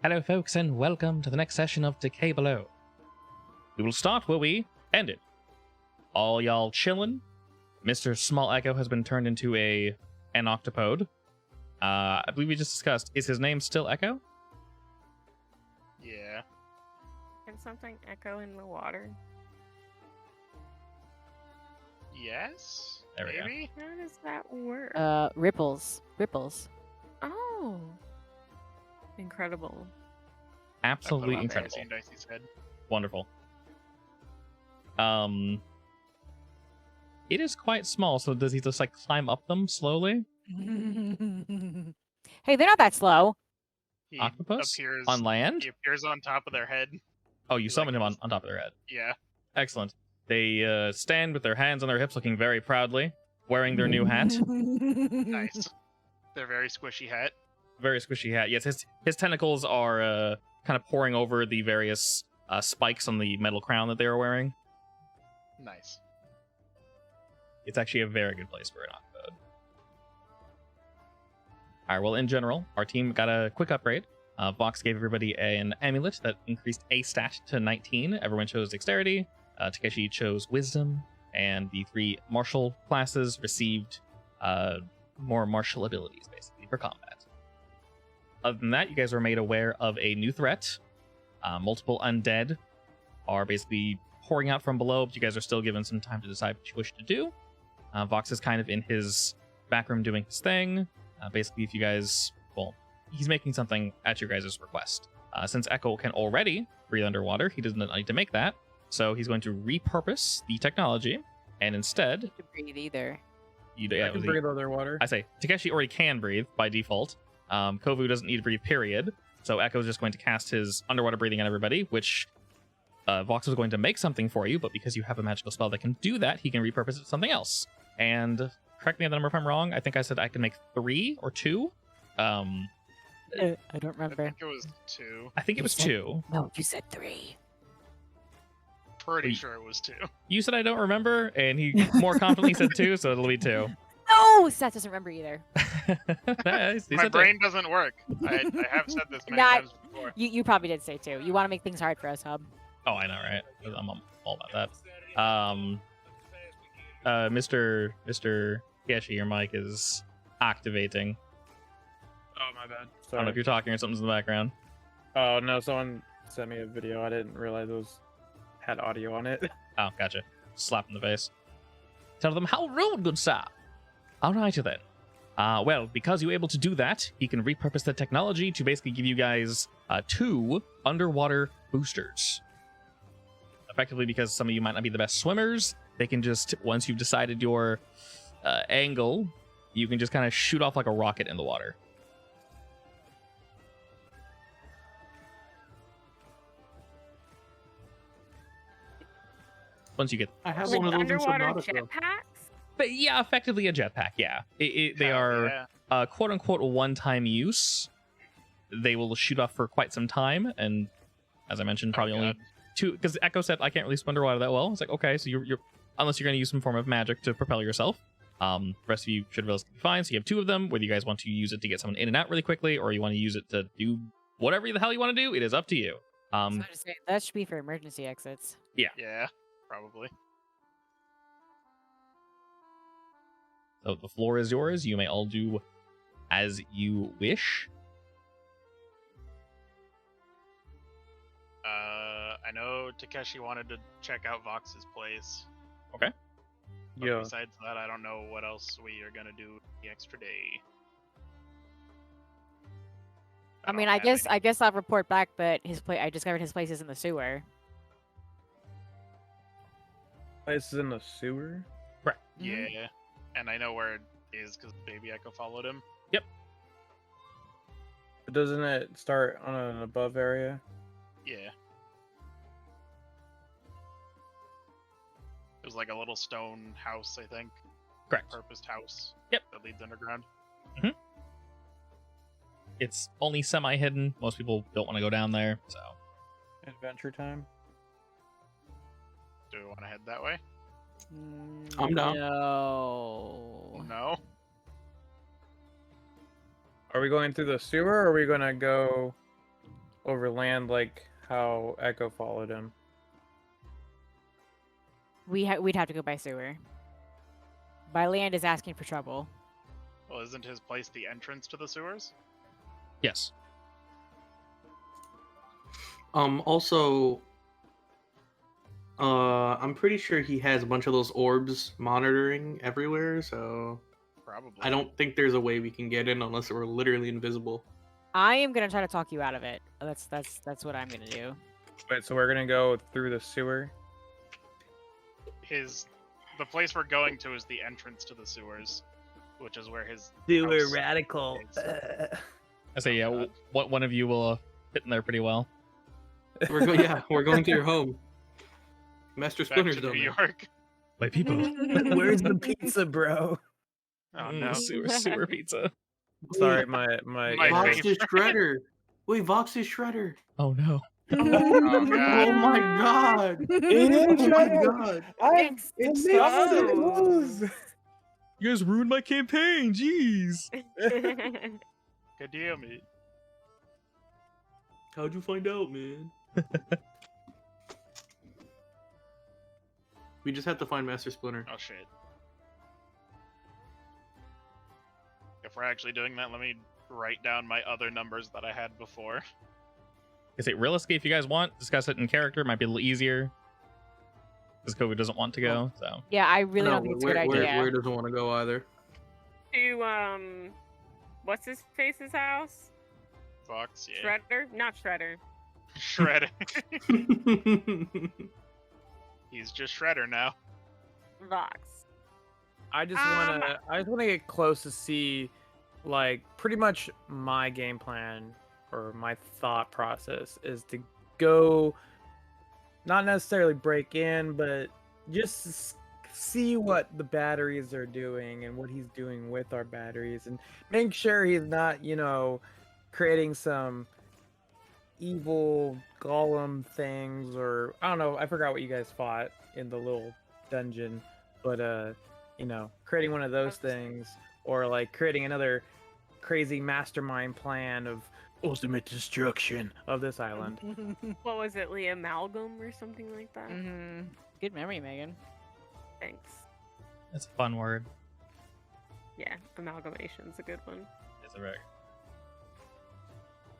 Hello folks and welcome to the next session of Decay Below. We will start where we ended. All y'all chillin'. Mr. Small Echo has been turned into an octopode. I believe we just discussed, is his name still Echo? Yeah. Can something echo in the water? Yes? There we go. Maybe? How does that work? Ripples. Oh. Incredible. Absolutely I put him on incredible. Fantasy Dicey's head. Wonderful. It is quite small, so does he just like climb up them slowly? Hey, they're not that slow. He Octopus? appears On land? He appears on top of their head. Oh, you He, summoned like, him on top of their head. Yeah. Excellent. They stand with their hands on their hips looking very proudly, wearing their new hat. Nice. Their very squishy hat. Very squishy hat. Yes, his tentacles are kind of pouring over the various spikes on the metal crown that they are wearing. Nice. It's actually a very good place for an octopode. Alright, well, in general, our team got a quick upgrade. Vox gave everybody an amulet that increased a stat to 19. Everyone chose dexterity. Takeshi chose wisdom. And the 3 martial classes received more martial abilities, basically, for combat. Other than that, you guys were made aware of a new threat. Multiple undead are basically pouring out from below, but you guys are still given some time to decide what you wish to do. Vox is kind of in his back room doing his thing. Basically, if you guys... Well, he's making something at your guys' request. Since Echo can already breathe underwater, he doesn't need to make that. So he's going to repurpose the technology, and instead... To breathe either. I can breathe underwater. I say, Takeshi already can breathe by default. Kovu doesn't need to breathe, period. So Echo is just going to cast his underwater breathing on everybody, which Vox was going to make something for you, but because you have a magical spell that can do that, he can repurpose it to something else. And correct me on the number if I'm wrong, I think I said I can make 3 or 2. I don't I remember. think it was 2. I think it was 2. No, you said 3. Pretty Wait. sure it was 2. You said I don't remember, and he more confidently said 2, so it'll be 2. No, Seth doesn't remember either. He My said brain doesn't work. I have said this many Not- times before. You probably did say 2. You want to make things hard for us, Hub. 2. Oh, I know, right? I'm all about that. Mr. Takeshi, your mic is activating. Oh, my bad. I don't know Sorry. if you're talking or something's in the background. Oh, no, someone sent me a video. I didn't realize it had audio on it. Oh, gotcha. Slap in the face. Tell them how rude, good sir. Alrighty then. Well, because you're able to do that, he can repurpose the technology to basically give you guys 2 underwater boosters. Effectively, because some of you might not be the best swimmers, they can just, once you've decided your angle, you can just kind of shoot off like a rocket in the water. Once you get... I have With one of those in underwater Subnautica. jetpacks? But yeah, effectively a jetpack, yeah. They are... Yeah. quote-unquote one-time use. They will shoot off for quite some time, and as I mentioned, probably only God. 2, because Echo said I can't really swim underwater that well. It's like, okay, so you're unless you're going to use some form of magic to propel yourself, the rest of you should relatively be fine. So you have 2 of them. Whether you guys want to use it to get someone in and out really quickly, or you want to use it to do whatever the hell you want to do, it is up to you. So I just say, that should be for emergency exits. Yeah, probably. So the floor is yours. You may all do as you wish. I know Takeshi wanted to check out Vox's place. Okay. But Yeah. besides that, I don't know what else we are gonna do the extra day. I mean, don't I have any- guess I'll report back, but his place. I discovered his place is in the sewer. This is in the sewer? Yeah, and I know where it is because Baby Echo followed him. But doesn't it start on an above area? Yeah. It was like a little stone house, I think. Correct. Purposed house. Yep. That leads underground. It's only semi-hidden. Most people don't want to go down there, so... Adventure time? Do we want to head that way? I'm down. No. No. Are we going through the sewer or are we gonna go over land like how Echo followed him. We'd have to go by sewer. By land is asking for trouble. Well, isn't his place the entrance to the sewers? Yes. Also, I'm pretty sure he has a bunch of those orbs monitoring everywhere, so Probably. I don't think there's a way we can get in unless we're literally invisible. I am gonna try to talk you out of it. That's what I'm gonna do. Wait, so we're gonna go through the sewer? The place we're going to is the entrance to the sewers, which is where his Sewer house radical. is. I say, yeah, God. one of you will fit in there pretty well. We're going to your home. Master Back Splinter's to down New there. York. My people. Where's the pizza, bro? Oh no. Sewer pizza. Sorry, my My Vox face. is Shredder. Wait, Vox is Shredder. Oh no. Oh, God. Oh my god. It Oh my god. It's close. You guys ruined my campaign. Jeez. Good deal, me. How'd you find out, man? We just have to find Master Splinter. Oh shit. If we're actually doing that, let me write down my other numbers that I had before. I say realistically, if you guys want, discuss it in character. It might be a little easier. Because Kobe doesn't want to go, so. Yeah, I really No, don't think it's a good where idea. doesn't want to go either. To what's his face's house? Fox, yeah. Shredder? Not Shredder. Shredder. He's just Shredder now. Vox. I just wanna get close to see, like, pretty much my game plan or my thought process is to go, not necessarily break in, but just see what the batteries are doing and what he's doing with our batteries, and make sure he's not, creating some evil golem things, or I don't know, I forgot what you guys fought in the little dungeon, but creating one of those things, or like creating another crazy mastermind plan of ultimate destruction of this island. What was it, Lee? Amalgam or something like that? Good memory, Megan. Thanks. That's a fun word. Yeah, amalgamation's a good one. It's a very.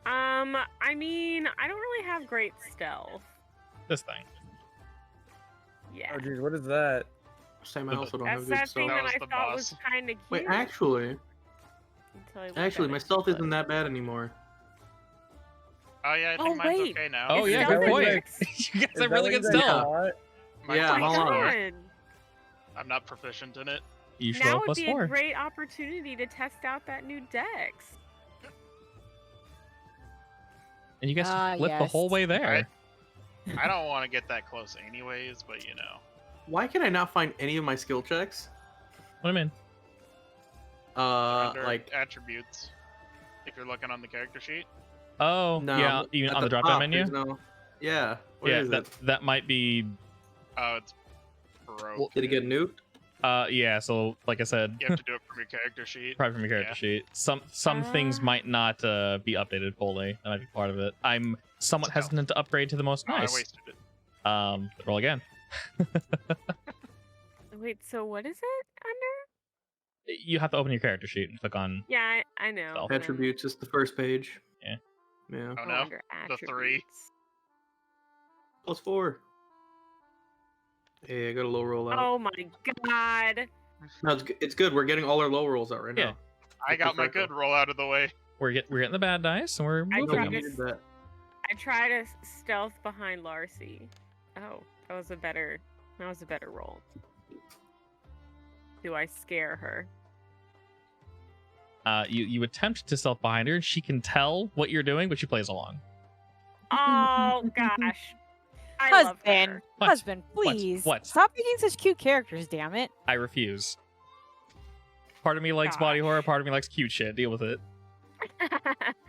I mean, I don't really have great stealth. This thing. Yeah. Oh geez, what is that? Same, I also don't That's have good that thing stealth. That that was I the thought was boss. kind of cute. Wait, actually, until I looked at my it. stealth isn't that bad anymore. Oh yeah, I think Oh, mine's wait. okay now. Oh Is yeah, stealth good a point. index? You guys Is have that really what good you guys stealth. got? Mine's Yeah, Oh my hold on. god. I'm not proficient in it. You show Now up would plus be 4. a great opportunity to test out that new dex. And you guys Ah, flip the whole yes. way there. I don't want to get that close anyways, but you know. Why can I not find any of my skill checks? What do you mean? They're under Like attributes. If you're looking on the character sheet. Oh, no, yeah, even at on the the drop down top, menu. there's no. Yeah, where Yeah, is it? that might be. Oh, it's broke. Well, Did it get nuked? Yeah. So, like I said, You have to do it from your character sheet. probably from your character Yeah. sheet. Some things might not be updated fully. That might be part of it. I'm somewhat Stealth. hesitant to upgrade to the most Oh, I nice. wasted it. But roll again. Wait, so what is it under? You have to open your character sheet and click on. Yeah, I know. Stealth. but I'm- Attributes is the first page. Yeah. Yeah. Oh oh, no, under the 3. attributes. +4. Hey, I got a low roll out. Oh my god. No, it's good. We're getting all our low rolls out right Yeah. now. I got my good roll out of the way. We're getting the bad dice and we're I moving No, tried them. we to- needed that. I try to stealth behind Larcy. Oh, that was a better roll. Do I scare her? You attempt to stealth behind her. She can tell what you're doing, but she plays along. Oh gosh. I love Husband, her. What? husband, please. What? Stop making such cute characters, damn it. I refuse. Part of me likes body Gosh. horror. Part of me likes cute shit. Deal with it.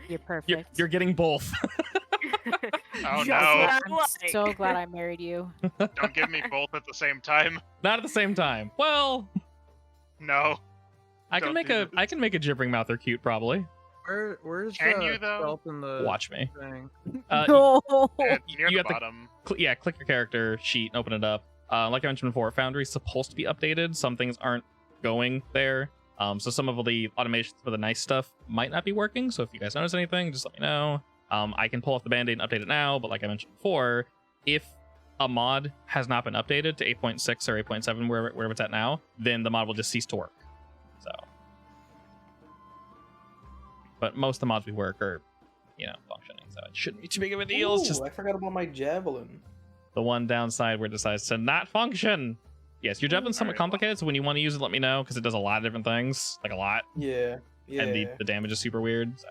You're perfect. You're getting both. Oh Just no. what I I'm like. so glad I married you. Don't give me both at the same time. Not at the same time. Well, No. I can Don't make do a this. I can make a gibbering mouther cute probably. Where's Can the you, though? stealth in the Watch me. thing? No. It's near you the have to bottom. Click your character sheet and open it up. Like I mentioned before, Foundry's supposed to be updated. Some things aren't going there. So some of the automations for the nice stuff might not be working. So if you guys notice anything, just let me know. I can pull off the band-aid and update it now, but like I mentioned before, if a mod has not been updated to 8.6 or 8.7, wherever it's at now, then the mod will just cease to work. So, but most of the mods we work are, functioning, so it shouldn't be too big of a deal. It's just I forgot about my javelin. the one downside where it decides to not function. Yes, your javelin's somewhat Alright, complicated, so when you want to use it, let me know, because it does a lot of different things, like a lot, Yeah. and the damage is super weird. So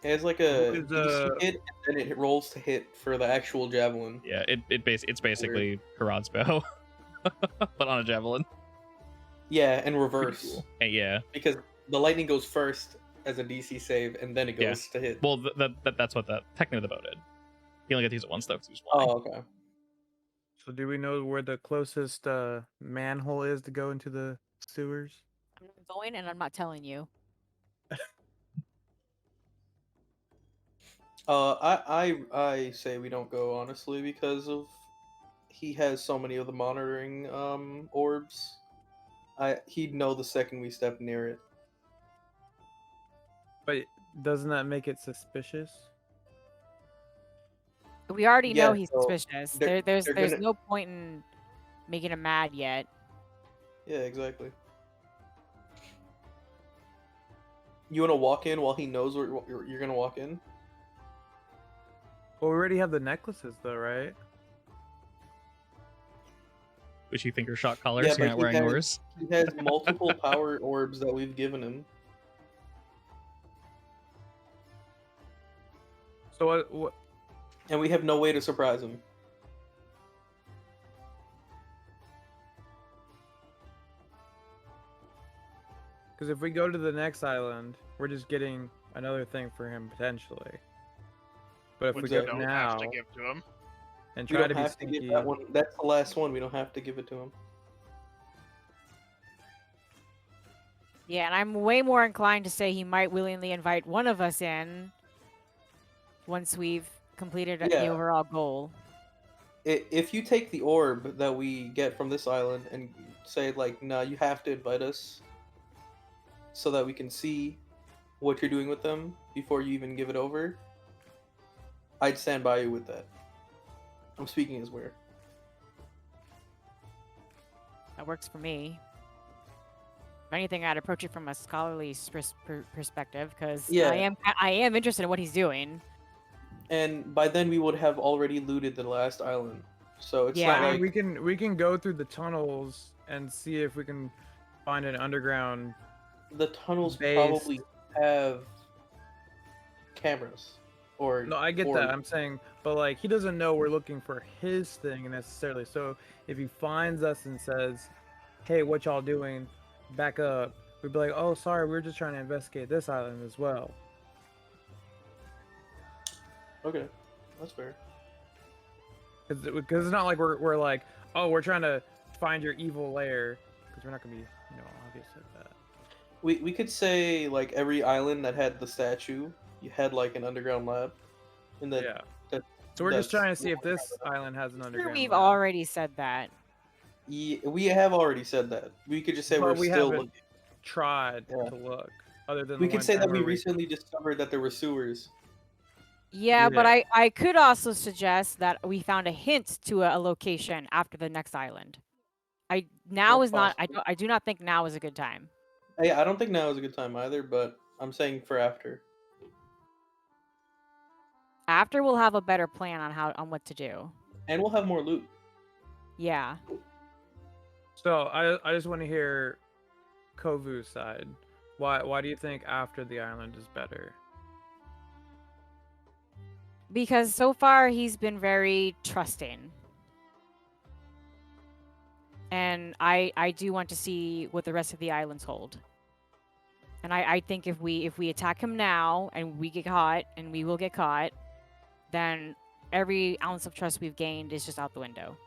It has like a Who is, DC hit, and then it rolls to hit for the actual javelin. yeah, it's basically Karad's bow, but on a javelin. Yeah, and reverse. Pretty cool. And yeah, Because the lightning goes first as a DC save, and then it goes to hit. well, that's what technically the bow did. You only get to use it once though, because he was flying. Oh, okay. So do we know where the closest manhole is to go into the sewers? I'm not going, and I'm not telling you. I say we don't go, honestly, because of he has so many of the monitoring orbs. He'd know the second we step near it. But doesn't that make it suspicious? We already Yeah, know he's so suspicious. they're There's gonna- no point in making him mad yet. Yeah, exactly. You want to walk in while he knows where you're gonna walk in? Well, we already have the necklaces, though, right? Which you think are shot collars, Yeah, so you're but not he wearing has- yours. He has multiple power orbs that we've given him. So what? And we have no way to surprise him. Because if we go to the next island, we're just getting another thing for him potentially. But if Which we we go don't now have to give to him. and We try don't to be have to sneaky, give that one. That's the last one. We don't have to give it to him. Yeah, and I'm way more inclined to say he might willingly invite one of us in once we've completed the Yeah. overall goal. If you take the orb that we get from this island and say like, "No, you have to invite us," so that we can see what you're doing with them before you even give it over, I'd stand by you with that. I'm speaking as where. That works for me. If anything, I'd approach it from a scholarly perspective because Yeah. I am interested in what he's doing. And by then we would have already looted the last island, so it's Yeah. not I like mean, we can go through the tunnels and see if we can find an underground. the tunnels base. probably have cameras. Or No, I get or- that. I'm saying, but like he doesn't know we're looking for his thing necessarily. So if he finds us and says, "Hey, what y'all doing? Back up," we'd be like, "Oh, sorry, we're just trying to investigate this island as well." Okay, that's fair. Because it's not like we're like, "Oh, we're trying to find your evil lair," because we're not gonna be, obvious like that. We could say like every island that had the statue, you had like an underground lab. And that, Yeah. that So we're just that's- trying to see if this island has an Sure, underground. we've lab. already said that. we have already said that. We could just say But we're we still haven't looking. tried Yeah. to look. Other than We the could one say that time we where recently discovered that there were sewers. Yeah, but Yeah. I could also suggest that we found a hint to a location after the next island. Now That's is not. possible. I do not think now is a good time. Hey, I don't think now is a good time either, but I'm saying for after. After we'll have a better plan on what to do. And we'll have more loot. Yeah. So I just want to hear Kovu's side. Why do you think after the island is better? Because so far he's been very trusting. And I do want to see what the rest of the islands hold. And I think if we attack him now and we get caught, and we will get caught, then every ounce of trust we've gained is just out the window.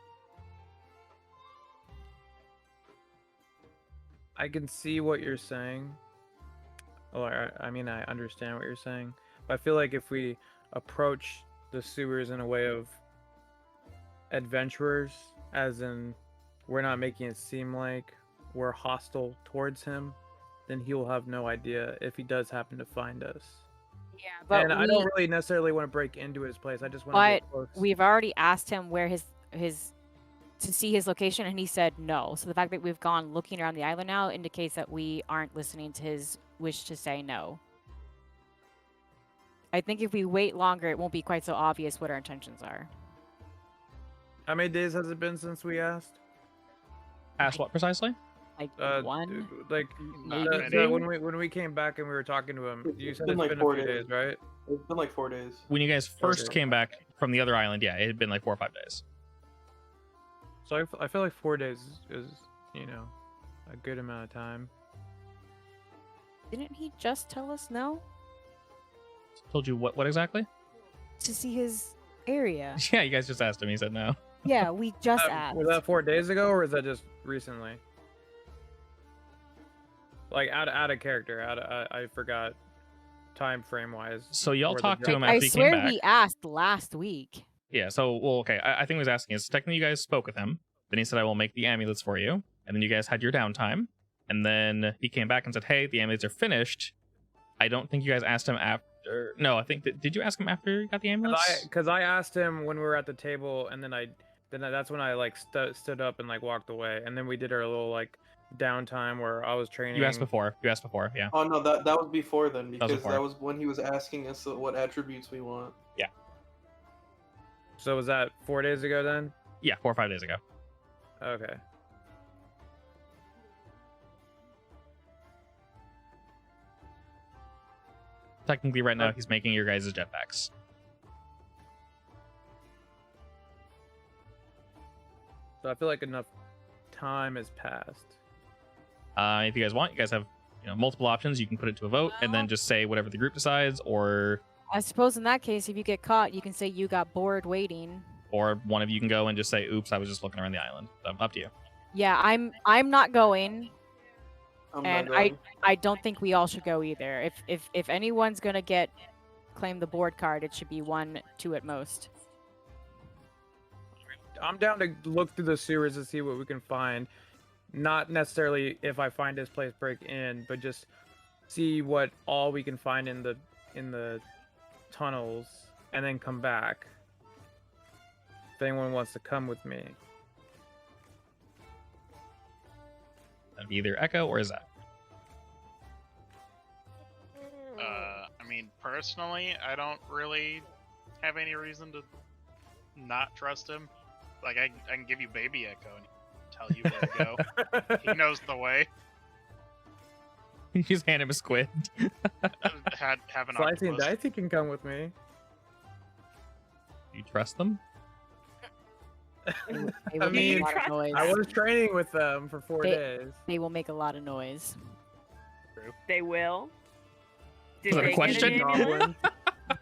I can see what you're saying. I mean, I understand what you're saying, but I feel like if we approach the sewers in a way of adventurers, as in we're not making it seem like we're hostile towards him, then he'll have no idea if he does happen to find us. Yeah, but And I don't really necessarily want to break into his place. I just want to but get close. we've already asked him where his to see his location, and he said no. So the fact that we've gone looking around the island now indicates that we aren't listening to his wish to say no. I think if we wait longer, it won't be quite so obvious what our intentions are. How many days has it been since we asked? Ask what precisely? Like One. Like Not maybe many. when we came back and we were talking to him, you said been it's like been 4 a few days. days, right? It's been like 4 days. When you guys first Okay. came back from the other island, yeah, it had been like 4 or 5 days. So I feel like 4 days is a good amount of time. Didn't he just tell us no? Told you what exactly? To see his area. Yeah, you guys just asked him. He said no. Yeah, we just asked. Was that 4 days ago, or is that just recently? Like out of character, I forgot time frame wise. So y'all for the talked to him job. after I he swear came back. we asked last week. Yeah, so, well, okay, I think what he was asking is, technically you guys spoke with him, then he said, I will make the amulets for you, and then you guys had your downtime, and then he came back and said, hey, the amulets are finished. I don't think you guys asked him after, no, I think, did you ask him after you got the amulets? Because I asked him when we were at the table, and then that's when I like stood up and like walked away, and then we did our little like downtime where I was training. You asked before, yeah. Oh no, that was before then, because before. that was when he was asking us what attributes we want. So was that 4 days ago then? Yeah, 4 or 5 days ago. Okay. Technically, right now, he's making your guys' jetpacks. So I feel like enough time has passed. If you guys want, you guys have multiple options. You can put it to a vote, and then just say whatever the group decides, or I suppose in that case, if you get caught, you can say you got bored waiting. one of you can go and just say, oops, I was just looking around the island. So, up to you. Yeah, I'm not going, I'm and not going. I don't think we all should go either. If anyone's gonna claim the board card, it should be 1, 2 at most. I'm down to look through the sewers to see what we can find. Not necessarily if I find this place break in, but just see what all we can find in the tunnels, and then come back. If anyone wants to come with me. That'd be either Echo or Zach. I mean, personally, I don't really have any reason to not trust him. Like, I can give you Baby Echo and tell you where to go. He knows the way. You just hand him a squid. Have an Slicey and octopus. Dicey can come with me. You trust them? They I will make mean, a lot of noise. I was training with them for 4 They- days. They will make a lot of noise. They will. Did Was that a they get question? an amulet? Goblins.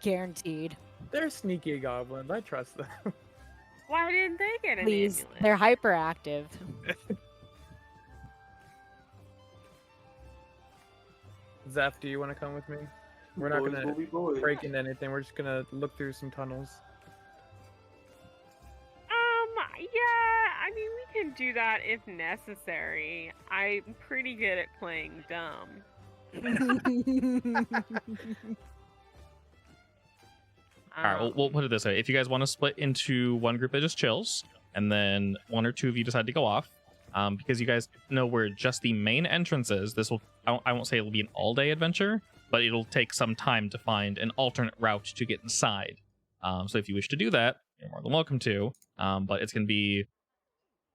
Guaranteed. They're sneaky goblins. I trust them. Why didn't they get an Please, amulet? they're hyperactive. Zeph, do you want to come with me? We're not Boys gonna will be boys. break into anything. We're just gonna look through some tunnels. Yeah, I mean, we can do that if necessary. I'm pretty good at playing dumb. All right, we'll put it this way. If you guys want to split into one group that just chills, and then 1 or 2 of you decide to go off, because you guys know where just the main entrance is, this will, I won't say it'll be an all-day adventure, but it'll take some time to find an alternate route to get inside. So if you wish to do that, you're more than welcome to, but it's going to be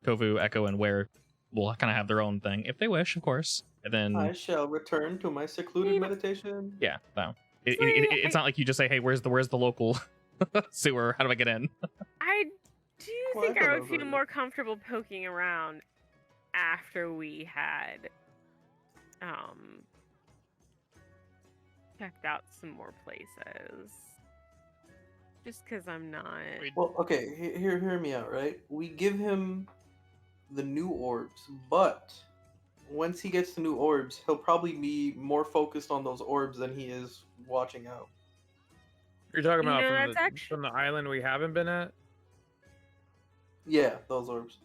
Kovu, Echo, and Ware will kind of have their own thing, if they wish, of course. And then, I shall return to my secluded meditation. yeah, no. It's not like you just say, hey, where's the local sewer? How do I get in? I do Well, I think thought I it would was feel already- more comfortable poking around after we had checked out some more places. Just because I'm not. Well, okay, hear me out, right? We give him the new orbs, but once he gets the new orbs, he'll probably be more focused on those orbs than he is watching out. You're talking about No, from that's the actu- from the island we haven't been at. Yeah, those orbs.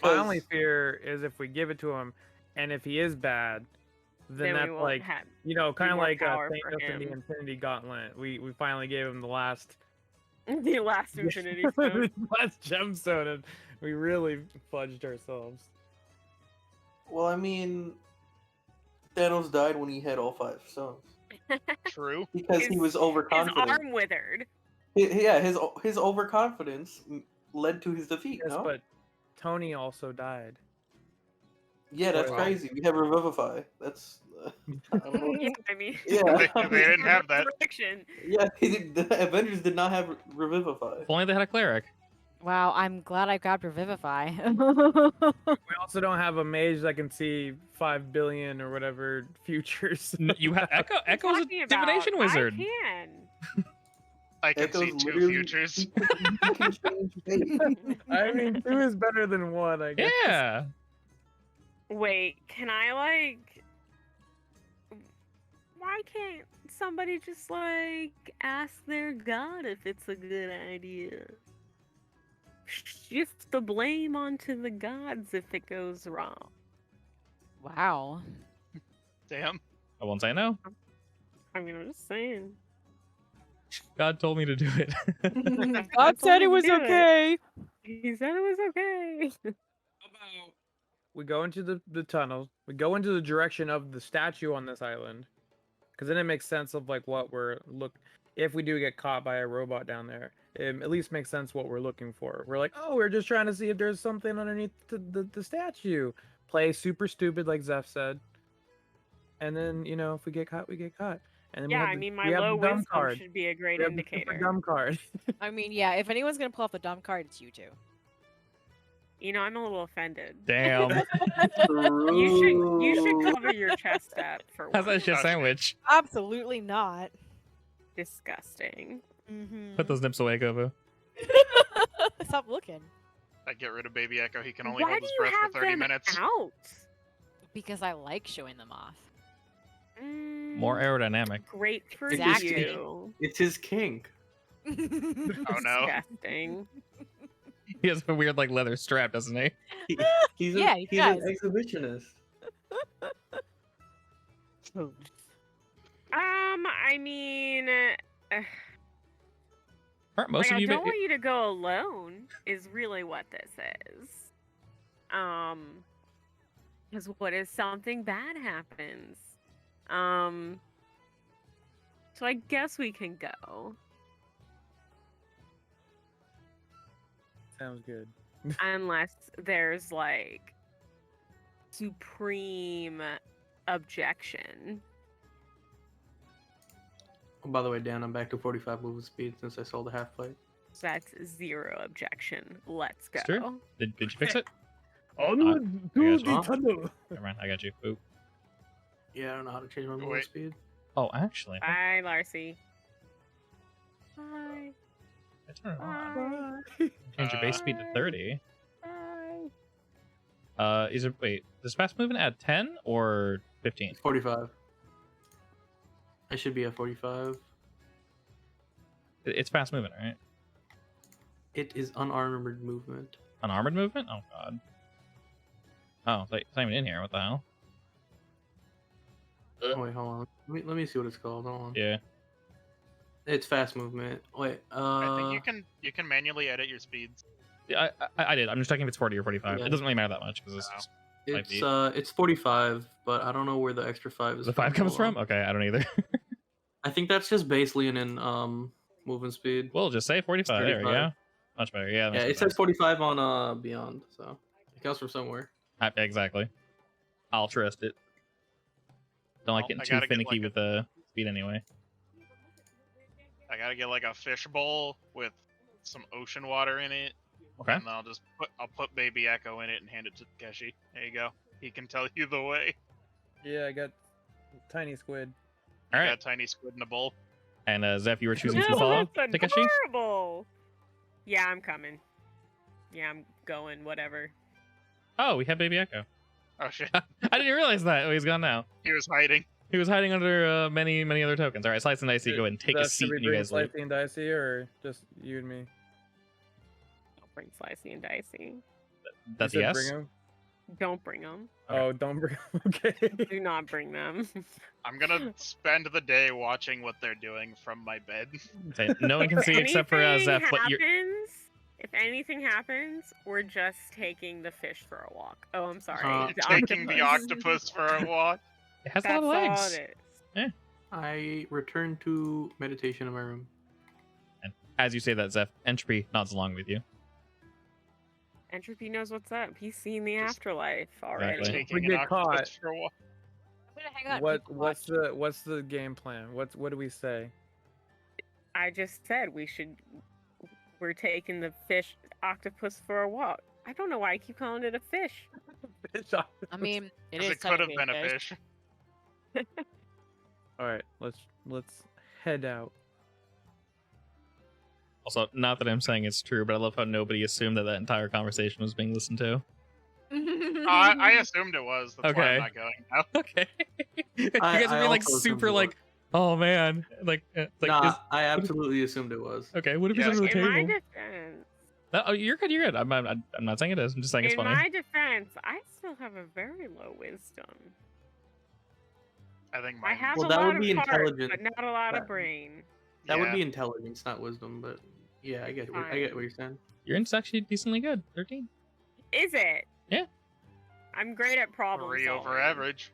My 'Cause- only fear is if we give it to him, and if he is bad, then Then we that's won't like have kind of more like power for Thanos and the him. Infinity Gauntlet. We finally gave him the last the last Infinity Stone. last gemstone, and we really fudged ourselves. Well, I mean, Thanos died when he had all 5 stones True. because he was His overconfident. arm withered. His overconfidence led to his defeat. Yes, no? but Tony also died. Yeah, that's Wow. crazy. We have Revivify. That's I don't know. Yeah, I mean, Yeah. They didn't have that. Resurrection. Yeah, the Avengers did not have Revivify. If only they had a cleric. Wow, I'm glad I grabbed Revivify. We also don't have a mage that can see 5 billion or whatever futures. You have Echo. Echo's a Talking about, divination wizard. I can. I can see Echo's 2 literally- futures. he can change fate. I mean, 2 is better than 1, I guess. Yeah. Wait, can I like? Why can't somebody just like ask their god if it's a good idea? Shift the blame onto the gods if it goes wrong. Wow. Damn. I won't say no. I mean, I'm just saying. God told me to do it. God said it told was him to do it. okay. He said it was okay. How about we go into the tunnel, we go into the direction of the statue on this island, because then it makes sense of like what we're if we do get caught by a robot down there, it at least makes sense what we're looking for. We're like, oh, we're just trying to see if there's something underneath the statue. Play super stupid, like Zeph said. And then, if we get caught, we get caught. And then Yeah, we I have mean, we my have low the dumb wisdom card. should be a great We have the super indicator. dumb card. I mean, yeah, if anyone's gonna pull out the dumb card, it's you two. You know, I'm a little offended. Damn. You should cover your chest up for How's that once. shit sandwich? Absolutely not. Disgusting. Mm-hmm. Put those nips away, Govu. Stop looking. I get rid of Baby Echo. He can only Why hold do his you breath have for 30 them minutes. out? Because I like showing them off. More aerodynamic. Great for Exactly. you. It's his kink. Oh no. Disgusting. He has a weird like leather strap, doesn't he? He's Yeah, he he's an does. exhibitionist. I mean, Aren't most like, of I you? don't want you to go alone. Is really what this is. Because what if something bad happens? So I guess we can go. Sounds good. Unless there's like supreme objection. Oh, by the way, Dan, I'm back to 45 movement speed since I sold the half plate. So that's 0 objection. Let's go. It's true. Did you fix it? Onward to to the the tunnel. tunnel. Never mind. I got you. Ooh. Yeah, I don't know how to change my movement Wait. speed. Oh, actually. Bye, Larcy. Bye. I turn it on. Bye. Change your base speed to 30. Bye. Is it wait? Does fast movement add 10 or 15? 45. I should be at 45. It's fast movement, right? It is unarmored movement. Unarmored movement? Oh god. Oh, it's not even in here. What the hell? Oh, wait, hold on. Let me see what it's called. Hold on. Yeah. It's fast movement. Wait, I think you can manually edit your speeds. Yeah, I did. I'm just checking if it's 40 or 45. Yeah. It doesn't really matter that much because it's just might be. it's 45, but I don't know where the extra 5 is. the 5 comes Hold from. on. Okay, I don't either. I think that's just basically in movement speed. We'll just say 45. There we 35. go. Much better. Yeah. Yeah, it says 45 on Beyond, so it comes from somewhere. Exactly. I'll trust it. Don't like Well, getting I too gotta get, finicky like, with the speed anyway. I gotta get like a fish bowl with some ocean water in it, Okay. and then I'll put Baby Echo in it and hand it to Takeshi. There you go. He can tell you the way. Yeah, I got tiny squid. All Got right. a tiny squid in a bowl. And Zeph, you were choosing to No, follow that's Takeshi? adorable. Yeah, I'm coming. Yeah, I'm going. Whatever. Oh, we have Baby Echo. Oh shit. I didn't realize that. Oh, he's gone now. He was hiding. He was hiding under many other tokens. All right, Slice and Dicey, go ahead and take a Should seat we when you bring guys leave. Slicey and Dicey, or just you and me? Don't bring Slicey and Dicey. That's You a said yes. bring 'em? Don't bring them. Oh, don't bring 'em. Okay. Do not bring them. I'm gonna spend the day watching what they're doing from my bed. Okay, no one can see except for Zeph. But you're If anything happens, we're just taking the fish for a walk. Oh, I'm sorry. Uh, Taking the octopus for a walk. it has a That's lot of all legs. it is. I return to meditation in my room. And as you say that, Zeph, Entropy nods along with you. Entropy knows what's up. He's seen the afterlife already. Exactly. Taking We an get octopus caught. for a walk. I'm gonna hang out. What's the game plan? What do we say? I just said we're taking the fish octopus for a walk. I don't know why I keep calling it a fish. I mean, it 'Cause is it could have technically been a fish. All right, let's head out. Also, not that I'm saying it's true, but I love how nobody assumed that entire conversation was being listened to. I assumed it was. That's why Okay. I'm not going now. Okay. you guys are being like also assumed super it like, was. oh man, like Nah, I absolutely assumed it was. okay, what if Yes. it's under the In my table? defense, No, oh, you're good. You're good. I'm not saying it is. I'm just saying it's in funny. my defense, I still have a very low wisdom. I think I mine. have Well, a that lot would be of heart, intelligent. but not a lot of That- brain. That would Yeah. be intelligence, not wisdom. But yeah, I get Fine. what you're saying. Your int's actually decently good. 13. Is it? Yeah. I'm great at problem 3 solving. over average.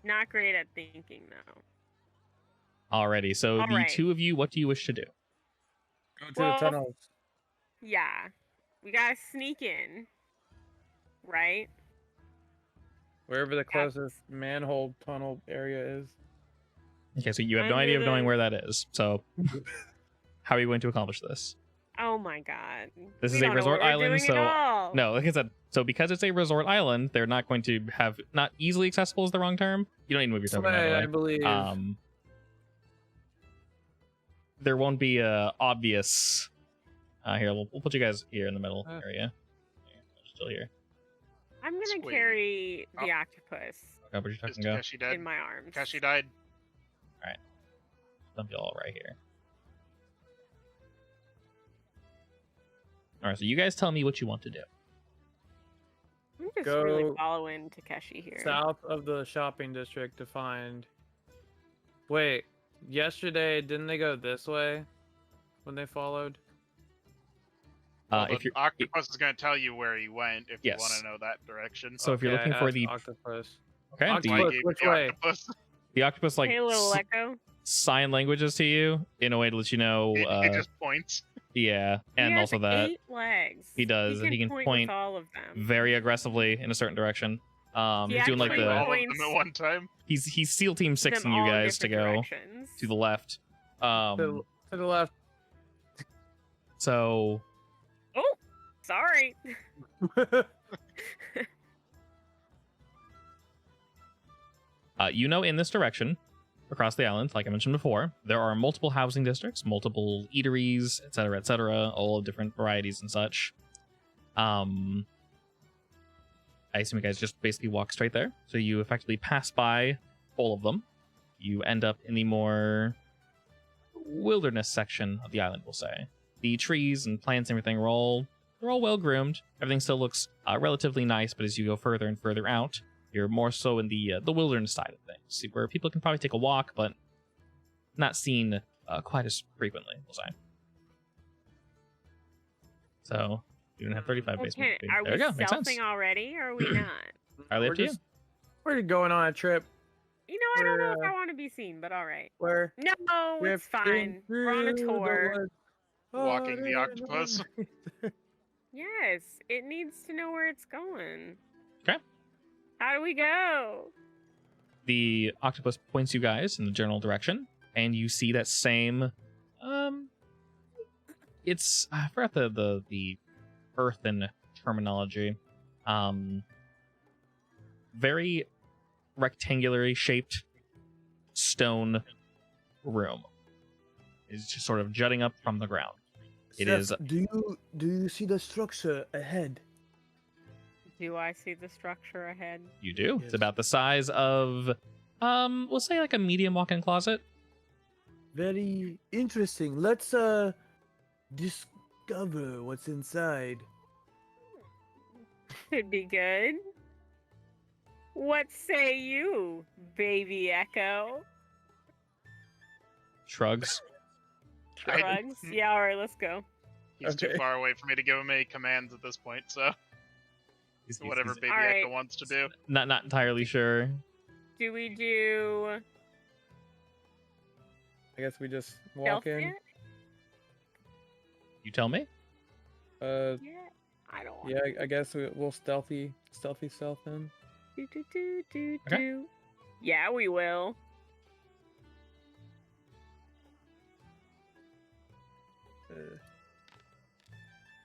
Not great at thinking though. Alrighty. So All the right. two of you, what do you wish to do? Go to Well, the tunnels. Yeah, we gotta sneak in, right? Wherever the closest manhole tunnel area is. Okay, so you have no Under idea of knowing the- where that is. So how are you going to accomplish this? Oh my god. This We is a don't know resort what we're island, doing at so all. no, like I said, so because it's a resort island, they're not going to have not easily accessible is the wrong term. You don't need to move your token, by the Sway, I way. believe. There won't be a obvious. Here, we'll put you guys here in the middle area. Still here. I'm gonna Sweet. carry the octopus Okay, where'd your Is token go? Takeshi dead? in my arms. Takeshi died. Dump you all right here. All right, so you guys tell me what you want to do. I'm just Go really following Takeshi here. South of the shopping district to find. Wait, yesterday didn't they go this way when they followed? Well, If the you're octopus is going to tell you where he went if Yes. you want to know that direction. so, if you're Okay, looking for asked the octopus. okay, That's the, why I Octopus, gave you which the way? octopus. the octopus like Hey, little Echo. sign languages to you in a way to let you know. He just points. Yeah, and He has also that 8 legs. he does. He can point point with all of them. very aggressively in a certain direction. He He's doing like actually the all of points them at one time. he's SEAL Team them 6ing you all in guys to different go directions. to the left. To the left. So Oh, sorry. you know, in this direction across the island, like I mentioned before, there are multiple housing districts, multiple eateries, etc., all of different varieties and such. I assume you guys just basically walk straight there. So you effectively pass by all of them. You end up in the more wilderness section of the island, we'll say. The trees and plants and everything are all well groomed. Everything still looks relatively nice, but as you go further and further out, you're more so in the wilderness side of things, where people can probably take a walk, but not seen quite as frequently, we'll say. So you didn't have 35 basement. Okay, are There we we go. Makes sense. selfing already, or are we not? Entirely up to you. We're going on a trip. You know, I don't know if We're, I want to be seen, but all right. Where No, it's fine. We're on a tour. Walking the octopus. Yes, it needs to know where it's going. Okay. How do we go? The octopus points you guys in the general direction, and you see that same it's I forgot the earthen terminology. Very rectangularly shaped stone room. It's just sort of jutting up from the ground. It is Do you see the structure ahead? Do I see the structure ahead? You do. Yes. It's about the size of, we'll say like a medium walk-in closet. Very interesting. Let's discover what's inside. Could be good. What say you, baby Echo? Shrugs. Shrugs? Yeah, alright, let's go. He's too Okay. far away for me to give him any commands at this point, so whatever Baby Alright. Echo wants to do. Not entirely sure. Do we do I guess we just walk stealth in. yet? You tell me. Uh, Yeah, I don't want yeah, I guess we'll stealthy stealth in. do. Okay. Yeah, we will.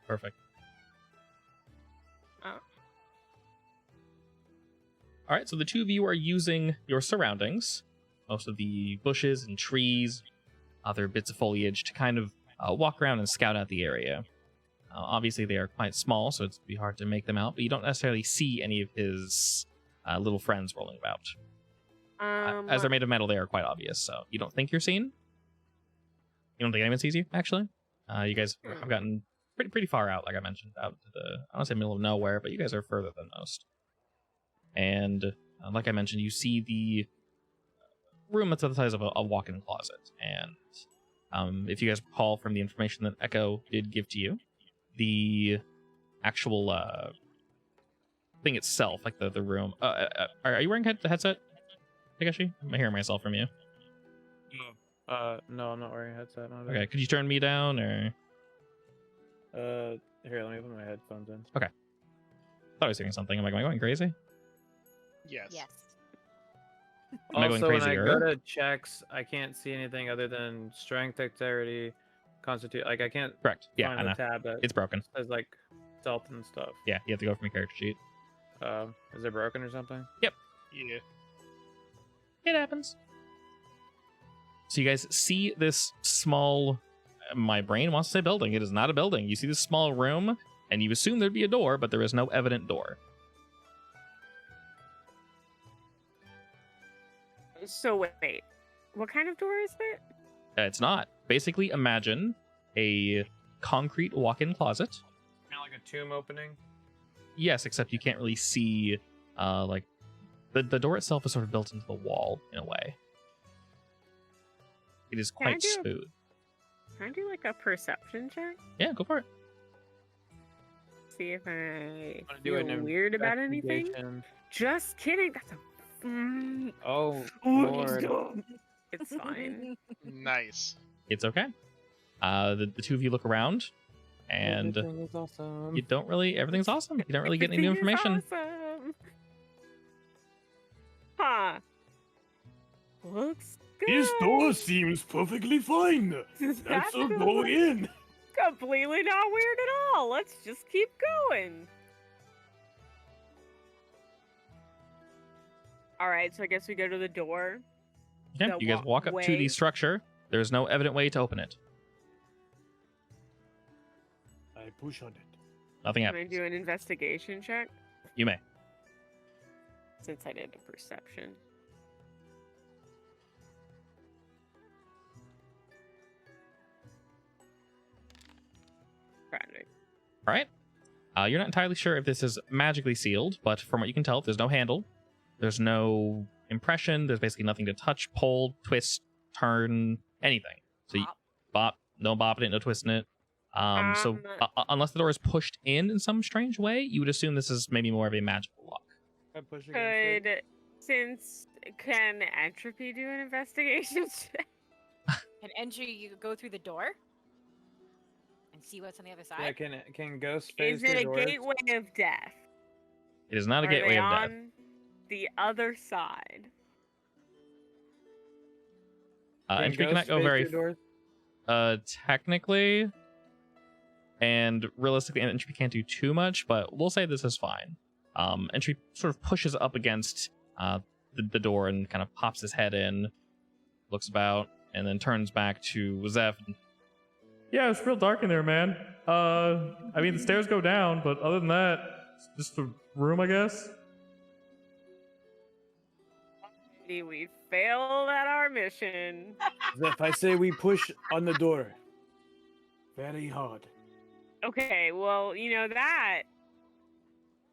Perfect. Oh. All right, so the two of you are using your surroundings, most of the bushes and trees, other bits of foliage, to kind of walk around and scout out the area. Obviously, they are quite small, so it's be hard to make them out, but you don't necessarily see any of his little friends rolling about. As they're made of metal, they are quite obvious, so you don't think you're seen? You don't think anyone sees you, actually? You guys have gotten pretty far out, like I mentioned, out to the, I don't want to say middle of nowhere, but you guys are further than most. And like I mentioned, you see the room that's the size of a walk-in closet. And if you guys recall from the information that Echo did give to you, the actual thing itself, like the room. Are you wearing the headset, Takeshi? I'm hearing myself from you. No, I'm not wearing a headset. No, Okay, could you turn me down, or? Here, let me put my headphones in. Thought I was hearing something. Am I going crazy? Yes. Yes. Am I going Also, when I go crazier? to checks, I can't see anything other than strength, dexterity, constitute. Like I can't Correct. Yeah, I find know. a tab that It's broken. says like stealth and stuff. Yeah, you have to go from your character sheet. Is it broken or something? Yeah. It happens. So you guys see this small... My brain wants to say building. It is not a building. You see this small room, and you assume there'd be a door, but there is no evident door. So wait, what kind of door is it? It's not. Basically, imagine a concrete walk-in closet. Kind of like a tomb opening. Yes, except you can't really see, like... The door itself is sort of built into the wall, in a way. It is Can I quite do- smooth. Can I do like a perception check? Yeah, go for it. See if I Wanna do feel an weird about anything? investigation? Just kidding. That's a. Oh, Lord. Lord. It's fine. Nice. It's okay. The two of you look around, and Everything is awesome. you don't really... Everything's awesome. You don't really get any new Everything is information. Awesome. Huh. Looks good. This door seems perfectly fine. That's Let's go in. completely not weird at all. Let's just keep going. All right, so I guess we go to the door. Yeah, The you guys walk up to the way- structure. There's no evident way to open it. I push on it. Nothing Can I happens. do an investigation check? You may. Since I did a perception. Tragic. All right. You're not entirely sure if this is magically sealed, but from what you can tell, there's no handle. There's no impression. There's basically nothing to touch, pull, twist, turn, anything. So you no bopping it, no twisting it. Unless the door is pushed in some strange way, you would assume this is maybe more of a magical lock. I push against it. Can Entropy do an investigation check? Can entry you go through the door and see what's on the other side? Yeah, can ghosts phase Is it through a doors? gateway of death? It is not a Are gateway they of death. on the other side? Can Entropy ghosts cannot go phase very through doors? technically, and realistically, Entropy can't do too much, but we'll say this is fine. Entropy sort of pushes up against the door and kind of pops his head in, looks about, and then turns back to Zeph. Yeah, it's real dark in there, man. I mean, the stairs go down, but other than that, just the room, I guess. We failed at our mission. If I say we push on the door, very hard. Okay, well, you know that.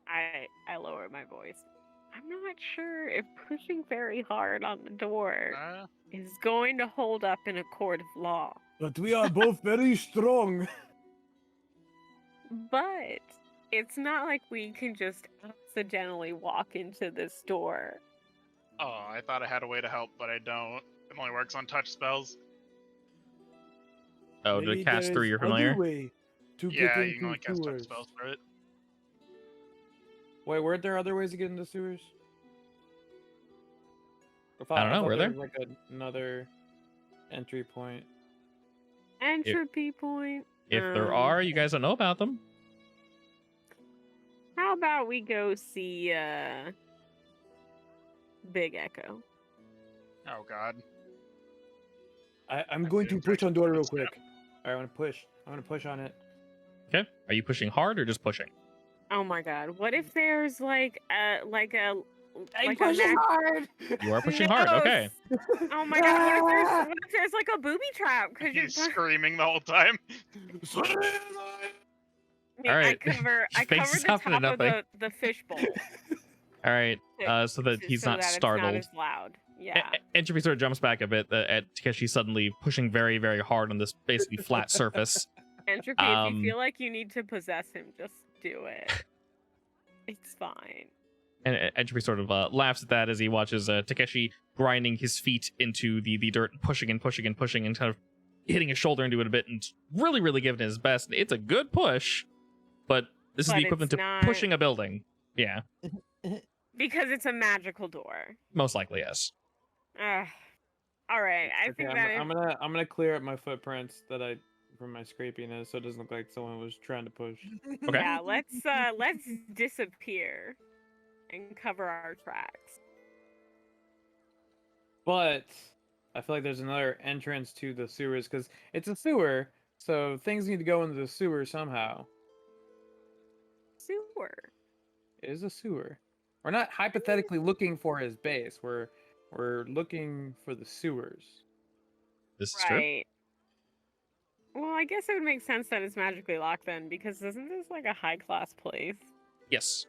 I lowered my voice. I'm not sure if pushing very hard on the door is going to hold up in a court of law. But we are both very strong. But it's not like we can just accidentally walk into this door. Oh, I thought I had a way to help, but I don't. It only works on touch spells. Oh, to Maybe cast there through is your other familiar? way to Yeah, get you can only into cast touch sewers. spells for it. Wait, weren't there other ways to get into sewers? I don't know, thought were there there? was like another entry point. Entropy point. If there are, you guys don't know about them. How about we go see Big Echo? Oh god. I'm That going to seems push on door real ridiculous. quick. All right, I'm gonna push on it. Okay. Are you pushing hard or just pushing? Oh my god! What if there's like a I'm pushing hard. You are pushing hard. Okay. Oh my god! What if there's like a booby trap? Because He's screaming the whole time. All right. I cover Face the up into top of nothing. the fishbowl. All right. So that he's so not that startled. It's not as loud. Yeah. Entropy sort of jumps back a bit at Takeshi suddenly pushing very, very hard on this basically flat surface. Entropy, if you feel like you need to possess him, just do it. It's fine. And Entropy sort of laughs at that as he watches Takeshi grinding his feet into the dirt and pushing and pushing and pushing and kind of hitting his shoulder into it a bit and really, really giving it his best. It's a good push, but this is But the equivalent it's to not- pushing a building. Yeah, Because it's a magical door. most likely, yes. All right. I Okay, think I'm gonna clear up my footprints that I from my scrapiness, so it doesn't look like someone was trying to push. Okay. Yeah, let's disappear and cover our tracks. But I feel like there's another entrance to the sewers because it's a sewer, so things need to go into the sewer somehow. Sewer. It is a sewer. We're not hypothetically looking for his base. We're looking for the sewers. This is true. Right. Well, I guess it would make sense that it's magically locked then, because isn't this like a high class place? Yes.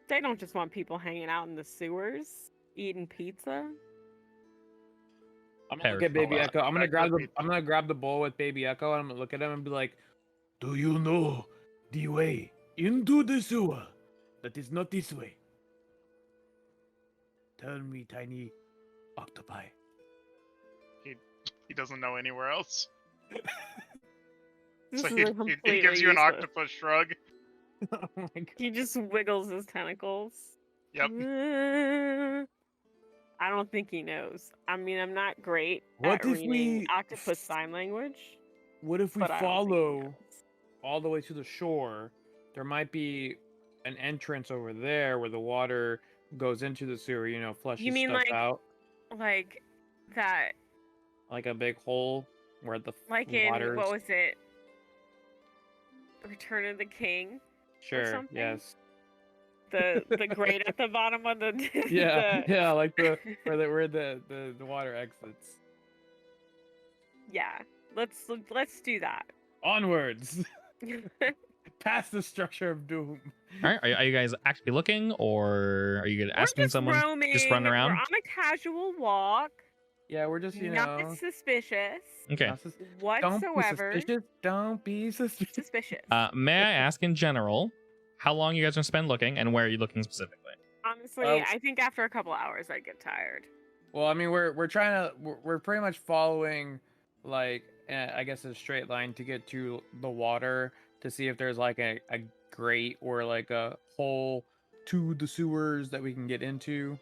They don't just want people hanging out in the sewers, eating pizza. I'm gonna look at Baby Terrible. Echo. I'm gonna Back grab up, the I'm gonna grab the bowl with Baby Echo and I'm gonna look at him and be like, Do you know the way into the sewer? That is not this way. Tell me, tiny octopi. He doesn't know anywhere else. This So is he completely gives you an useless. octopus shrug. oh my god. He just wiggles his tentacles. Yep. I don't think he knows. I mean, I'm not great What at if reading we octopus sign language. What if we But I don't think he follow? knows. All the way to the shore, there might be an entrance over there where the water goes into the sewer, flushes You mean stuff like- out. Like that, Like a big hole where the like in water's... what was it? Return of the King. Sure, something? yes. The grate at the bottom of the Yeah, the- yeah, like where the water exits. yeah. Let's do that. Onwards! Past the structure of doom. All right. Are you guys actually looking, or are you asking We're just someone? roaming. just running around? We're on a casual walk. Yeah, we're just, Not suspicious Okay. not sus- whatsoever. Don't be suspicious. Don't be suspicious. Suspicious. May I ask in general how long you guys are spend looking, and where are you looking specifically? Honestly, well- I think after a couple hours I'd get tired. Well, I mean, we're trying to we're pretty much following like I guess a straight line to get to the water to see if there's like a grate or like a hole to the sewers that we can get into.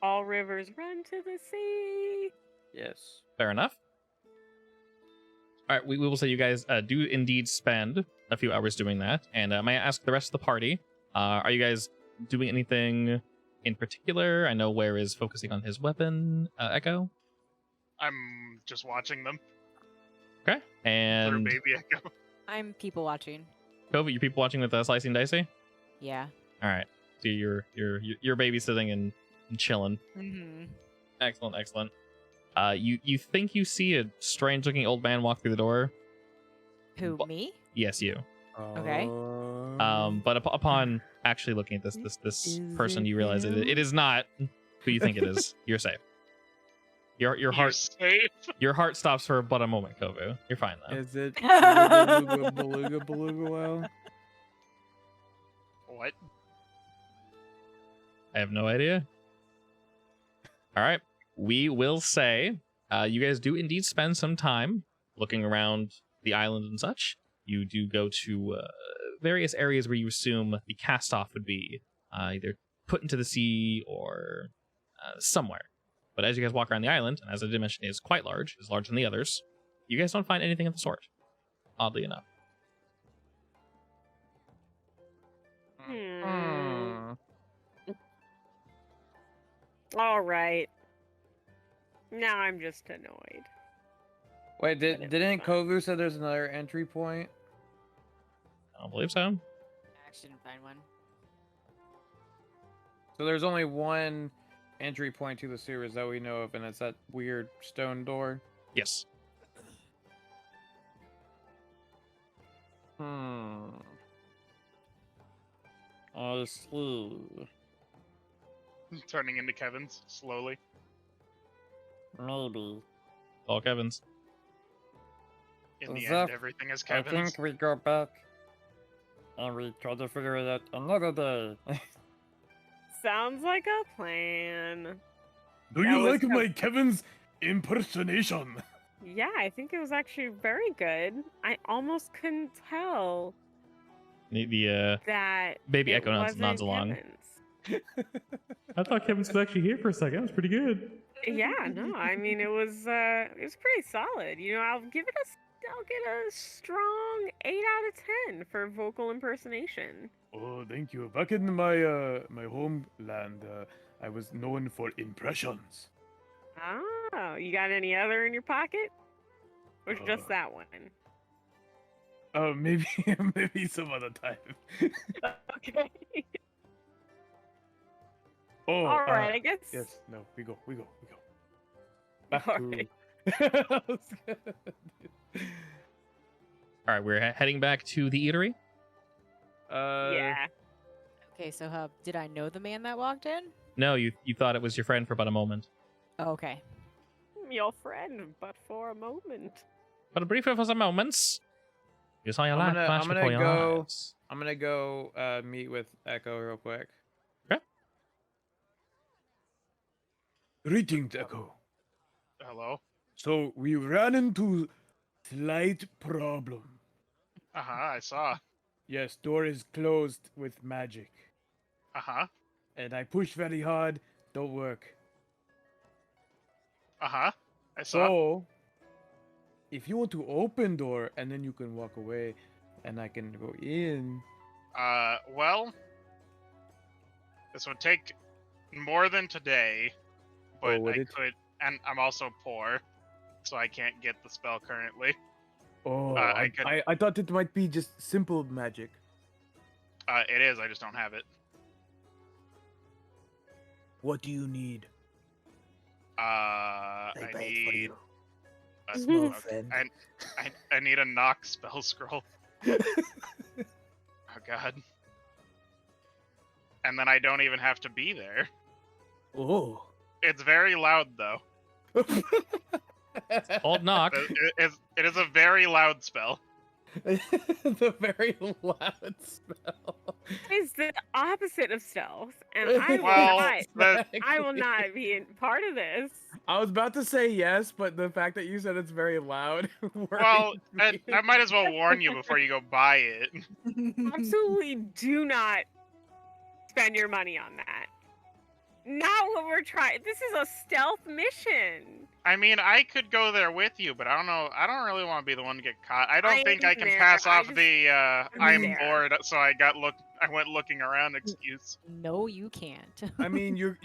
All rivers run to the sea. Yes. Fair enough. All right, we will say you guys do indeed spend a few hours doing that. And may I ask the rest of the party, are you guys doing anything in particular? I know Ware is focusing on his weapon, Echo. I'm just watching them Okay. through And Baby Echo. I'm people watching. Kobe, you people watching with Slicing Dicey? Yeah. All right. So you're babysitting and chilling. Mm-hmm. Excellent, excellent. You think you see a strange looking old man walk through the door? Who, Bu- me? Yes, you. Okay. But upon actually looking at this person, you realize it is not who you think it is. You're safe. Your You're heart safe. your heart stops for but a moment, Kovu. You're fine though. Is it beluga beluga beluga well? What? I have no idea. All right. We will say you guys do indeed spend some time looking around the island and such. You do go to various areas where you assume the cast-off would be either put into the sea or somewhere. But as you guys walk around the island, and as I did mention, it is quite large, it's larger than the others, you guys don't find anything of the sort, oddly enough. All right. Now I'm just annoyed. Wait, But it was didn't fun. Kovu say there's another entry point? I don't believe so. I actually didn't find one. So there's only one entry point to the sewers that we know of, and it's that weird stone door. Yes. I see. Turning into Kevin's slowly. Maybe. All Kevin's. In the Zeph, end, everything is I Kevin's. think we go back and we try to figure it out another day. Sounds like a plan. Do That you was like com- my Kevin's impersonation? Yeah, I think it was actually very good. I almost couldn't tell The that baby it Echo nods wasn't along. Kevin's. I thought Kevin was actually here for a second. That was pretty good. Yeah, no, I mean it was pretty solid. You know, I'll get a strong 8 out of 10 for vocal impersonation. Oh, thank you. Back in my my homeland, I was known for impressions. Oh, you got any other in your pocket? Or just Uh, that one? Maybe maybe some other time. Okay. Oh, All right, I guess. yes. No, we go. Back All to. right. All right, we're heading back to the eatery. Yeah. Okay, so Hub, did I know the man that walked in? No, you thought it was your friend for about a moment. Oh, okay. Your friend, but for a moment. But briefly for some moments, you saw your life flash I'm gonna before your go- eyes. I'm gonna go meet with Echo real quick. Greetings, Echo. Hello? So we ran into slight problem. Uh-huh, I saw. Yes, door is closed with magic, Uh-huh. and I push very hard. Don't work. Uh-huh. I saw. So, if you want to open door and then you can walk away, and I can go in. Well, this would take more than today, but would I it? could, and I'm also poor, so I can't get the spell currently. Oh, I could- I thought it might be just simple magic. It is, I just don't have it. What do you need? I need a small okay, friend. I need a knock spell scroll. Oh god. And then I don't even have to be there. Oh. It's very loud though. Old knock. It is a very loud spell. The very loud spell. It's the opposite of stealth, and I will not be in part of this. I was about to say yes, but the fact that you said it's very loud. Well, worried me. I might as well warn you before you go buy it. Absolutely do not spend your money on that. Not what we're trying. This is a stealth mission. I mean, I could go there with you, but I don't know. I don't really want to be the one to get caught. I don't I think I ain't can there. pass I off just- the I'm I'm there. bored, so I got I went looking around excuse. No, you can't. I mean, you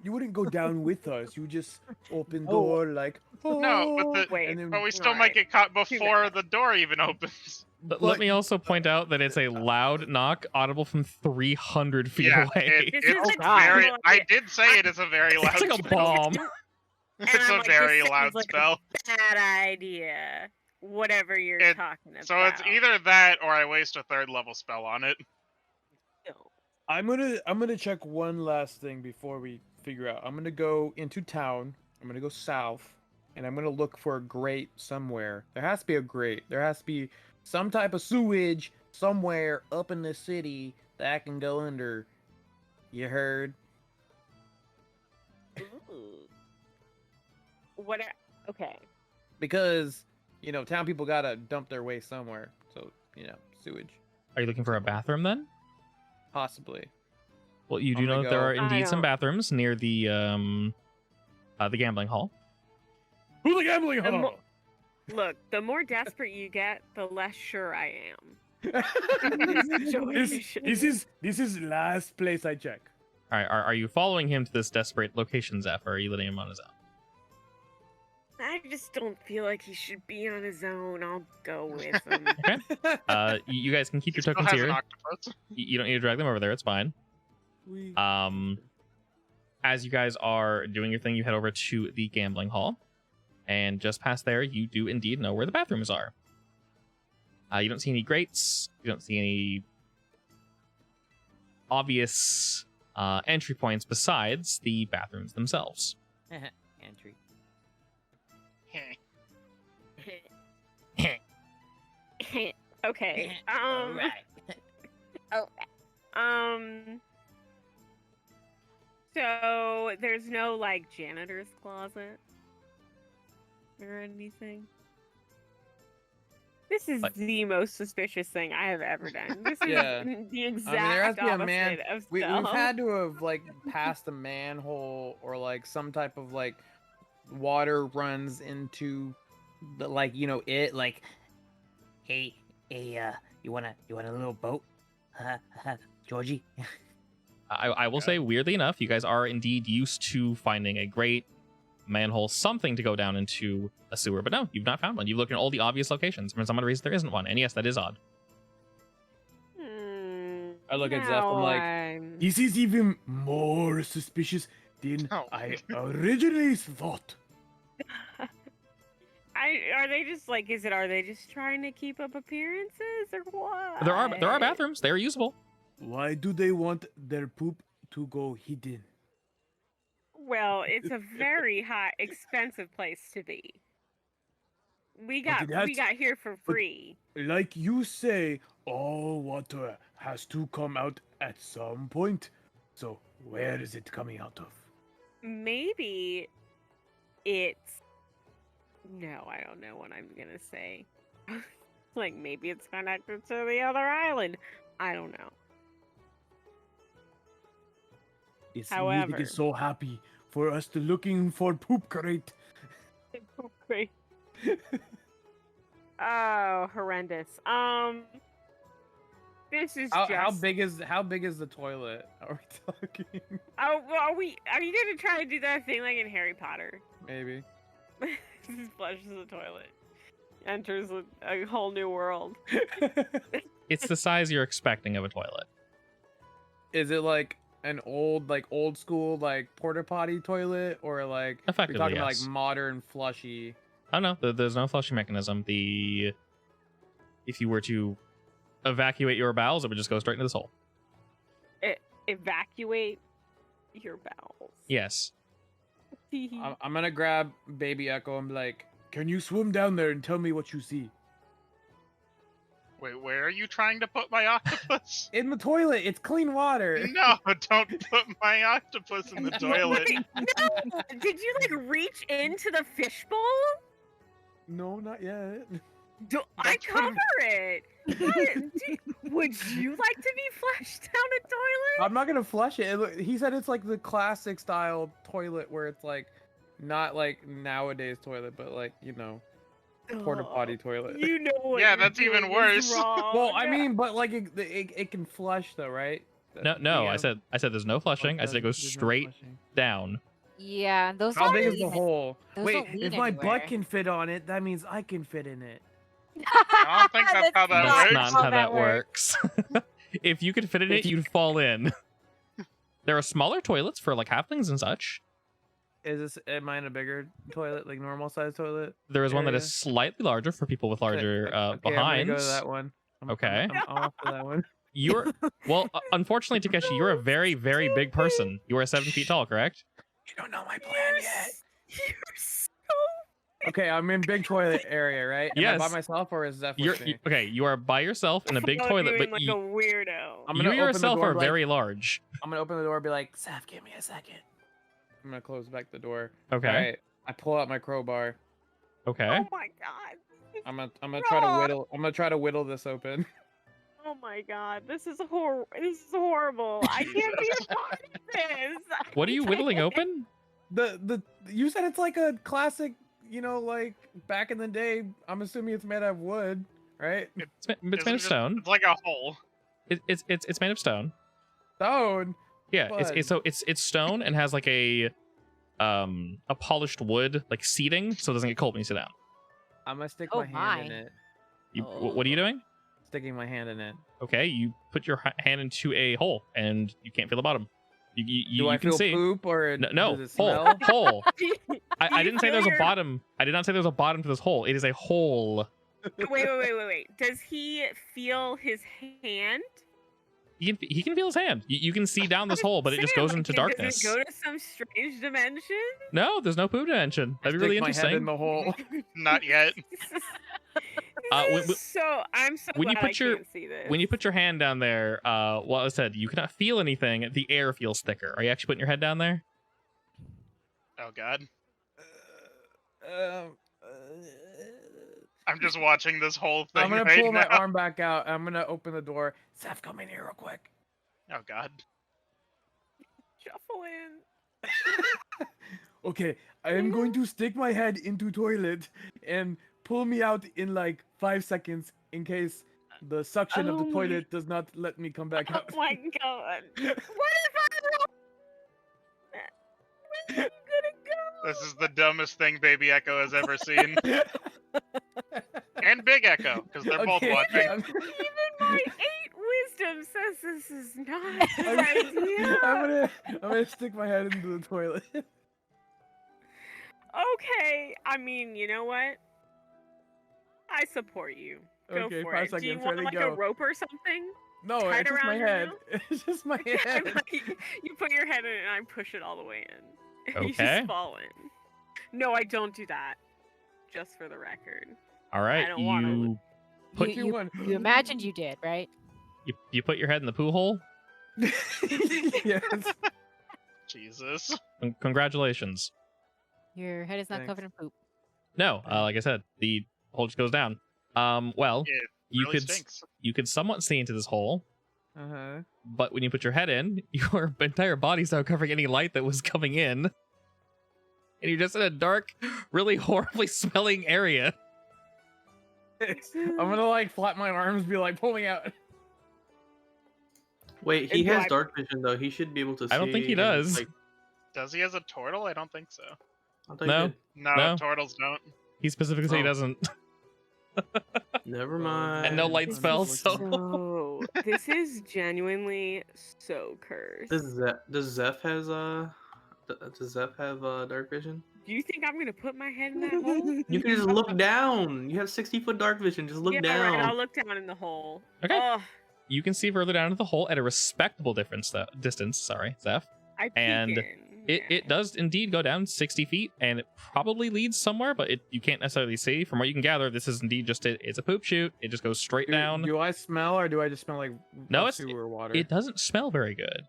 wouldn't go down with us. You just open No. door like. No, but "Oh," Wait, and then But we still Alright. might get caught Too before bad. the door even opens. But But- let me also point out that it's a loud knock, audible from 300 feet Yeah, away. This is it's a God. very. terrible I idea. did say it is a very loud. It's like a spell. bomb. And It's I'm a like, very this loud sounds like a spell. bad idea. Whatever you're It- talking about. So it's either that or I waste a 3rd level spell on it. I'm gonna check one last thing before we figure out. I'm gonna go into town. I'm gonna go south, and I'm gonna look for a grate somewhere. There has to be a grate. There has to be some type of sewage somewhere up in the city that I can go under. You heard? Ooh. What? Okay. Because town people gotta dump their waste somewhere. So sewage, Are you looking for a bathroom then? possibly. Well, you do I'm know gonna that there go- are I indeed some don't- bathrooms near the gambling hall. Who's the gambling The hall? mo- Look, the more desperate you get, the less sure I am. This is last place I check. All right, are you following him to this desperate location, Zeph, or are you letting him on his own? I just don't feel like he should be on his own. I'll go with him. Okay. You guys can keep He your still tokens has here. an octopus. You don't need to drag them over there. It's fine. As you guys are doing your thing, you head over to the gambling hall, and just past there, you do indeed know where the bathrooms are. You don't see any grates. You don't see any obvious entry points besides the bathrooms themselves. Entry. Okay. So there's no like janitor's closet or anything. This is Like- the most suspicious thing I have ever done. This is Yeah. the exact there has to be a opposite man- of We've stealth. had to have passed a manhole or some type of water runs into the Hey, you want a little boat? Georgie? I will say, weirdly enough, you guys are indeed used to finding a grate, manhole, something to go down into a sewer, but no, you've not found one. You've looked in all the obvious locations. For some odd reason, there isn't one, and yes, that is odd. I look at Zeph, I'm like, I'm- this is even more suspicious than Oh. I originally thought. are they just like? Are they just trying to keep up appearances or what? There are bathrooms. They are usable. Why do they want their poop to go hidden? Well, it's a very high, expensive place to be. We got that's- here for free. Like you say, all water has to come out at some point. So where is it coming out of? Maybe it's. No, I don't know what I'm gonna say. Like maybe it's connected to the other island. I don't know. This However- music is so happy for us to looking for poop crate. Great. Oh, horrendous. This is just. How big is the toilet? Are we talking? Oh, well, are you gonna try to do that thing like in Harry Potter? Maybe. Just flushes the toilet, enters a whole new world. It's the size you're expecting of a toilet. Is it like an old school porta potty toilet, or we're Effectively, talking yes. modern flushy? Oh no, there's no flushing mechanism. If you were to evacuate your bowels, it would just go straight into this hole. Evacuate your bowels. Yes. I'm gonna grab Baby Echo and be like, "Can you swim down there and tell me what you see?" Wait, where are you trying to put my octopus? In the toilet. It's clean water. No, don't put my octopus in the toilet. Wait, no! Did you reach into the fishbowl? No, not yet. I That's what I'm- cover it. Would you like to be flushed down a toilet? I'm not gonna flush it. He said it's the classic style toilet where it's not like nowadays toilet, but porta potty toilet. You know what? Yeah, you're that's even doing is worse. wrong. Well, I mean, but like it can flush though, right? No, I said there's no flushing. I said it goes there's no straight flushing. down. Yeah, those How don't big is the lead- hole? those Wait, don't lead if my anywhere. butt can fit on it, that means I can fit in it. I don't think that's how that That's works. not how that works. If you could fit in it, you'd fall in. There are smaller toilets for like halflings and such. Am I in a bigger toilet, like normal size toilet? There is one that area? is slightly larger for people with larger Okay, I'm gonna behinds. go to that one. Okay. I'm off to that one. You're unfortunately, Takeshi, you're a very, very big person. You are 7 feet tall, correct? You don't know my plan yet. You're so. Okay, I'm in big toilet area, right? Am I by Yes. myself or is Zeph You're with me? okay. You are by yourself in a big Followed toilet, you but in like you, a weirdo. I'm you gonna open the yourself door are and be like- very large. I'm gonna open the door and be like, Zeph, give me a second. I'm gonna close back the door. Okay. Alright, I pull out my crowbar. Okay. Oh my god. I'm gonna try to Wrong. whittle. I'm gonna try to whittle this open. Oh my god. This is horrible. I can't be a part of this. What are you whittling open? You said it's like a classic, you know, like back in the day. I'm assuming it's made out of wood, right? It's made Isn't of it- stone. It's like a hole. It's made of stone. Stone. Yeah. Bud. It's stone and has like a polished wood like seating, so it doesn't get cold when you sit down. I'm gonna stick Oh my hand in my. it. What are you doing? Sticking my hand in it. Okay, you put your hand into a hole and you can't feel the bottom. You Do I can feel see. poop or No, does it hole, smell? hole. I you didn't say feel there's a your- bottom. I did not say there's a bottom to this hole. It is a hole. Wait. Does he feel his hand? He can feel his hand. You can see down this hole, but it just goes into darkness. Does it go to some strange dimension? No, there's no poop dimension. That'd be really Stick my head in interesting. the hole. Not yet. I'm so when you glad put I your- can't see this. When you put your hand down there, well, I said you cannot feel anything. The air feels thicker. Are you actually putting your head down there? Oh god. Um, I'm just watching this whole thing I'm gonna right pull now. my arm back out. I'm gonna open the door. Zeph, come in here real quick. Oh god. Shuffle in. Okay, I am going to stick my head into toilet and pull me out in like 5 seconds in case the suction of Oh the my- toilet does not let me come back Oh out. my god. What if I don't? Where are you gonna go? This is the dumbest thing Baby Echo has ever seen. And Big Echo, because they're both Okay, watching. I'm, Even my 8 wisdom says this is not a good idea. I'm gonna stick my head into the toilet. Okay, I mean, you know what? I support you. Go Okay, for 5 it. Do you seconds, want ready, like go. a rope or something? No, Tied it's just my around your head. mouth? It's just my And, head. like, you put your head in it and I push it all the way in. And you Okay. just fall in. No, I don't do that. Just for the record. All right, don't wanna- you put You won. You imagined you did, right? you put your head in the poo hole. Yes. Jesus. Congratulations. Your head is not Thanks. covered in poop. No, like I said, the hole just goes down. Well, It you really could stinks. you could somewhat see into this hole, Uh-huh. but when you put your head in, your entire body's now covering any light that was coming in, and you're just in a dark, really horribly smelling area. I'm gonna like flap my arms, be like, pull me out. Wait, he And has do I- dark vision though. He should be able to see. I don't think he and, does. like, Does he has a turtle? I don't think so. I thought he No. did. No, No. turtles don't. He specifically said he Oh. doesn't. Never mind. And no light This spells, is so- so- this is genuinely so cursed. Does Zeph have dark vision? Do you think I'm gonna put my head in that hole? You can just look down. You have 60-foot dark vision. Just look yeah, down. right. I'll look down in the hole. Okay. Ugh, You can see further down into the hole at a respectable distance. Sorry, Zeph. I peek And in. It Yeah. does indeed go down 60 feet, and it probably leads somewhere, but you can't necessarily see. From what you can gather, this is indeed just it's a poop chute. It just goes straight down. Do I smell or do I just smell like No, it's- sewer water? It doesn't smell very good.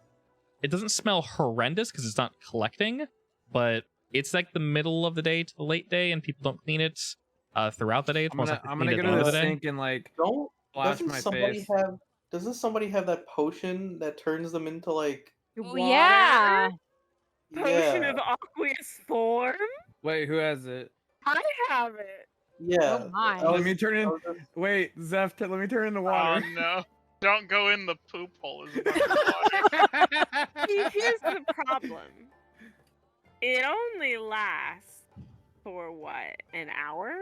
It doesn't smell horrendous because it's not collecting, but it's like the middle of the day to the late day, and people don't clean it throughout the day. It's I'm more gonna, like they I'm clean gonna it go at the to end the of the day. sink and like Don't flash doesn't my somebody face. have doesn't somebody have that potion that turns them into like Oh, Water? yeah. Potion yeah. of aqueous form? Wait, who has it? I have it. Yeah. my. I was- Let me turn I in. was just- Wait, Zeph, let me turn into Oh water. no! Don't go in the poop hole. Is underwater. See, here's the problem. It only lasts for what, an hour?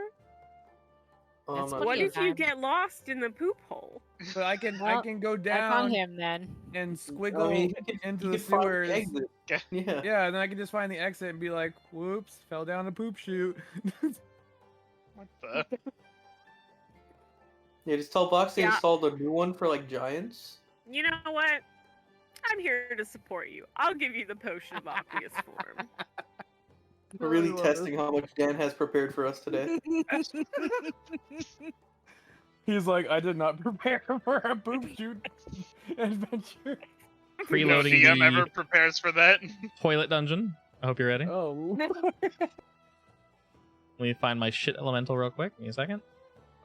That's not What plenty sure. of if you time. get lost in the poop hole? But I can Well, go That's on down him then. and I squiggle mean, he into could the find sewers. exit. Yeah. Yeah, and then I can just find the exit and be like, "Whoops, fell down the poop chute." What the? Yeah, just tell Box they Yeah. installed a new one for like giants. You know what? I'm here to support you. I'll give you the potion of obvious form. We're really love testing how much Dan has prepared for us today. He's like, "I did not prepare for a poop chute adventure." No Preloading DM the ever prepares for that. toilet dungeon. I hope you're ready. Oh. Let me find my shit elemental real quick. Give me a second.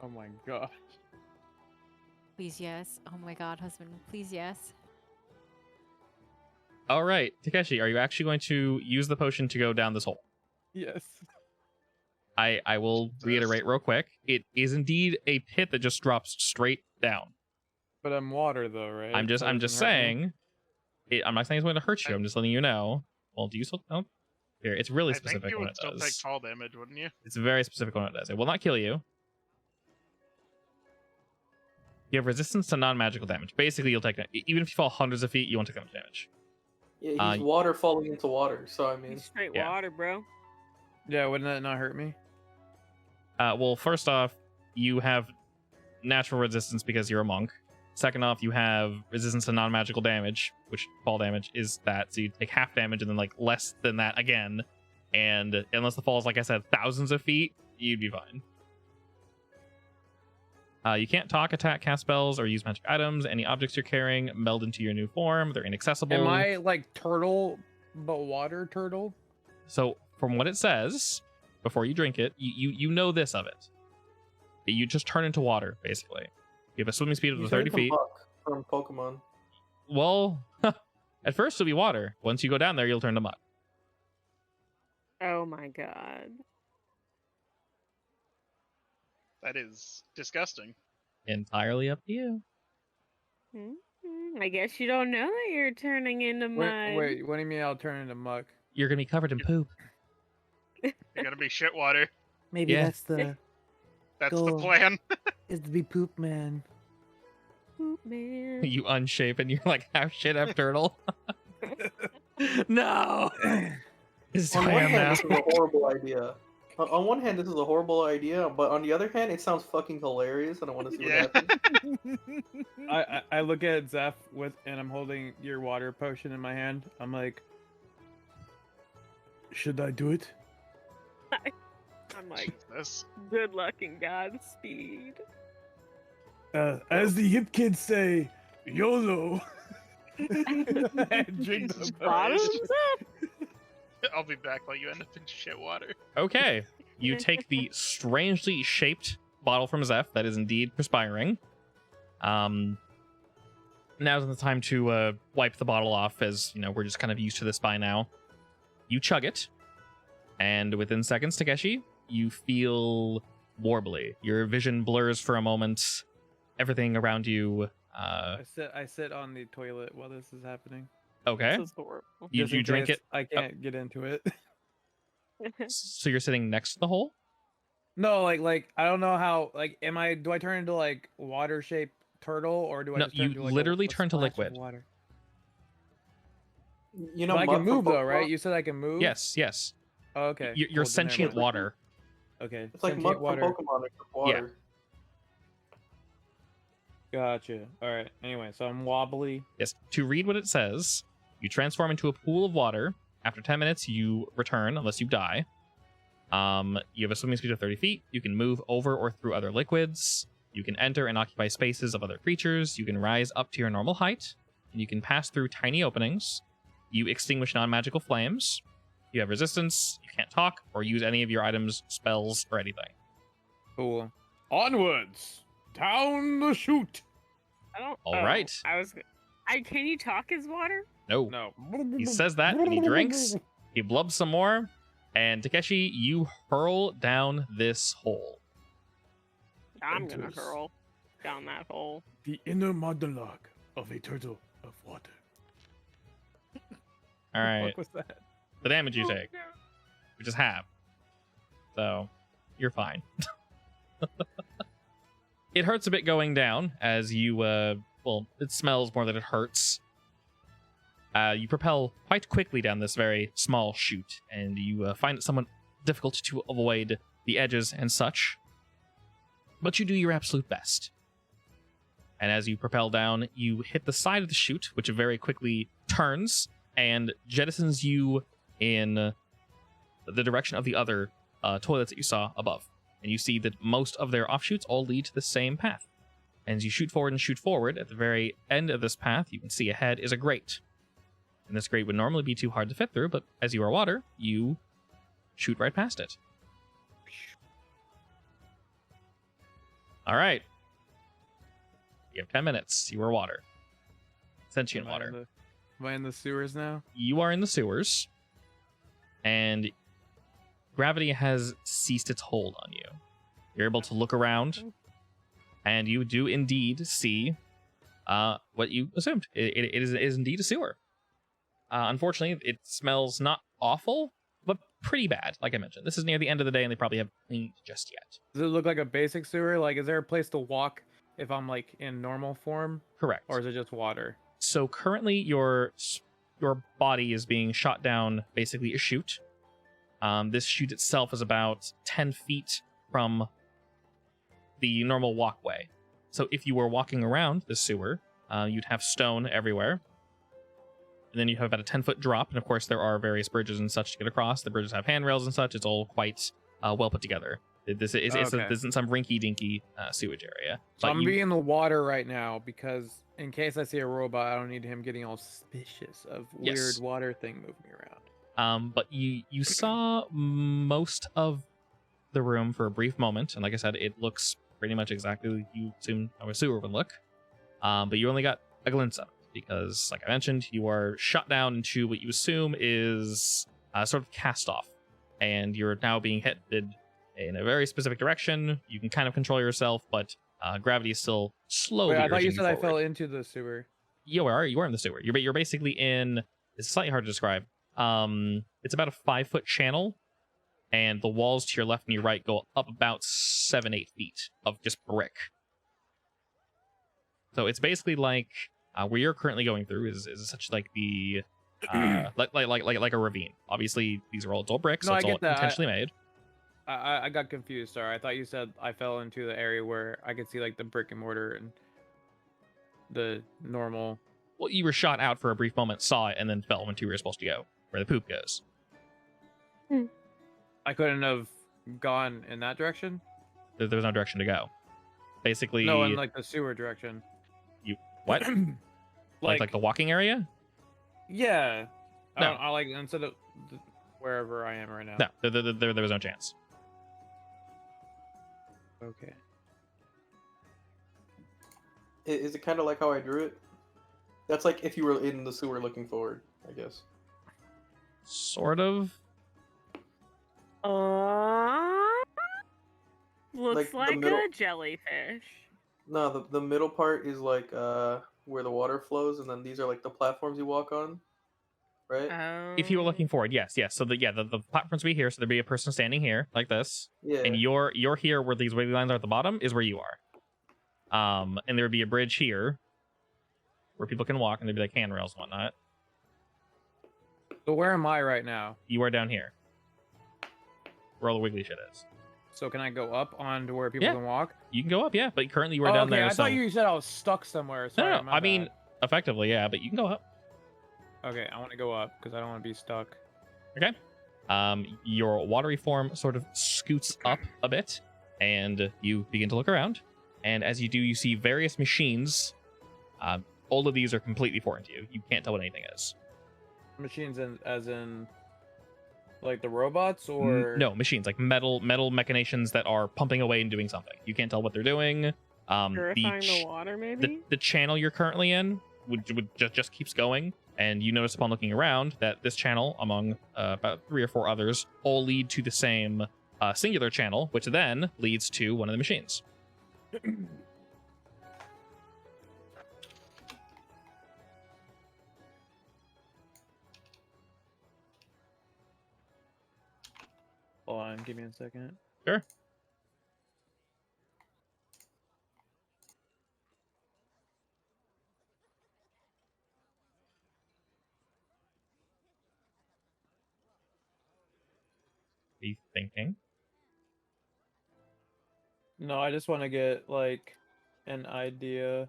Oh my gosh. Please, yes. Oh my god, husband. Please, yes. All right, Takeshi, are you actually going to use the potion to go down this hole? Yes. I will reiterate real quick. It is indeed a pit that just drops straight down. But I'm water though, right? I'm just So it doesn't hurt me. saying. I'm not saying it's going to hurt you. I'm just letting you know. Well, do you still? Oh, here. It's really I think specific you when would it still take does. fall damage, wouldn't you? It's very specific when it does. It will not kill you. You have resistance to non-magical damage. Basically, you'll take even if you fall hundreds of feet, you won't take that much damage. Yeah, he's water falling into water, so I mean, It's straight Yeah. water, bro. Yeah, wouldn't that not hurt me? Well, first off, you have natural resistance because you're a monk. Second off, you have resistance to non-magical damage, which fall damage is that. So you take half damage and then like less than that again. And unless the fall is, like I said, thousands of feet, you'd be fine. You can't talk, attack, cast spells, or use magic items. Any objects you're carrying meld into your new form. They're inaccessible. Am I like turtle, but water turtle? So from what it says, before you drink it, you know this of it. You just turn into water, basically. You have a swimming speed of you 30 turn into feet. Buck from Pokemon. Well, at first it'll be water. Once you go down there, you'll turn to mud. Oh my god. That is disgusting. Entirely up to you. I guess you don't know that you're turning into mud. Wait, what do you mean I'll turn into muck? You're gonna be covered in poop. You're gonna be shit water. Maybe Yeah. that's the That's Go. the plan. is to be poop man. Poop man. You unshape and you're like half shit, half turtle. No. This is On who I one am hand, now. this is a horrible idea. On one hand, this is a horrible idea, but on the other hand, it sounds fucking hilarious, and I want to see Yeah. what happens. I look at Zeph and I'm holding your water potion in my hand. I'm like, should I do it? I'm like, Jesus. good luck and Godspeed. As the hip kids say, YOLO. Drink the Bottoms potion. up. I'll be back while you end up in shit water. Okay. You take the strangely shaped bottle from Zeph that is indeed perspiring. Now's the time to wipe the bottle off, as you know we're just kind of used to this by now. You chug it, and within seconds, Takeshi, you feel warbly. Your vision blurs for a moment. Everything around you. I sit on the toilet while this is happening. Okay. This is horrible. You Just in drink case it. I can't get into it. So you're sitting next to the hole. No, like I don't know how. Like, do I turn into like water shaped turtle, or do I? No, just turn you into, like, literally a turn to splash of liquid. Water? You know, But I Mud can from move though, right? Pokemon? You said I can move. Yes. Oh, okay. You're cool, then never sentient mind. water. Okay. It's like sentient Mud water. from Pokemon except water. Gotcha. All right. Anyway, so I'm wobbly. Yes. To read what it says, you transform into a pool of water. After 10 minutes, you return unless you die. You have a swimming speed of 30 feet. You can move over or through other liquids. You can enter and occupy spaces of other creatures. You can rise up to your normal height. And you can pass through tiny openings. You extinguish non-magical flames. You have resistance. You can't talk or use any of your items, spells, or anything. Cool. Onwards. Down the chute. I don't. All right. I was. Can you talk as water? No. No. He says that and he drinks. He blubs some more. And Takeshi, you hurl down this hole. I'm gonna enters curl down that hole. the inner monologue of a turtle of water. All right. What was that? The damage you take, which is half. So, you're fine. It hurts a bit going down as you, well, it smells more than it hurts. You propel quite quickly down this very small chute, and you find it somewhat difficult to avoid the edges and such. But you do your absolute best. And as you propel down, you hit the side of the chute, which very quickly turns and jettisons you in the direction of the other toilets that you saw above. And you see that most of their offshoots all lead to the same path. And as you shoot forward, at the very end of this path, you can see ahead is a grate. And this grate would normally be too hard to fit through, but as you are water, you shoot right past it. All right. You have 10 minutes. You are water. Sentient water. Am I in the sewers now? You are in the sewers, and gravity has ceased its hold on you. You're able to look around, and you do indeed see what you assumed. It is indeed a sewer. Unfortunately, it smells not awful, but pretty bad. Like I mentioned, this is near the end of the day, and they probably haven't cleaned just yet. Does it look like a basic sewer? Like, is there a place to walk if I'm like in normal form, Correct. or is it just water? So currently, your body is being shot down basically a chute. This chute itself is about 10 feet from the normal walkway. So if you were walking around the sewer, you'd have stone everywhere. And then you have about a 10-foot drop. And of course, there are various bridges and such to get across. The bridges have handrails and such. It's all quite well put together. This isn't some rinky-dinky sewage area. So But I'm you- being in the water right now because in case I see a robot, I don't need him getting all suspicious of Yes. weird water thing moving around. But you saw most of the room for a brief moment, and like I said, it looks pretty much exactly like you assume how a sewer would look. But you only got a glimpse of it because, like I mentioned, you are shot down into what you assume is sort of cast off, and you're now being headed in a very specific direction. You can kind of control yourself, but gravity is still slowly. Wait, I thought you urging said I fell forward. into the sewer. You are in the sewer. You're basically in. It's slightly hard to describe. It's about a 5-foot channel, and the walls to your left and your right go up about 7-8 feet of just brick. So it's basically like where you're currently going through is such like the like a ravine. Obviously, these are all adult bricks, so No, I it's all get that. intentionally made. I got confused. Sorry, I thought you said I fell into the area where I could see like the brick and mortar and the normal. Well, you were shot out for a brief moment, saw it, and then fell into where you're supposed to go, where the poop goes. I couldn't have gone in that direction. There was no direction to go. Basically, No, in like the sewer direction. what? like the walking area? Yeah. No. I like instead of wherever I am right now. No, there was no chance. Okay. Is it kind of like how I drew it? That's like if you were in the sewer looking forward, I guess. Sort of. Looks the like middle- a jellyfish. No, the middle part is like where the water flows, and then these are like the platforms you walk on, right? If you were looking forward, yes. So the platforms would be here, so there'd be a person standing here like this, Yeah. and you're here where these wavy lines are at the bottom is where you are. And there would be a bridge here where people can walk, and there'd be like handrails and whatnot. So where am I right now? You are down here, where all the wiggly shit is. So can I go up onto where people Yeah. can walk? You can go up, yeah, but currently you are Oh, down okay. there. I so... thought you said I was stuck somewhere. Sorry, No, my I mean, bad. effectively, yeah, but you can go up. Okay, I want to go up because I don't want to be stuck. Your watery form sort of scoots up a bit, and you begin to look around. And as you do, you see various machines. All of these are completely foreign to you. You can't tell what anything is. Machines as in like the robots or No, machines like metal machinations that are pumping away and doing something. You can't tell what they're doing. Purifying the water, maybe? The channel you're currently in would just keeps going, and you notice upon looking around that this channel, among about 3 or 4 others, all lead to the same singular channel, which then leads to one of the machines. Hold on, give me a second. Sure. Be thinking. No, I just want to get like an idea.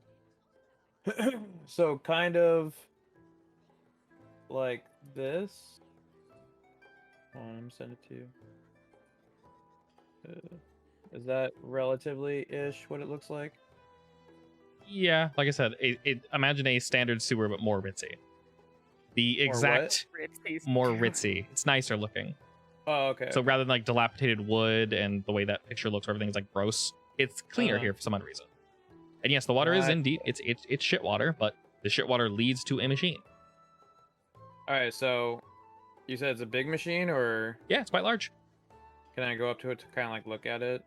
So kind of like this. Hold on, I'm sending it to you. Is that relatively ish what it looks like? Yeah, like I said, imagine a standard sewer but more ritzy. The exact more ritzy. It's nicer looking. Oh, okay. So rather than like dilapidated wood and the way that picture looks, where everything's like gross, it's cleaner Uh-huh. here for some odd reason. And yes, the water is Right. indeed it's shit water, but the shit water leads to a machine. All right, so you said it's a big machine, or Yeah, it's quite large. can I go up to it to kind of like look at it?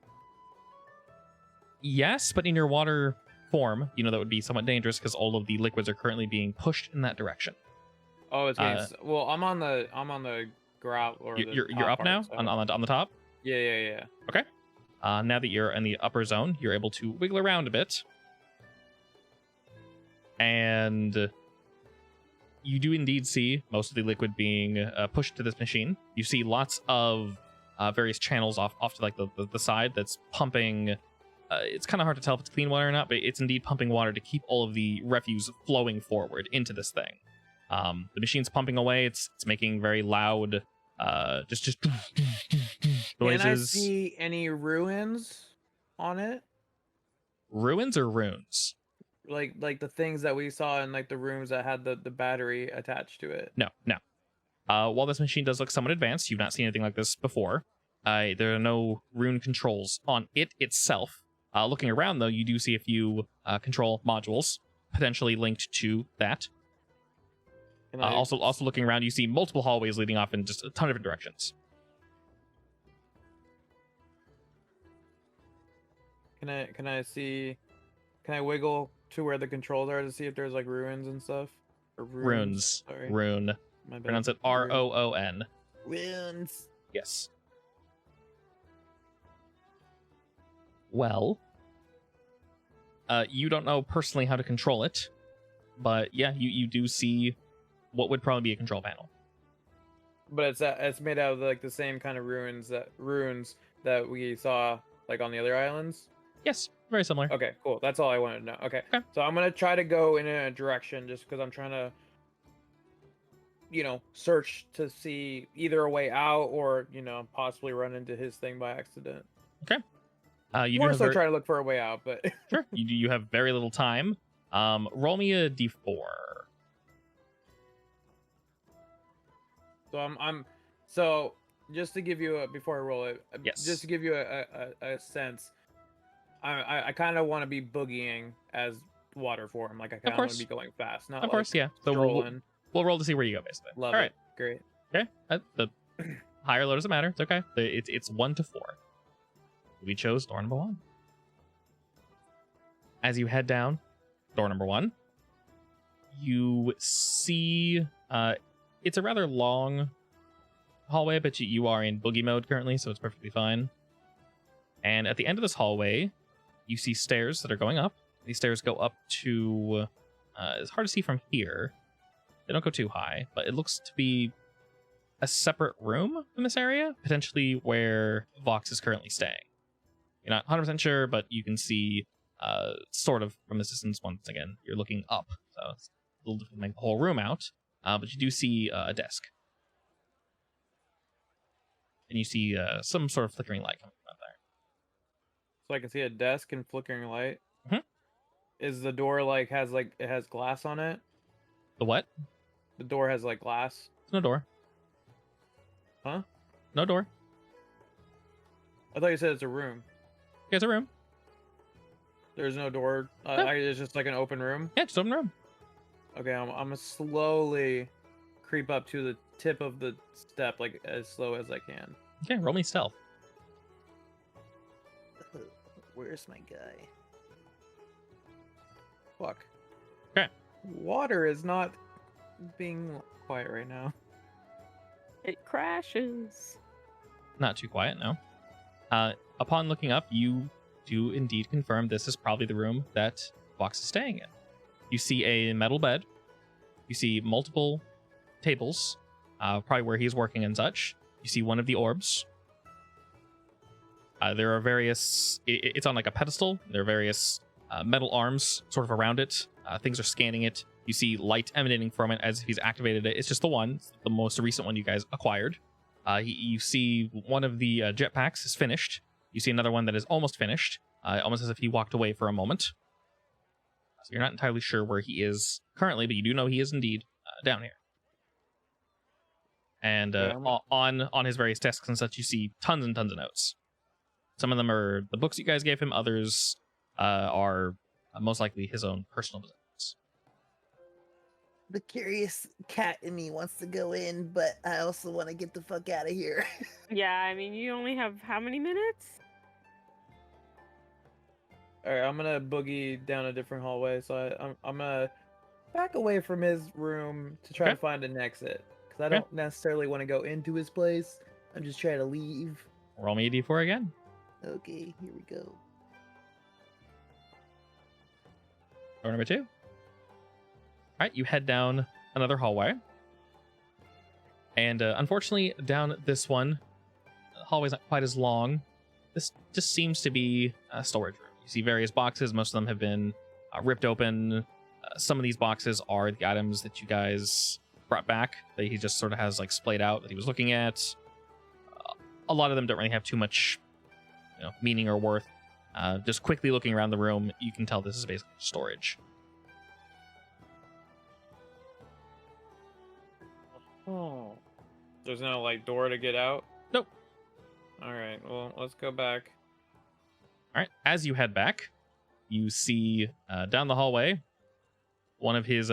Yes, but in your water form, you know that would be somewhat dangerous because all of the liquids are currently being pushed in that direction. Oh, it's getting well. I'm on the grout or the You're top up part, now so- on the top. Yeah. Now that you're in the upper zone, you're able to wiggle around a bit. And you do indeed see most of the liquid being pushed to this machine. You see lots of various channels off to like the side that's pumping. It's kind of hard to tell if it's clean water or not, but it's indeed pumping water to keep all of the refuse flowing forward into this thing. The machine's pumping away. It's making very loud just noises. Can I see any ruins on it? Ruins or runes? Like the things that we saw in like the rooms that had the battery attached to it. No. While this machine does look somewhat advanced, you've not seen anything like this before. There are no rune controls on it itself. Looking around, though, you do see a few control modules potentially linked to that. Can I- Also looking around, you see multiple hallways leading off in just a ton of different directions. Can I wiggle to where the controls are to see if there's like ruins and stuff? Or Runes. Sorry. Rune. My bad. Pronounce it Roon. Runes. Yes. Well, you don't know personally how to control it, but yeah, you do see what would probably be a control panel. But it's made out of like the same kind of runes that we saw like on the other islands. Yes, very similar. Okay, cool. That's all I wanted to know. Okay. Okay. So I'm gonna try to go in a direction just because I'm trying to, search to see either a way out or possibly run into his thing by accident. You do More have so ver- trying to look for a way out, but Sure. You have very little time. Roll me a d4. So just to give you before I roll it, Yes. just to give you a sense, I kind of want to be boogieing as water form, like I kind of want course. to be going fast, not Of course, yeah. So strolling. we'll roll to see where you go, basically. Love All it. right. Great. Okay. The higher low doesn't matter. It's okay. It's 1 to 4. We chose door number 1. As you head down door number 1, you see it's a rather long hallway, but you are in boogie mode currently, so it's perfectly fine. And at the end of this hallway, you see stairs that are going up. These stairs go up to it's hard to see from here. They don't go too high, but it looks to be a separate room in this area, potentially where Vox is currently staying. You're not 100% sure, but you can see sort of from this distance. Once again, you're looking up, so it's a little difficult to make the whole room out, but you do see a desk. And you see some sort of flickering light coming from out there. So I can see a desk and flickering light. Mhm. Is the door it has glass on it? The what? The door has like glass. There's no door. Huh? No door. I thought you said it's a room. Yeah, it's a room. There's no door. No. It's just like an open room. Yeah, just open room. Okay, I'm gonna slowly creep up to the tip of the step, like as slow as I can. Okay, roll me stealth. Where's my guy? Fuck. Okay. Water is not being quiet right now. It crashes. Not too quiet, no. Upon looking up, you do indeed confirm this is probably the room that Fox is staying in. You see a metal bed. You see multiple tables, probably where he's working and such. You see one of the orbs. There are various... It's on like a pedestal. There are various metal arms sort of around it. Things are scanning it. You see light emanating from it as if he's activated it. It's just the one, the most recent one you guys acquired. You see one of the jetpacks is finished. You see another one that is almost finished, almost as if he walked away for a moment. So you're not entirely sure where he is currently, but you do know he is indeed down here. And on his various desks and such, you see tons and tons of notes. Some of them are the books you guys gave him. Others are most likely his own personal possessions. The curious cat in me wants to go in, but I also want to get the fuck out of here. Yeah, I mean, you only have how many minutes? All right, I'm gonna boogie down a different hallway. So I'm gonna back away from his room to try Okay. to find an exit because I Okay. don't necessarily want to go into his place. I'm just trying to leave. Roll me a d4 again. Okay, here we go. Door number 2. All right, you head down another hallway. And unfortunately, down this one, the hallway's not quite as long. This just seems to be a storage room. You see various boxes. Most of them have been ripped open. Some of these boxes are the items that you guys brought back that he just sort of has like splayed out that he was looking at. A lot of them don't really have too much, meaning or worth. Just quickly looking around the room, you can tell this is basically storage. Oh, there's no like door to get out. Nope. All right, well let's go back. All right, as you head back, you see down the hallway one of his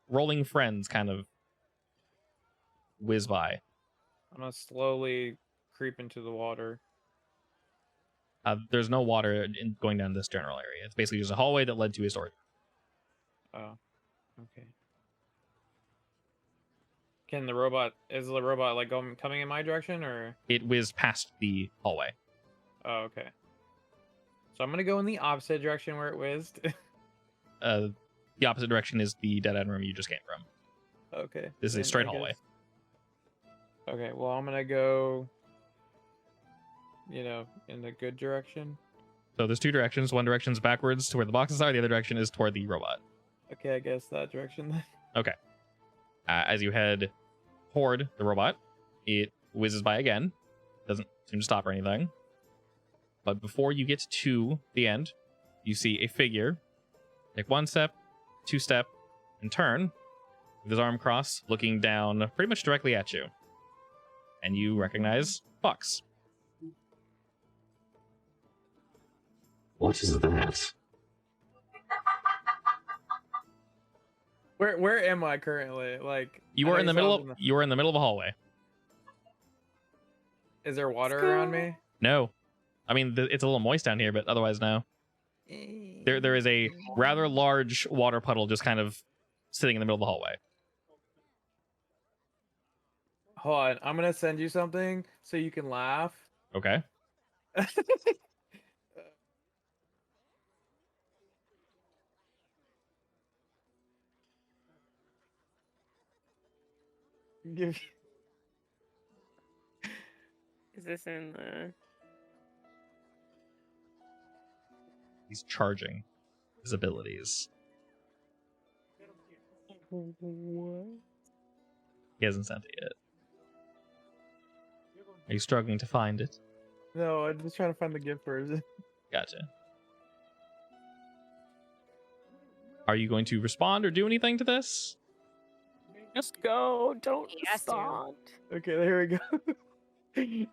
rolling friends kind of whiz by. I'm gonna slowly creep into the water. There's no water going down this general area. It's basically just a hallway that led to his storage. Oh, okay. Is the robot like coming in my direction or? It whizzed past the hallway. Oh, okay. So I'm gonna go in the opposite direction where it whizzed. The opposite direction is the dead end room you just came from. Okay. This is a then straight I hallway. guess- Okay, well I'm gonna go, in the good direction. So there's two directions. One direction is backwards to where the boxes are. The other direction is toward the robot. Okay, I guess that direction then. Okay. As you head toward the robot, it whizzes by again. Doesn't seem to stop or anything. But before you get to the end, you see a figure take 1 step, 2 step, and turn with his arm crossed, looking down pretty much directly at you. And you recognize Fox. What is that? Where am I currently? Like You I are know in the said I middle was of in you are in the middle of a hallway. Is there water Let's around go. me? No. I mean, it's a little moist down here, but otherwise, no. There is a rather large water puddle just kind of sitting in the middle of the hallway. Hold on, I'm gonna send you something so you can laugh. Okay. Give- Is this in the? He's charging his abilities. What? He hasn't sent it yet. Are you struggling to find it? No, I'm just trying to find the gift version. Gotcha. Are you going to respond or do anything to this? Just go. Don't He has to. respond. Okay, there we go.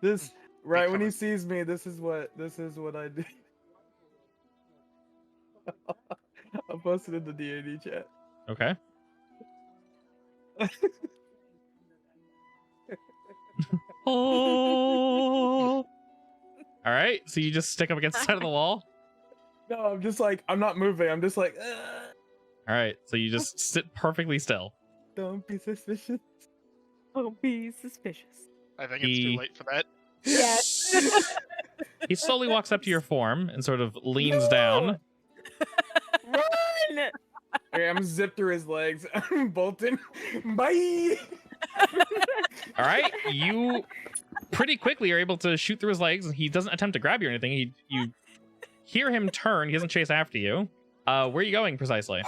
This right when he coming. sees me, this is what I do. I'll post it in the DAD chat. Okay. Oh. All right. So you just stick up against the side of the wall. No, I'm just like I'm not moving. I'm just like. All right, so you just sit perfectly still. Don't be suspicious. Don't be suspicious. I think it's too late for that. Yes. He slowly walks up to your form and sort of leans down. Run! Okay, I'm zipped through his legs. I'm bolting. Bye. All right, you pretty quickly are able to shoot through his legs. He doesn't attempt to grab you or anything. You hear him turn. He doesn't chase after you. Where are you going precisely?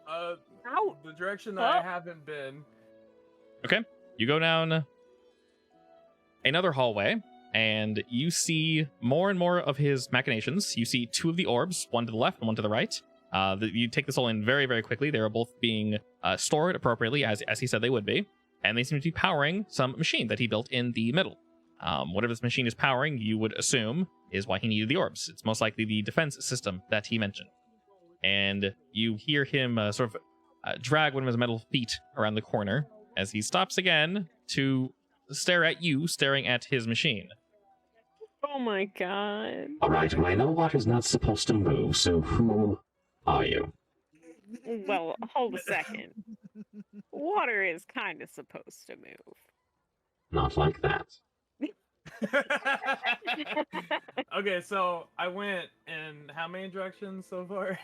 Ow. The direction that I haven't been. Okay, you go down another hallway, and you see more and more of his machinations. You see two of the orbs, one to the left and one to the right. You take this all in very, very quickly. They are both being stored appropriately, as he said they would be, and they seem to be powering some machine that he built in the middle. Whatever this machine is powering, you would assume, is why he needed the orbs. It's most likely the defense system that he mentioned. And you hear him sort of drag one of his metal feet around the corner as he stops again to stare at you, staring at his machine. Oh my god. All right, I know water's not supposed to move, so who are you? Well, hold a second. Water is kind of supposed to move. Not like that. Okay, so I went in how many directions so far?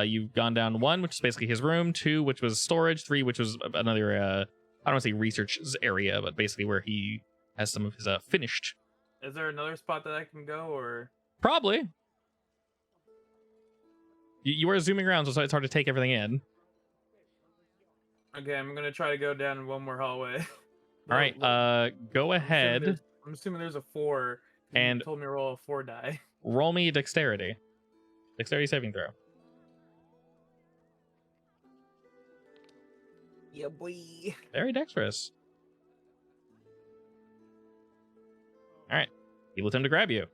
You've gone down 1, which is basically his room, 2, which was storage, 3, which was another, I don't want to say research area, but basically where he has some of his finished. Is there another spot that I can go, or? Probably. You are zooming around, so it's hard to take everything in. Okay, I'm gonna try to go down one more hallway. All right, go ahead. I'm assuming there's a 4. And you told me to roll a 4 die. Roll me dexterity. Dexterity saving throw. Yeah, boy. Very dexterous. All right, you let him to grab you.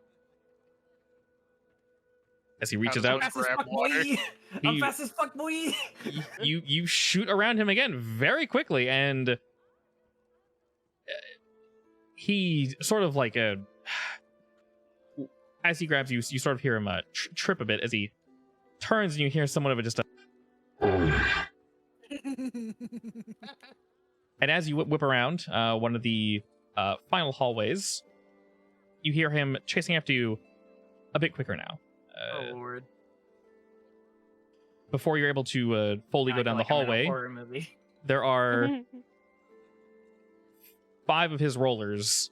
As he reaches out, Fast as fuck, boy. I'm fast as fuck, boy. you shoot around him again very quickly, and he sort of like as he grabs you, you sort of hear him trip a bit as he turns, and you hear somewhat of just a. And as you whip around one of the final hallways, you hear him chasing after you a bit quicker now. Oh lord! Before you're able to fully go down the hallway, there are 5 of his rollers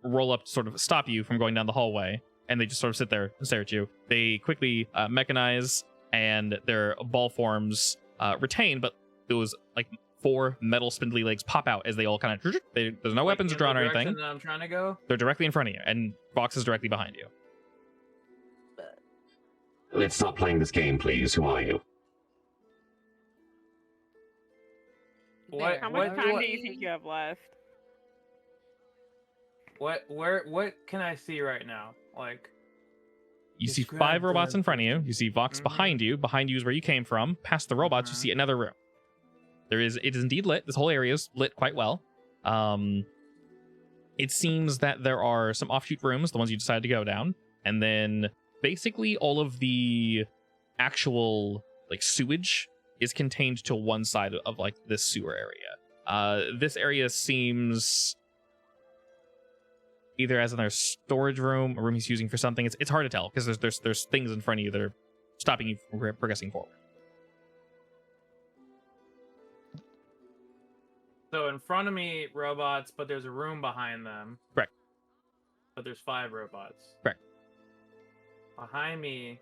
roll up to sort of stop you from going down the hallway, and they just sort of sit there and stare at you. They quickly mechanize, and their ball forms retain, but those like 4 metal spindly legs pop out as they all kind of. There's no weapons drawn or anything. I'm trying to go. They're directly in front of you, and Vox is directly behind you. Let's stop playing this game, please. Who are you? How much time do you think you have left? What can I see right now? Like, you see 5 robots in front of you. You see Vox behind you. Behind you is where you came from. Past the robots, you see another room. It is indeed lit. This whole area is lit quite well. It seems that there are some offshoot rooms, the ones you decided to go down, and then basically all of the actual like sewage is contained to one side of like this sewer area. This area seems either as another storage room, a room he's using for something. It's hard to tell because there's things in front of you that are stopping you from progressing forward. So in front of me, robots, but there's a room behind them. Correct. But there's 5 robots. Correct. Behind me,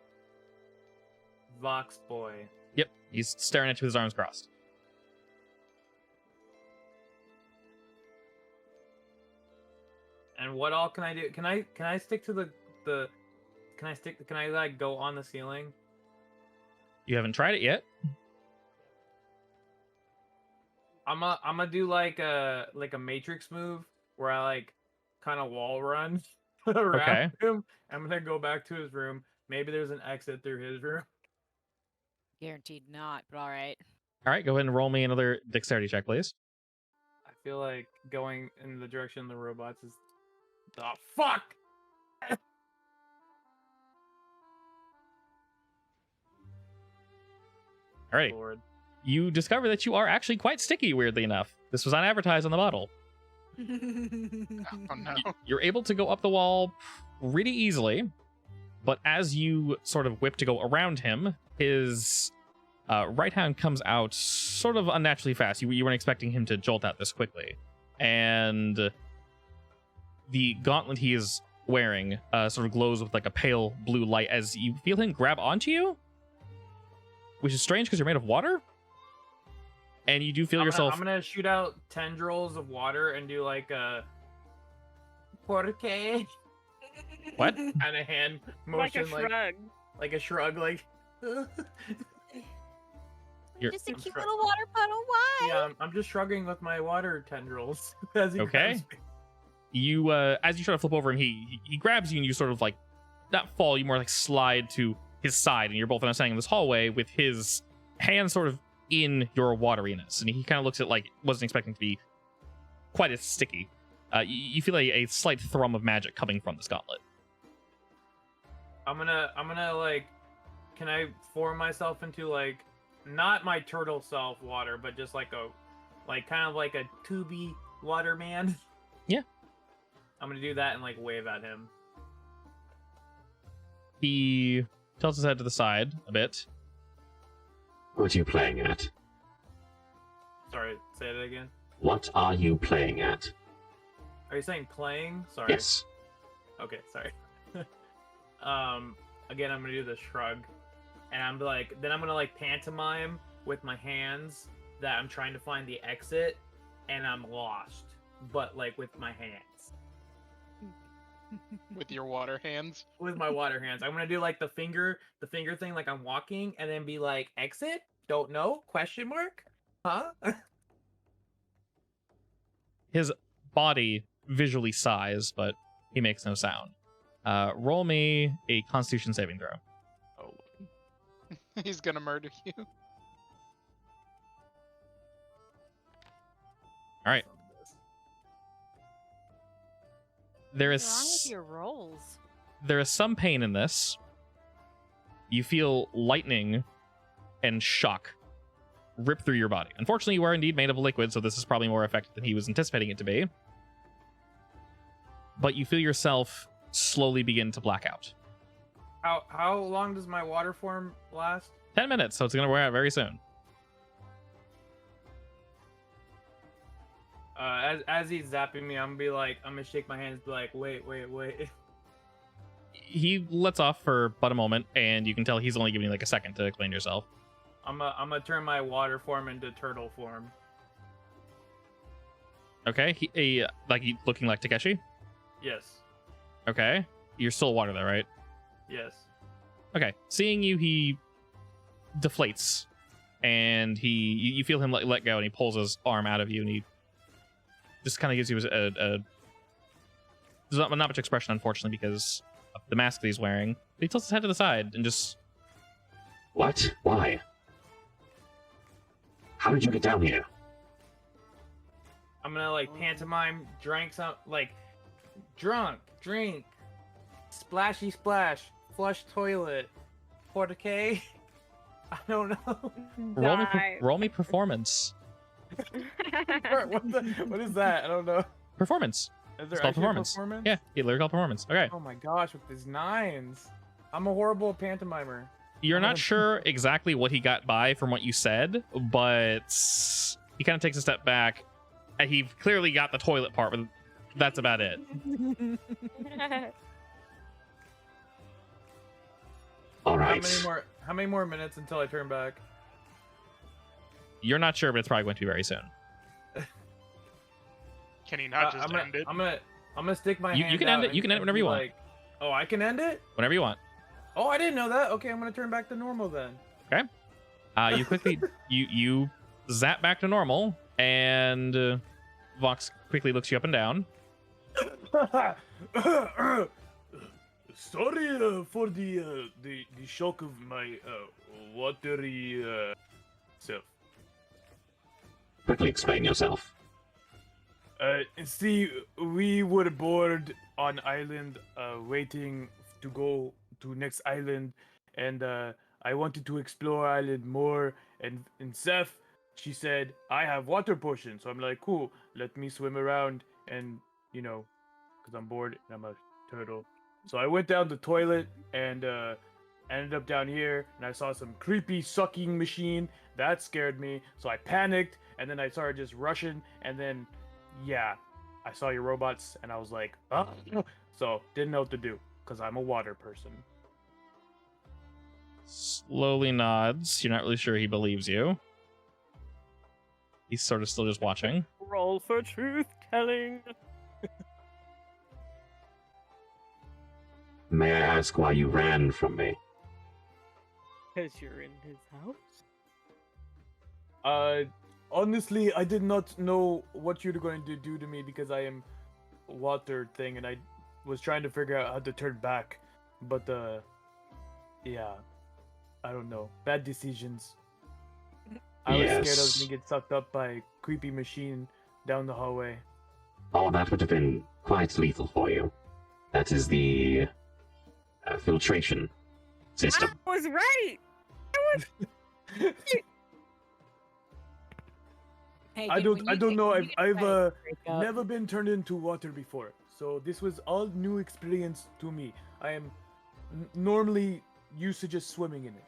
Vox Boy. Yep, he's staring at you with his arms crossed. And what all can I do? Can I stick to the can I like go on the ceiling? You haven't tried it yet. I'm gonna do like a Matrix move where I like kind of wall run around him. I'm gonna go back to his room. Maybe there's an exit through his room. Guaranteed not, but all right. All right, go ahead and roll me another dexterity check, please. I feel like going in the direction of the robots is the fuck. All Alright. Lord. You discover that you are actually quite sticky, weirdly enough. This was not advertised on the bottle. Oh no. You're able to go up the wall pretty easily, but as you sort of whip to go around him, his right hand comes out sort of unnaturally fast. You weren't expecting him to jolt out this quickly. And the gauntlet he is wearing sort of glows with like a pale blue light as you feel him grab onto you, which is strange because you're made of water. And you do feel yourself. I'm gonna shoot out tendrils of water and do like a porque What? kind of hand Like a motion, shrug. like a shrug, like. You're- Just a I'm cute sure- little water puddle. Why? Yeah, I'm just shrugging with my water tendrils as he Okay. grabs me. You as you try to flip over him, he grabs you and you sort of like not fall, you more like slide to his side, and you're both now standing in this hallway with his hand sort of in your wateriness, and he kind of looks at like wasn't expecting to be quite as sticky. You feel a slight thrum of magic coming from this gauntlet. I'm gonna like, can I form myself into like, not my turtle self water, but just like kind of like a tubey water man? Yeah. I'm gonna do that and like wave at him. He tilts his head to the side a bit. What are you playing at? Sorry, say it again. What are you playing at? Are you saying playing? Sorry. Yes. Okay, sorry. Again, I'm gonna do the shrug, and I'm gonna like pantomime with my hands that I'm trying to find the exit, and I'm lost, but like with my hands, With your water hands. with my water hands. I'm gonna do like the finger thing, like I'm walking, and then be like, exit? Don't know? Question mark? Huh? His body visually sighs, but he makes no sound. Roll me a Constitution saving throw. Oh. He's gonna murder you. All right. There What's wrong with is your rolls? there is some pain in this. You feel lightning and shock rip through your body. Unfortunately, you are indeed made of liquid, so this is probably more effective than he was anticipating it to be. But you feel yourself slowly begin to black out. How long does my water form last? 10 minutes, so it's going to wear out very soon. As he's zapping me, I'm gonna shake my hands, be like, wait. He lets off for but a moment, and you can tell he's only giving you like a second to explain yourself. I'm gonna turn my water form into turtle form. Okay, he looking like Takeshi. Yes. Okay, you're still water though, right? Yes. Okay, seeing you, he deflates, and you feel him let go, and he pulls his arm out of you, and he just kind of gives you there's not much expression, unfortunately, because of the mask that he's wearing. But he tilts his head to the side and just, What? Why? How did you get down here? I'm gonna like pantomime, drink, splashy splash, flush toilet, portakay. I don't know. roll me performance. What is that? I don't know. Performance. Is It's there called actually performance. performance? Yeah, lyrical performance. Okay. Oh my gosh, with these nines. I'm a horrible pantomimer. You're not gonna- sure exactly what he got by from what you said, but he kind of takes a step back. And he clearly got the toilet part, but that's about it. All right. How many more minutes until I turn back? You're not sure, but it's probably going to be very soon. Can he not just end it? I'm gonna stick my You hand can end out it. You can end it and whenever be you want. like, oh, I can end it? Whenever you want. Oh, I didn't know that. Okay, I'm gonna turn back to normal then. You quickly you zap back to normal, and Vox quickly looks you up and down. Sorry for the shock of my watery self. Quickly explain yourself. See, we were bored on island, waiting to go to next island, and I wanted to explore island more, and Seth, she said, I have water potion. So I'm like, cool, let me swim around and, because I'm bored and I'm a turtle. So I went down the toilet and ended up down here, and I saw some creepy sucking machine. That scared me. So I panicked, and then I started just rushing, and then, yeah, I saw your robots, and I was like, oh. So didn't know what to do, because I'm a water person. Slowly nods. You're not really sure he believes you. He's sort of still just watching. Roll for truth telling. May I ask why you ran from me? Because you're in his house. Honestly, I did not know what you were going to do to me because I am water thing, and I was trying to figure out how to turn back. But, yeah. I don't know. Bad decisions. I was scared I was going to get sucked up by a creepy machine down the hallway. Oh, that would have been quite lethal for you. That is the filtration system. I was right! Hey, I dude, don't know. I've break up. never been turned into water before, so this was all new experience to me. I am normally used to just swimming in it.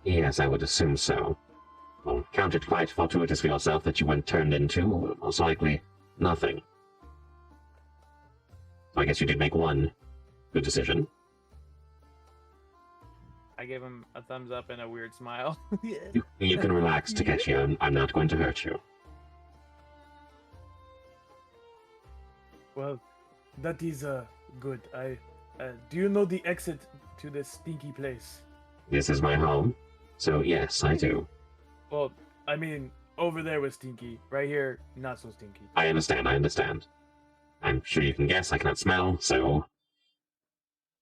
Yes, I would assume so. Well, count it quite fortuitous for yourself that you weren't turned into, most likely, nothing. So I guess you did make one good decision. I gave him a thumbs up and a weird smile. You can relax, Takeshi. I'm not going to hurt you. Well, that is good. Do you know the exit to this stinky place? This is my home, so yes, I do. Well, I mean, over there was stinky. Right here, not so stinky. I understand. I'm sure you can guess I cannot smell, so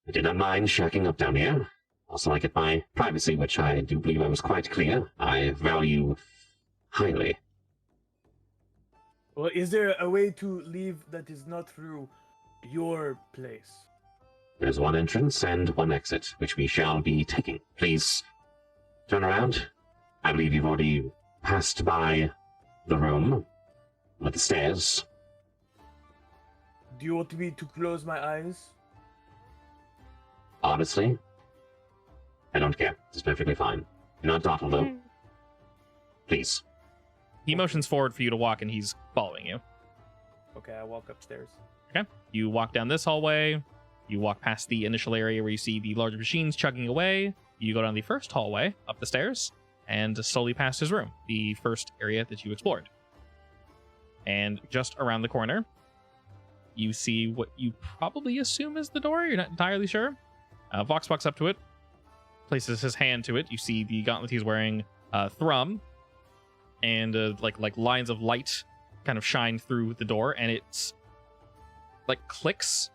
I did not mind shacking up down here. Also, I get my privacy, which I do believe I was quite clear. I value highly. Well, is there a way to leave that is not through your place? There's one entrance and one exit, which we shall be taking. Please turn around. I believe you've already passed by the room with the stairs. Do you want me to close my eyes? Honestly, I don't care. It's perfectly fine. You're not dawdle, though. Please. He motions forward for you to walk, and he's following you. Okay, I walk upstairs. Okay. You walk down this hallway. You walk past the initial area where you see the larger machines chugging away. You go down the first hallway, up the stairs, and slowly past his room, the first area that you explored. And just around the corner, you see what you probably assume is the door. You're not entirely sure. Vox walks up to it, places his hand to it. You see the gauntlet he's wearing thrum, and like lines of light kind of shine through the door, and it's like clicks.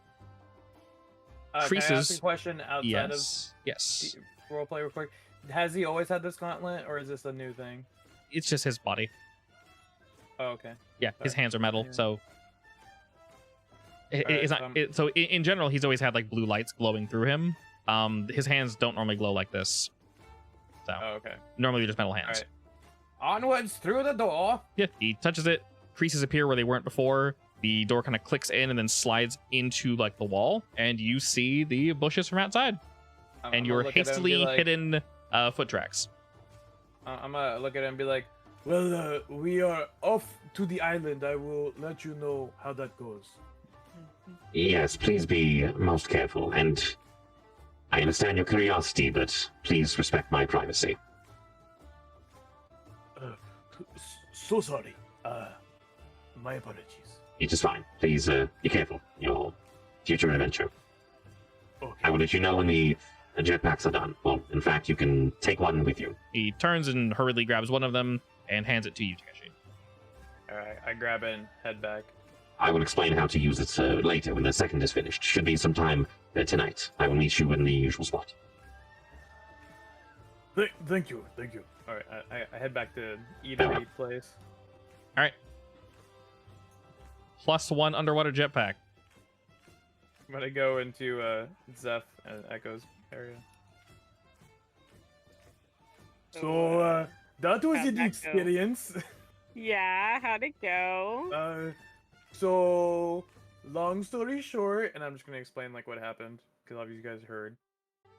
Creases. Can I ask a question outside of yes. roleplay real quick? Has he always had this gauntlet, or is this a new thing? It's just his body. Oh, okay. Yeah, his hands are metal, Yeah. so Alright, it's not. So in general, he's always had like blue lights glowing through him. His hands don't normally glow like this. So Oh, okay. normally they're just metal hands. Alright. Onwards through the door. Yeah, he touches it. Creases appear where they weren't before. The door kind of clicks in and then slides into like the wall, and you see the bushes from outside, and your hastily hidden foot tracks. I'm gonna look at him and be like, Well, we are off to the island. I will let you know how that goes. Yes, please be most careful, and I understand your curiosity, but please respect my privacy. So sorry. My apologies. It is fine. Please be careful. Your future adventure. Okay. I will let you know when the jetpacks are done. Well, in fact, you can take one with you. He turns and hurriedly grabs one of them and hands it to you, Takeshi. alright, I grab it and head back. I will explain how to use it later when the second is finished. Should be sometime tonight. I will meet you in the usual spot. Thank you. Alright, I head back to eatery place. All right. +1 underwater jetpack. I'm gonna go into Zeph and Echo's area. So that was how'd an that go? experience. Yeah, how'd it go? So long story short, and I'm just gonna explain like what happened because obviously you guys heard.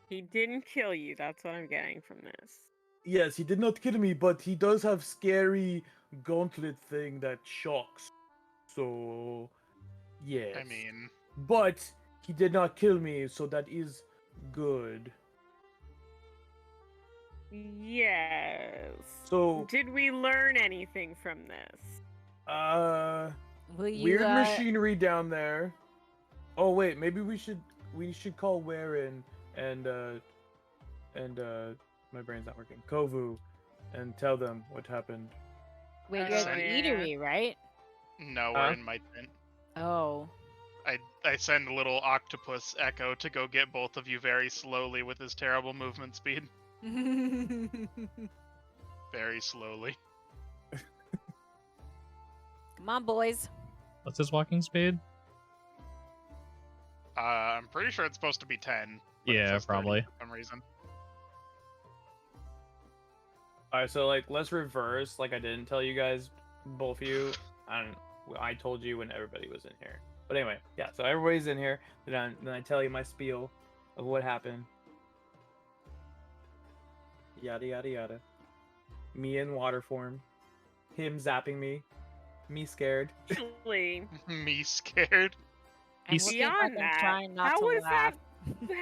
He didn't kill you. That's what I'm getting from this. Yes, he did not kill me, but he does have scary gauntlet thing that shocks. So yes. I mean, But he did not kill me, so that is good. Yes. So Did we learn anything from this? Will you, weird machinery down there. Oh wait, maybe we should call Warren and my brain's not working. Kovu and tell them what happened. Wait, you're at the yeah. eatery, right? no, Huh? we're in my tent. Oh. I send a little octopus Echo to go get both of you very slowly with his terrible movement speed. Very slowly. Come on, boys. What's his walking speed? I'm pretty sure it's supposed to be 10. but it Yeah, says 30 probably. For some reason. Alright, so like let's reverse. Like I didn't tell you guys, both of you. I told you when everybody was in here. But anyway, yeah. So everybody's in here. Then I tell you my spiel of what happened. Yada yada yada. Me in water form. Him zapping me. Me scared. Actually, Me scared. I'm He's- looking back beyond and that, trying not how to was laugh.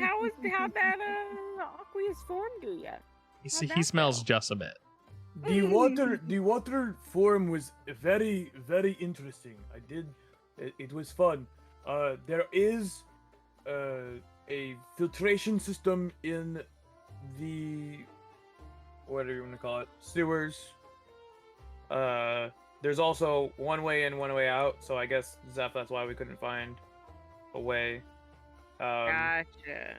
how'd that aqueous form do ya? How'd He that smells go? just a bit. The water form was very interesting. It was fun. There is a filtration system in the whatever you want to call it, sewers. There's also one way in, one way out. So I guess Zeph, that's why we couldn't find a way. Gotcha.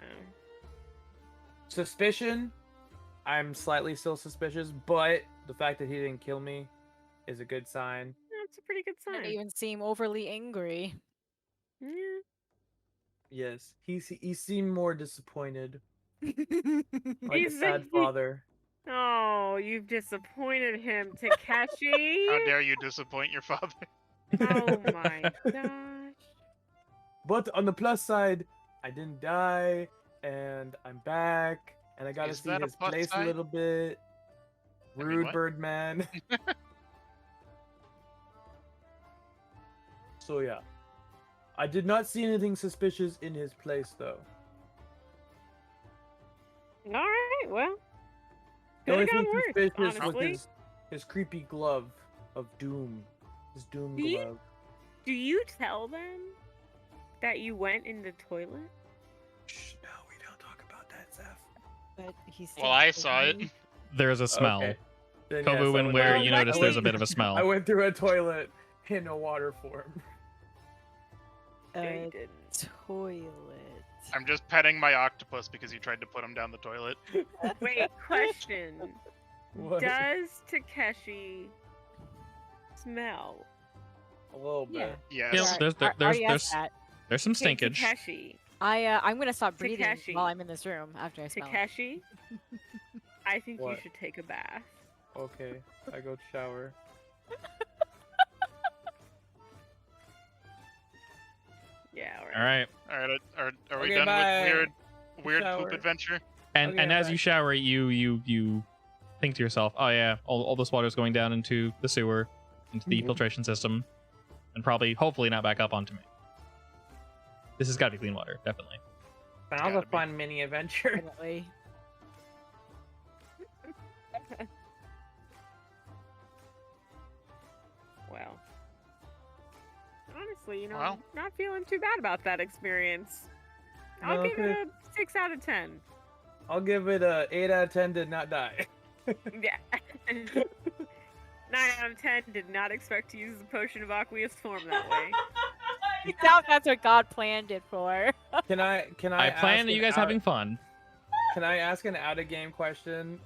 Suspicion. I'm slightly still suspicious, but the fact that he didn't kill me is a good sign. That's a pretty good Didn't sign. even seem overly angry. Yeah. Yes, he seemed more disappointed, like a He's- sad father. Oh, you've disappointed him, Takeshi. How dare you disappoint your father? Oh my gosh. But on the plus side, I didn't die, and I'm back, and I got to Is see that a his plus place a side? little bit. I mean, Rude what? Birdman. So yeah, I did not see anything suspicious in his place though. All right, well, The could only have thing gone worse, suspicious was honestly. his creepy glove of doom. His doom Do you- glove. Do you tell them that you went in the toilet? Shh, no, we don't talk about that, Zeph. But he's Well, I saw it. There's a smell. Okay. Then yes, Kovu I and went- where Well, you lucky- notice there's a bit of a smell. I went through a toilet in a water form. No, you a didn't. toilet. I'm just petting my octopus because you tried to put him down the toilet. Wait, question. What? Does Takeshi smell? A little Yeah. bit. Yes. Yes, there's Ar- already there's asked that. there's some Hey, stinkage. Takeshi. I'm gonna stop breathing Takeshi. while I'm in this room after I smell it. Takeshi. I think you What? should take a bath. Okay, I go shower. Yeah, all right. All right. All right. Are we Okay, done bye. with weird Shower. poop adventure? And Okay, as bye. you shower, you think to yourself, oh yeah, all this water's going down into the sewer, into the Mhm. filtration system, and probably, hopefully, not back up onto me. This has got to be clean water, definitely. Sounds gotta a be. fun mini adventure. Definitely. Well, honestly, you know, Well. I'm not feeling too bad about that experience. I'll No, give it a 6 out of 10. I'll give it a 8 out of 10. Did not die. Yeah. 9 out of 10 did not expect to use the potion of aqueous form that way. You doubt that's what God planned it for. Can I? I plan ask you an guys out- having fun. Can I ask an out of game question?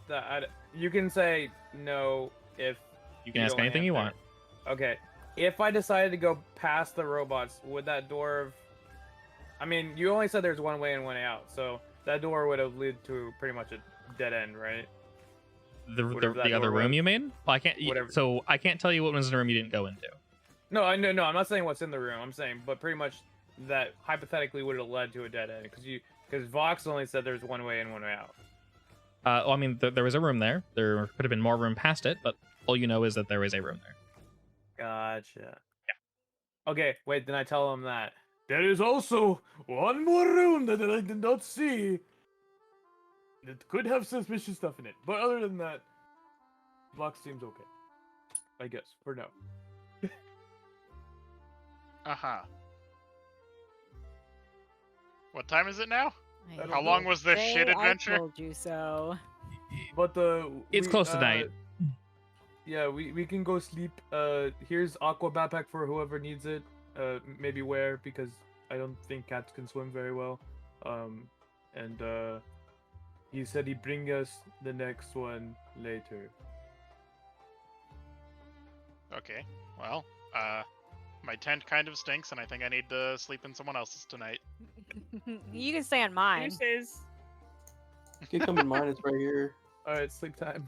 You can say no if You can ask don't anything you answer. want. Okay. If I decided to go past the robots, would that door? I mean, you only said there's one way and one out, so that door would have led to pretty much a dead end, right? Whatever that The other door room, was. you mean? Well, I can't. Whatever. So I can't tell you what was in the room you didn't go into. No, I know. No, I'm not saying what's in the room. I'm saying, but pretty much that hypothetically would have led to a dead end because Vox only said there's one way in, one way out. Well, I mean, there was a room there. There could have been more room past it, but all you know is that there is a room there. Gotcha. Yeah. Okay, wait. Then I tell him that there is also one more room that I did not see. That could have suspicious stuff in it, but other than that, Vox seems okay. I guess for now. Uh-huh. What time is it now? I How long was this say shit adventure? I told you so. But It's close to night. Yeah, we can go sleep. Here's aqua backpack for whoever needs it. Maybe wear because I don't think cats can swim very well. And he said he'd bring us the next one later. Okay. Well, my tent kind of stinks, and I think I need to sleep in someone else's tonight. You can stay on mine. Deuces. You can come in mine. It's right here. All right, sleep time.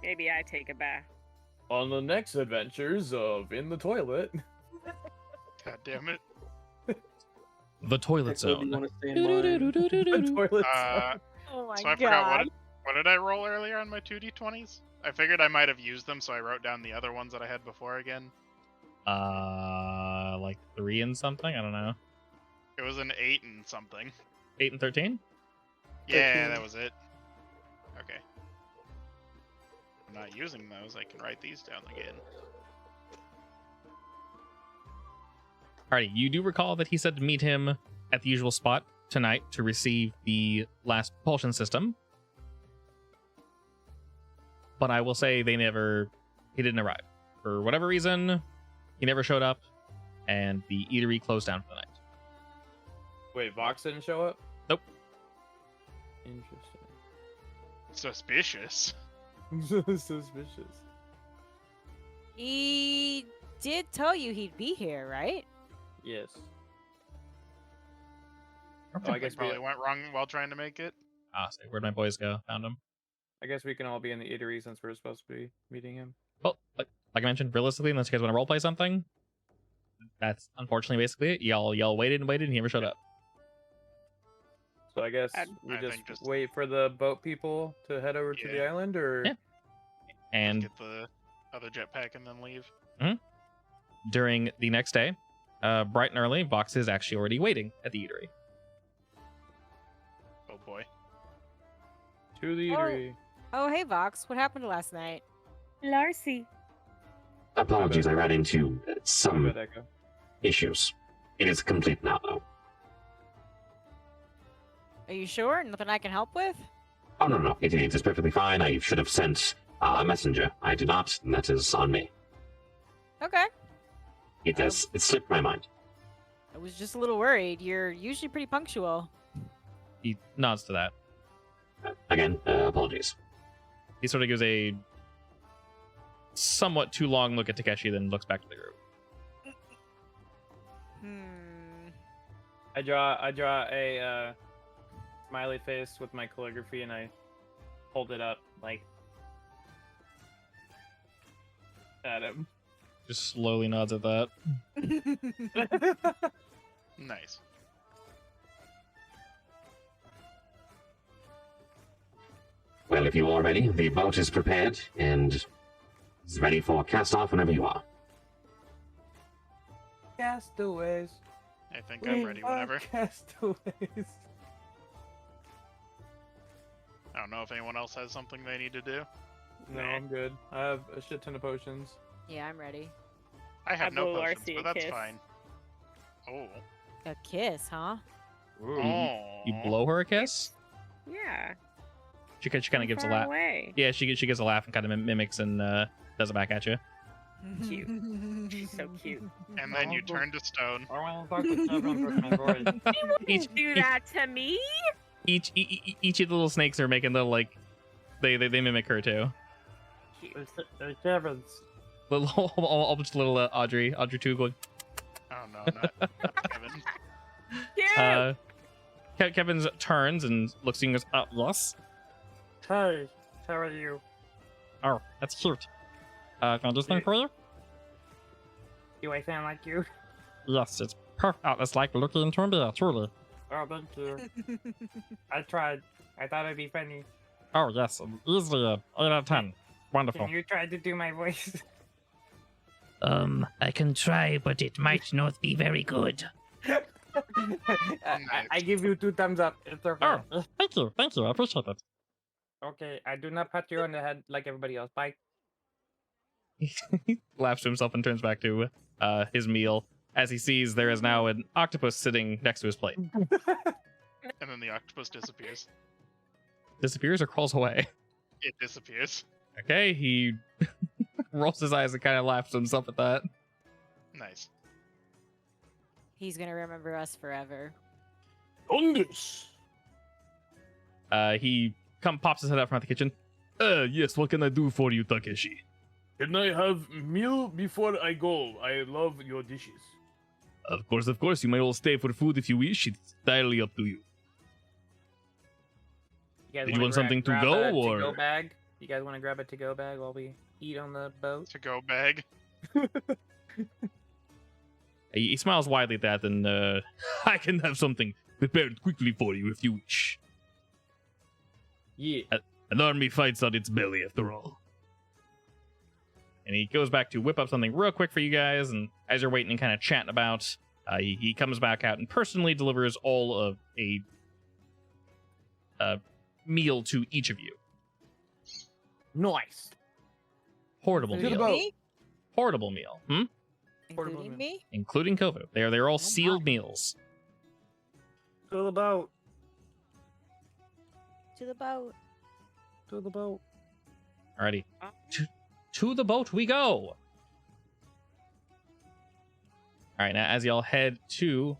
Maybe I take a bath. On the next adventures of In the Toilet. God damn it. The toilet Heck, what do zone. you want to stay in mine? The toilet. Oh my So I forgot what did I roll earlier on my 2d20s? I figured I might have used them, so I wrote down the other ones that I had before again. Like 3 and something. I don't know. It was an 8 and something. 8 and 13. Yeah, 13. that was it. Okay. I'm not using those. I can write these down again. Alrighty, you do recall that he said to meet him at the usual spot tonight to receive the last propulsion system. But I will say he didn't arrive. For whatever reason, he never showed up, and the eatery closed down for the night. Wait, Vox didn't show up? Nope. Interesting. Suspicious. Suspicious. He did tell you he'd be here, right? Yes. Okay. Oh, I guess Probably went wrong while trying to make it. So where'd my boys go? Found him. I guess we can all be in the eatery since we're supposed to be meeting him. Well, like I mentioned, realistically, unless you guys want to roleplay something, that's unfortunately basically it. Y'all waited and he never showed up. So I guess we I just think just- wait for the boat people to head over to the Yeah. island, or Yeah. And Get the other jetpack and then leave. during the next day, bright and early, Vox is actually already waiting at the eatery. Oh boy. to the Oh. eatery. Oh, hey, Vox. What happened last night? Larcy. Apologies, I ran into My some bad, Echo. issues. It is complete now, though. Are you sure? Nothing I can help with? Oh, no, it is perfectly fine. I should have sent a messenger. I did not, and that is on me. Okay. It slipped my mind. I was just a little worried. You're usually pretty punctual. He nods to that. Again, apologies. He sort of gives a somewhat too long look at Takeshi, then looks back to the group. I draw a smiley face with my calligraphy, and I hold it up like at him. Just slowly nods at that. Nice. Well, if you are ready, the boat is prepared and is ready for cast-off whenever you are. Castaways. I think I'm ready whenever. Castaways. I don't know if anyone else has something they need to do. No, I'm good. I have a shit ton of potions. Yeah, I'm ready. I have I no blow potions, Larcy but a that's kiss. fine. Oh. A kiss, huh? Oh. You blow her a kiss? Yeah. She kind of gives a Far laugh. away. Yeah, she gives a laugh and kind of mimics and does it back at you. Cute. She's so cute. And then you turn to stone. Each, Do that to me? each of the little snakes are making little like they mimic her too. Cute. Little all bunch of little Audrey 2 going. Oh no, not Kevin. Cute. Kevin turns and looks at you and goes, yes? Hey, how are you? Oh, that's cute. Can I do something for you? Do I sound like you? Yes, it's perfect. Oh, it's like looking into a mirror, truly. Oh, thank you. I tried. I thought it'd be funny. Oh, yes, easily 8 out of 10. Wonderful. Can you try to do my voice? I can try, but it might not be very good. I give you 2 thumbs up. It's okay. Oh, thank you, I appreciate it. Okay, I do not pat you on the head like everybody else. Bye. He laughs to himself and turns back to his meal as he sees there is now an octopus sitting next to his plate. And then the octopus disappears. Disappears or crawls away? It disappears. Okay, he rolls his eyes and kind of laughs to himself at that. Nice. He's gonna remember us forever. Fungus. He pops his head out front of the kitchen. Yes, what can I do for you, Takeshi? Can I have meal before I go? I love your dishes. Of course, you may all stay for food if you wish. It's entirely up to you. You guys Did you wanna want something to grab go, a or- to-go bag? You guys want to grab a to-go bag while we eat on the boat? To-go bag. He smiles widely at that, and I can have something prepared quickly for you if you wish. Yeah. An army fights on its belly, after all. And he goes back to whip up something real quick for you guys, and as you're waiting and kind of chatting about, he comes back out and personally delivers all of a meal to each of you. Nice. Portable To the meal. boat. Portable meal. Portable Including meal. me? Including Kovu. They're all sealed meals. To the boat. To the boat. To the boat. Alrighty. To the boat we go! Alright, now as y'all head to...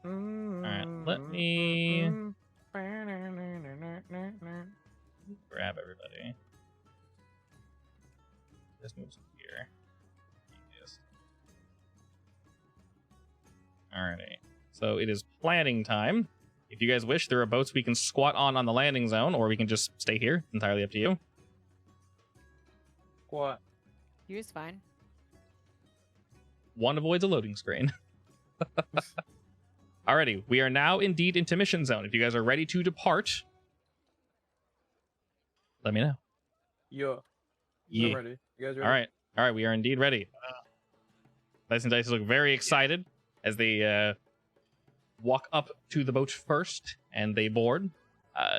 Alright, let me grab everybody. This moves here. Yes. Alrighty. So it is planning time. If you guys wish, there are boats we can squat on the landing zone, or we can just stay here. Entirely up to you. What? Here's fine. One avoids a loading screen. Alrighty, we are now indeed into mission zone. If you guys are ready to depart, let me know. Yeah. Yeah. I'm ready. You guys ready? All right, we are indeed ready. Dice and Dice look very excited as they walk up to the boat first, and they board.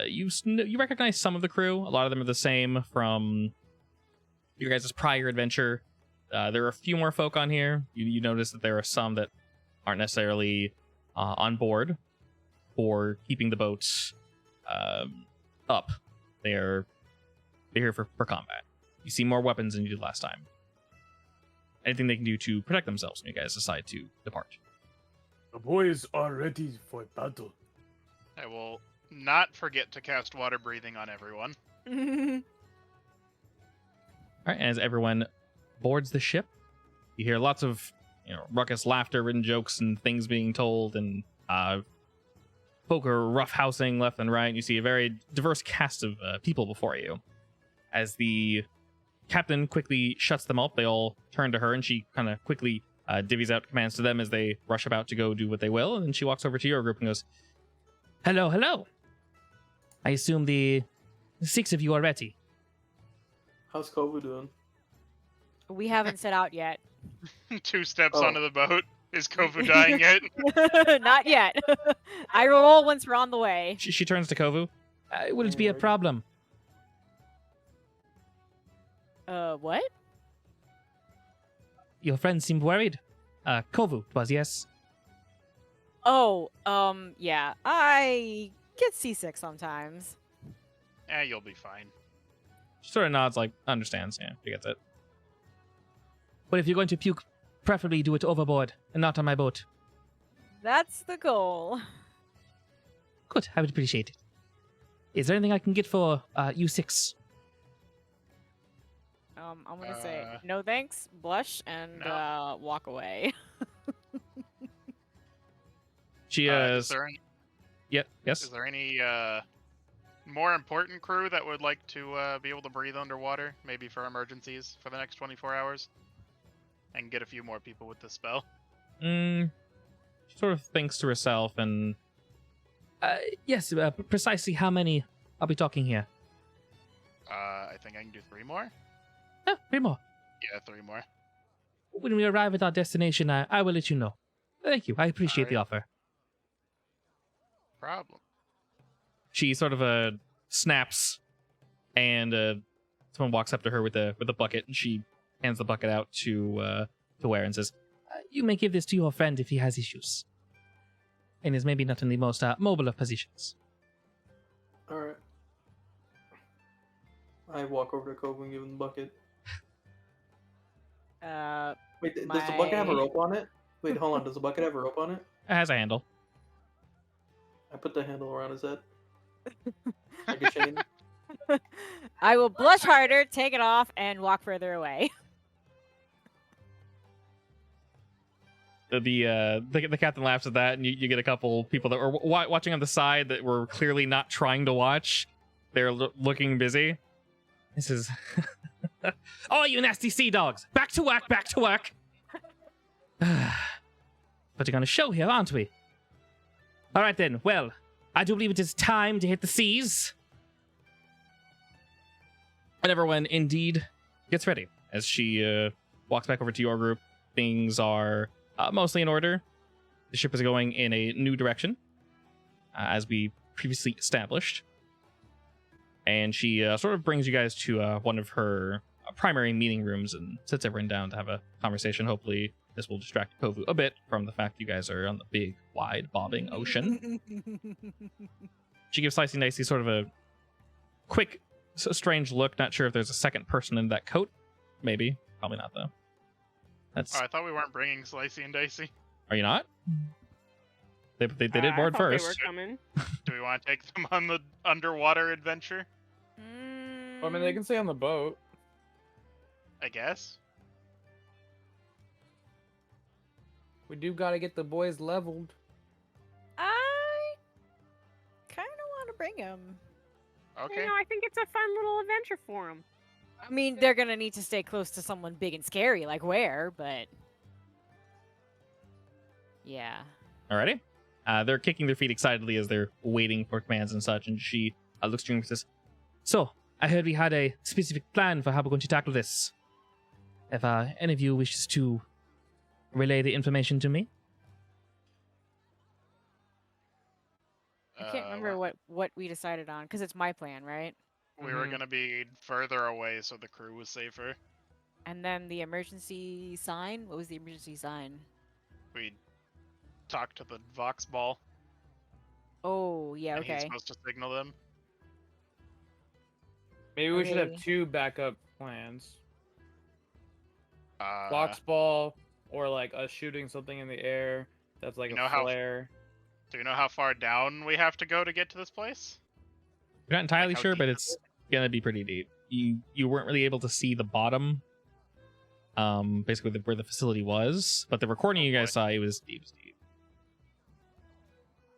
You recognize some of the crew. A lot of them are the same from your guys' prior adventure. There are a few more folk on here. You notice that there are some that aren't necessarily on board for keeping the boats up. They're here for combat. You see more weapons than you did last time. Anything they can do to protect themselves when you guys decide to depart. The boys are ready for battle. I will not forget to cast water breathing on everyone. All right, as everyone boards the ship, you hear lots of ruckus, laughter, and jokes and things being told, and folk are roughhousing left and right. You see a very diverse cast of people before you. As the captain quickly shuts them up, they all turn to her, and she kind of quickly divvies out commands to them as they rush about to go do what they will. And then she walks over to your group and goes, "Hello, hello. I assume the 6 of you are ready." How's Kovu doing? We haven't set out yet. 2 steps Oh. onto the boat. Is Kovu dying yet? Not yet. I roll once we're on the way. She turns to Kovu. Will it be a problem? What? Your friends seemed worried. Kovu, it was, yes? Oh, yeah. I get seasick sometimes. You'll be fine. She sort of nods, like, understands. Yeah, she gets it. But if you're going to puke, preferably do it overboard and not on my boat. That's the goal. Good, I would appreciate it. Is there anything I can get for you 6? I'm gonna say no thanks, blush, and No. walk away. She Is there any, yes. is there any more important crew that would like to be able to breathe underwater, maybe for emergencies for the next 24 hours, and get a few more people with the spell? She sort of thinks to herself and yes, precisely how many are we talking here? I think I can do 3 more. 3 more. Yeah, 3 more. When we arrive at our destination, I will let you know. Thank you. I appreciate the offer. Problem. She sort of snaps, and someone walks up to her with a bucket, and she hands the bucket out to Ware and says, "You may give this to your friend if he has issues, and is maybe not in the most mobile of positions." All right. I walk over to Kobe and give him the bucket. Wait, does the bucket have a rope on it? Wait, hold on. Does the bucket have a rope on it? It has a handle. I put the handle around his head. Like a chain. I will blush harder, take it off, and walk further away. The captain laughs at that, and you get a couple people that were watching on the side that were clearly not trying to watch. They're looking busy. This is, oh, you nasty sea dogs! Back to work! Back to work! Putting on a show here, aren't we? All right then. Well, I do believe it is time to hit the seas. And everyone indeed gets ready as she walks back over to your group. Things are mostly in order. The ship is going in a new direction, as we previously established. And she sort of brings you guys to one of her primary meeting rooms and sits everyone down to have a conversation. Hopefully, this will distract Kovu a bit from the fact you guys are on the big, wide, bobbing ocean. She gives Slicey Dicey sort of a quick, strange look. Not sure if there's a second person in that coat. Maybe. Probably not, though. That's. Oh, I thought we weren't bringing Slicey and Dicey. Are you not? They did board I thought first. They were coming. Do we want to take them on the underwater adventure? I mean, they can stay on the boat. I guess. We do gotta get the boys leveled. I kind of want to bring him. Okay. You know, I think it's a fun little adventure for them. I mean, they're gonna need to stay close to someone big and scary, like Ware, but yeah. Alrighty. They're kicking their feet excitedly as they're waiting for commands and such, and she looks to you and says, "So, I heard we had a specific plan for how we're going to tackle this. If any of you wishes to relay the information to me?" I can't remember what we decided on, because it's my plan, right? We were going to be further away so the crew was safer. And then the emergency sign? What was the emergency sign? We talked to the Vox Ball. Oh, yeah, and okay. He's supposed to signal them. Maybe we should have Okay. 2 backup plans. Uh, Box ball, or like us shooting something in the air that's like You know a how- flare. Do you know how far down we have to go to get to this place? You're not entirely Like how sure, deep but is it's gonna be pretty deep. You weren't really able to see the bottom, basically where the facility was, but the recording you guys saw, it was deep.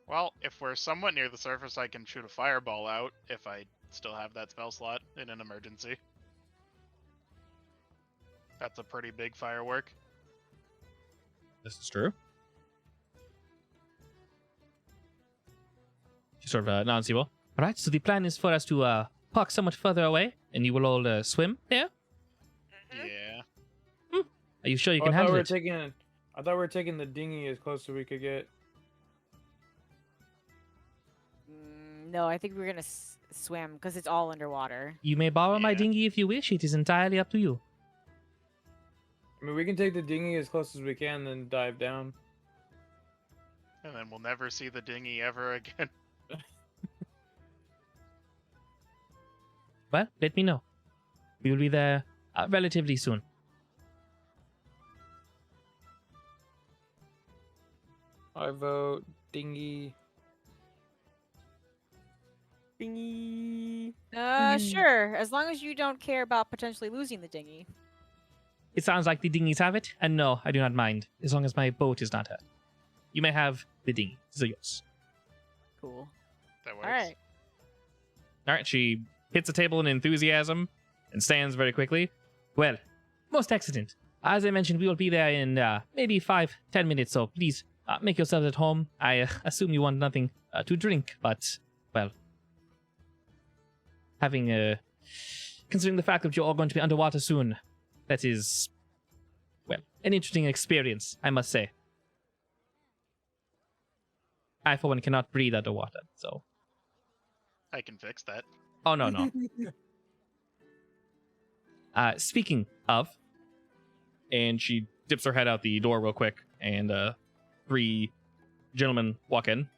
Well, if we're somewhat near the surface, I can shoot a fireball out if I still have that spell slot in an emergency. That's a pretty big firework. This is true. She sort of nods you all. All right, so the plan is for us to park somewhat further away, and you will all swim there. Yeah. Are you sure you Oh, can I thought handle we were it? I thought we were taking the dinghy as close as we could get. No, I think we're gonna swim, because it's all underwater. You may borrow my Yeah. dinghy if you wish. It is entirely up to you. I mean, we can take the dinghy as close as we can, then dive down. And then we'll never see the dinghy ever again. Well, let me know. We will be there relatively soon. I vote dinghy. Dingy. Sure, as long as you don't care about potentially losing the dinghy. It sounds like the dinghies have it, and no, I do not mind, as long as my boat is not hurt. You may have the dinghy is yours. Cool. That works. All right. All right, she hits the table in enthusiasm and stands very quickly. Well, most excellent. As I mentioned, we will be there in maybe 5-10 minutes, so please make yourselves at home. I assume you want nothing to drink, but, well, having, considering the fact that you're all going to be underwater soon, that is, well, an interesting experience, I must say. I, for one, cannot breathe underwater, so... I can fix that. Oh, no. Speaking of, and she dips her head out the door real quick, and 3 gentlemen walk in.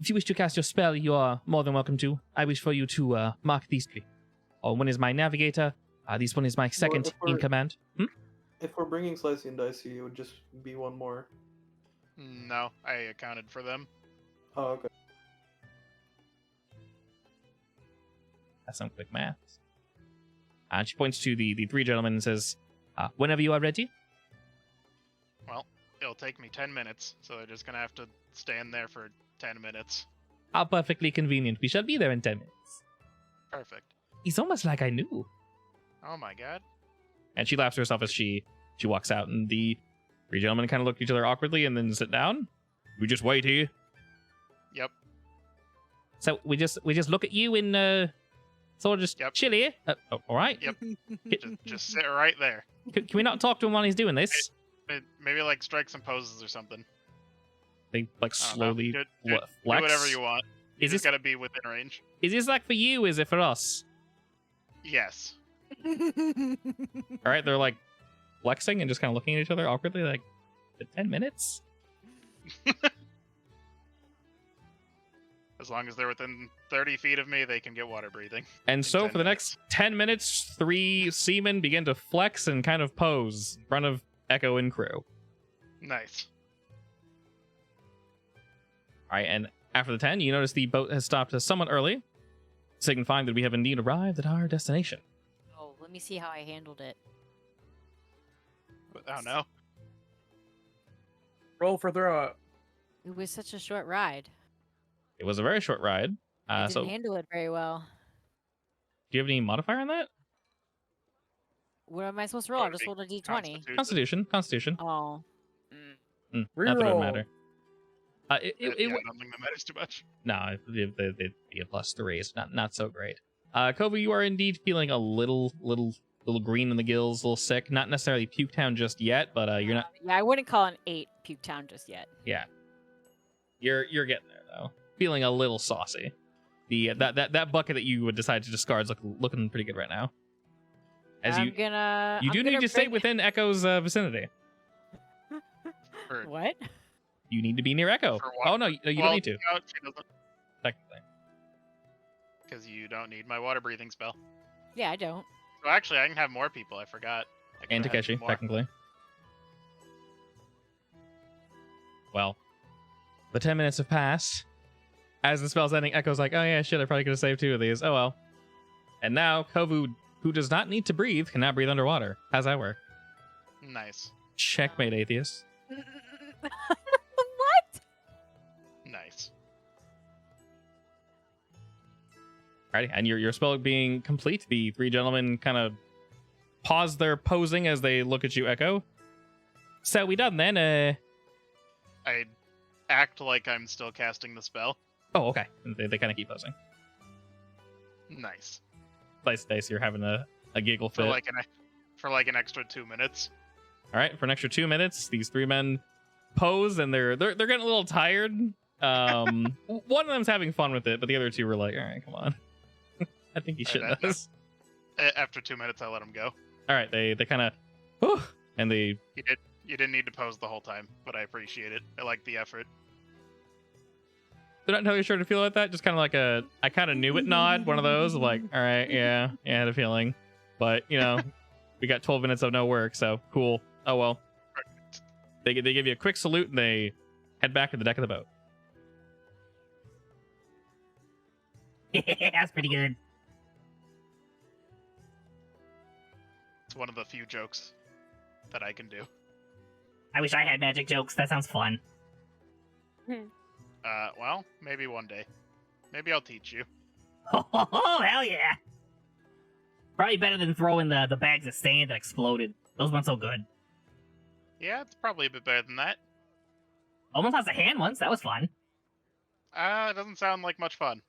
If you wish to cast your spell, you are more than welcome to. I wish for you to mark these 3. One is my navigator. This one is my second in command. If we're bringing slicey and dicey, it would just be one more. No, I accounted for them. Oh, okay. That's some quick math. And she points to the 3 gentlemen and says, whenever you are ready. Well, it'll take me 10 minutes, so they're just gonna have to stand there for 10 minutes. How perfectly convenient. We shall be there in 10 minutes. Perfect. It's almost like I knew. Oh my god. And she laughs to herself as she walks out, and the 3 gentlemen kind of look at each other awkwardly and then sit down. We just wait here. Yep. So we just look at you and sort of just chill here. All right. Yep. just sit right there. Can we not talk to him while he's doing this? Maybe like strike some poses or something. They like slowly do flex. whatever you want. You Is just this gotta be within range. Is this like for you? Is it for us? Yes. All right. They're like flexing and just kind of looking at each other awkwardly, like 10 minutes. As long as they're within 30 feet of me, they can get water breathing. And so for the next 10 minutes, 3 seamen begin to flex and kind of pose in front of Echo and crew. Nice. All right, and after the 10, you notice the boat has stopped somewhat early, signifying that we have indeed arrived at our destination. Oh, let me see how I handled it. Oh no. Roll for throw up. It was such a short ride. It was a very short ride. I didn't So, handle it very well. do you have any modifier on that? What am I supposed to roll? I just rolled a d20. Constitution. Oh. Not that it would matter. Yeah, I don't think that matters too much. No, it'd be a +3. It's not so great. Kovu, you are indeed feeling a little green in the gills, a little sick. Not necessarily puke town just yet, but you're not. Yeah, I wouldn't call an 8 puke town just yet. Yeah, you're getting there though. Feeling a little saucy. The that bucket that you would decide to discard is looking pretty good right now. You do need to stay within Echo's vicinity. What? You need to be near Echo. Oh no, you don't need to. No, she doesn't. Technically. Because you don't need my water breathing spell. Yeah, I don't. So actually, I can have more people. I forgot. And Takeshi, technically. Well, the 10 minutes have passed. As the spell's ending, Echo's like, oh yeah, shit, I probably could have saved 2 of these. Oh well. And now, Kovu, who does not need to breathe, can now breathe underwater. How's that work? Nice. Checkmate, atheist. What? Nice. Alrighty, and your spell being complete, the 3 gentlemen kind of pause their posing as they look at you, Echo. So we done then, I act like I'm still casting the spell. Oh, okay. They kind of keep posing. Nice. Dice, you're having a giggle fit. For like an extra 2 minutes. Alright, for an extra 2 minutes, these 3 men pose, and they're getting a little tired. One of them's having fun with it, but the other 2 were like, alright, come on. I think you should have this. After 2 minutes, I let them go. Alright, they kind of... and they... You didn't need to pose the whole time, but I appreciate it. I like the effort. They're not entirely sure to feel like that, just kind of like a I kind of knew it nod, one of those, like, alright, yeah, I had a feeling. But, you know, we got 12 minutes of no work, so cool. Oh well. They give you a quick salute and they head back to the deck of the boat. That's pretty good. It's one of the few jokes that I can do. I wish I had magic jokes. That sounds fun. Well, maybe one day. Maybe I'll teach you. Oh, hell yeah! Probably better than throwing the bags of sand that exploded. Those weren't so good. Yeah, it's probably a bit better than that. Almost lost a hand once. That was fun. It doesn't sound like much fun.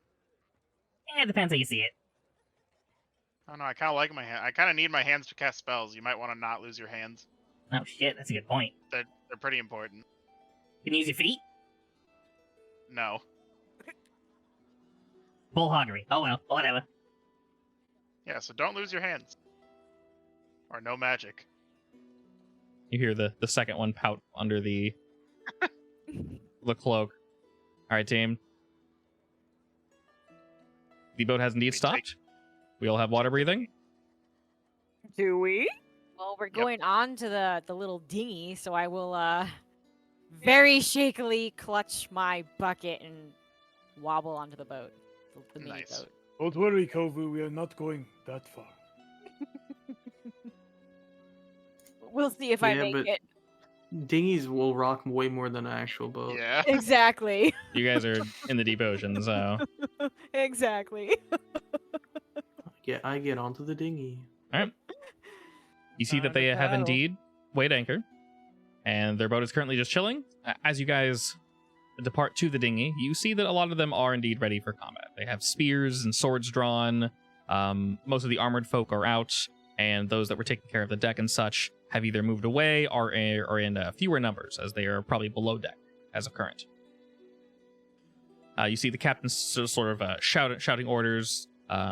Yeah, it depends how you see it. I don't know, I kind of like my hand. I kind of need my hands to cast spells. You might want to not lose your hands. Oh shit, that's a good point. They're pretty important. Can you use your feet? No. Bull hoggery. Oh well, whatever. Yeah, so don't lose your hands. Or no magic. You hear the second one pout under the cloak. All right, team. The boat has indeed stopped. We all have water breathing. Do we? Well, we're going on to the little dinghy, so I will very shakily clutch my bucket and wobble onto the boat. The mini Nice. boat. Don't worry, Kovu. We are not going that far. We'll see if I Yeah, make but- it. Dinghies will rock way more than an actual boat. Yeah. Exactly. You guys are in the deep ocean, so Exactly. I get onto the dinghy. you see that they have indeed weighed anchor, and their boat is currently just chilling. As you guys depart to the dinghy, you see that a lot of them are indeed ready for combat. They have spears and swords drawn. Most of the armored folk are out, and those that were taking care of the deck and such have either moved away or are in fewer numbers, as they are probably below deck as of current. You see the captain sort of shouting orders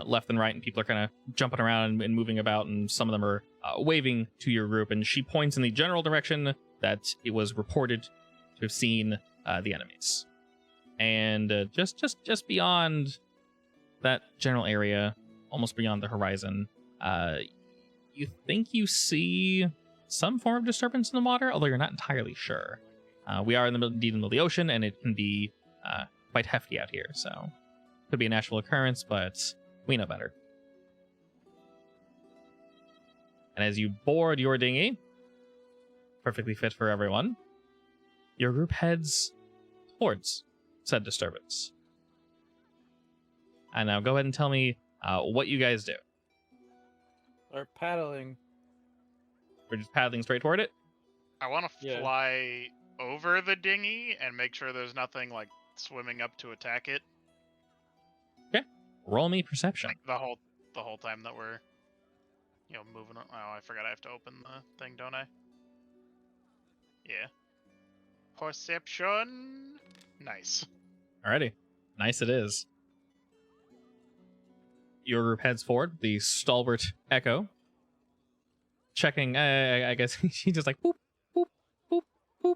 left and right, and people are kind of jumping around and moving about, and some of them are waving to your group, and she points in the general direction that it was reported to have seen the enemies. And just beyond that general area, almost beyond the horizon, you think you see some form of disturbance in the water, although you're not entirely sure. We are indeed in the middle of the ocean, and it can be quite hefty out here, so could be a natural occurrence, but we know better. And as you board your dinghy, perfectly fit for everyone, your group heads towards said disturbance. And now go ahead and tell me what you guys do. Or paddling. We're just paddling straight toward it? I want to Yeah. fly over the dinghy and make sure there's nothing like swimming up to attack it. Roll me perception. Like the whole time that we're moving. Oh, I forgot I have to open the thing, don't I? Yeah. Perception. Nice. Alrighty. Nice it is. Your group heads forward, the stalwart Echo. Checking, I guess she's just like, boop, boop, boop, boop.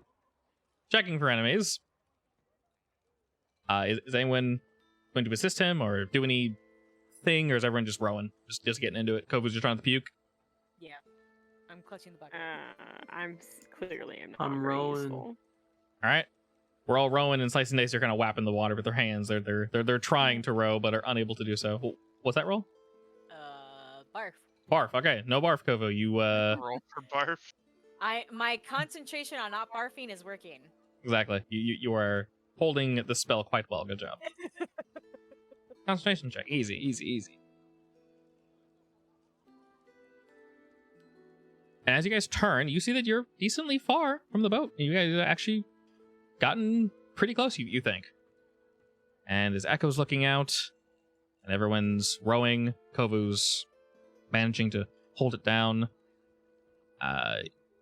Checking for enemies. Is anyone going to assist him or do anything, or is everyone just rowing? Just getting into it? Kobu's just trying to puke? Yeah. I'm clutching the bucket. I'm clearly am not I'm very rowing. useful. Alright. We're all rowing, and Slice and Dice are kind of whapping the water with their hands. They're trying to row, but are unable to do so. What's that roll? Barf. Barf. Okay, no barf, Kovu. You Roll for barf. My concentration on not barfing is working. exactly. You are holding the spell quite well. Good job. Concentration check. Easy, easy, easy. And as you guys turn, you see that you're decently far from the boat. You guys have actually gotten pretty close, you think. And as Echo's looking out, and everyone's rowing, Kovu's managing to hold it down,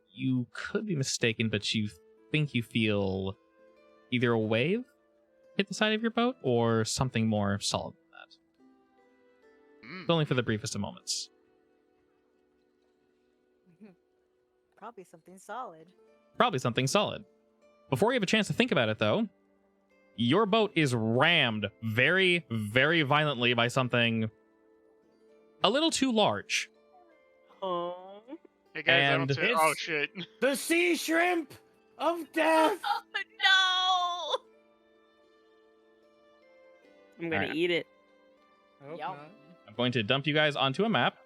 you could be mistaken, but you think you feel either a wave hit the side of your boat or something more solid than that. It's only for the briefest of moments. Probably something solid. Probably something solid. Before you have a chance to think about it, though, your boat is rammed very, very violently by something a little too large. Oh. Hey guys, I don't And see. Oh shit. The sea shrimp of death. No! I'm gonna Alright. eat it. I hope Yum. not. I'm going to dump you guys onto a map.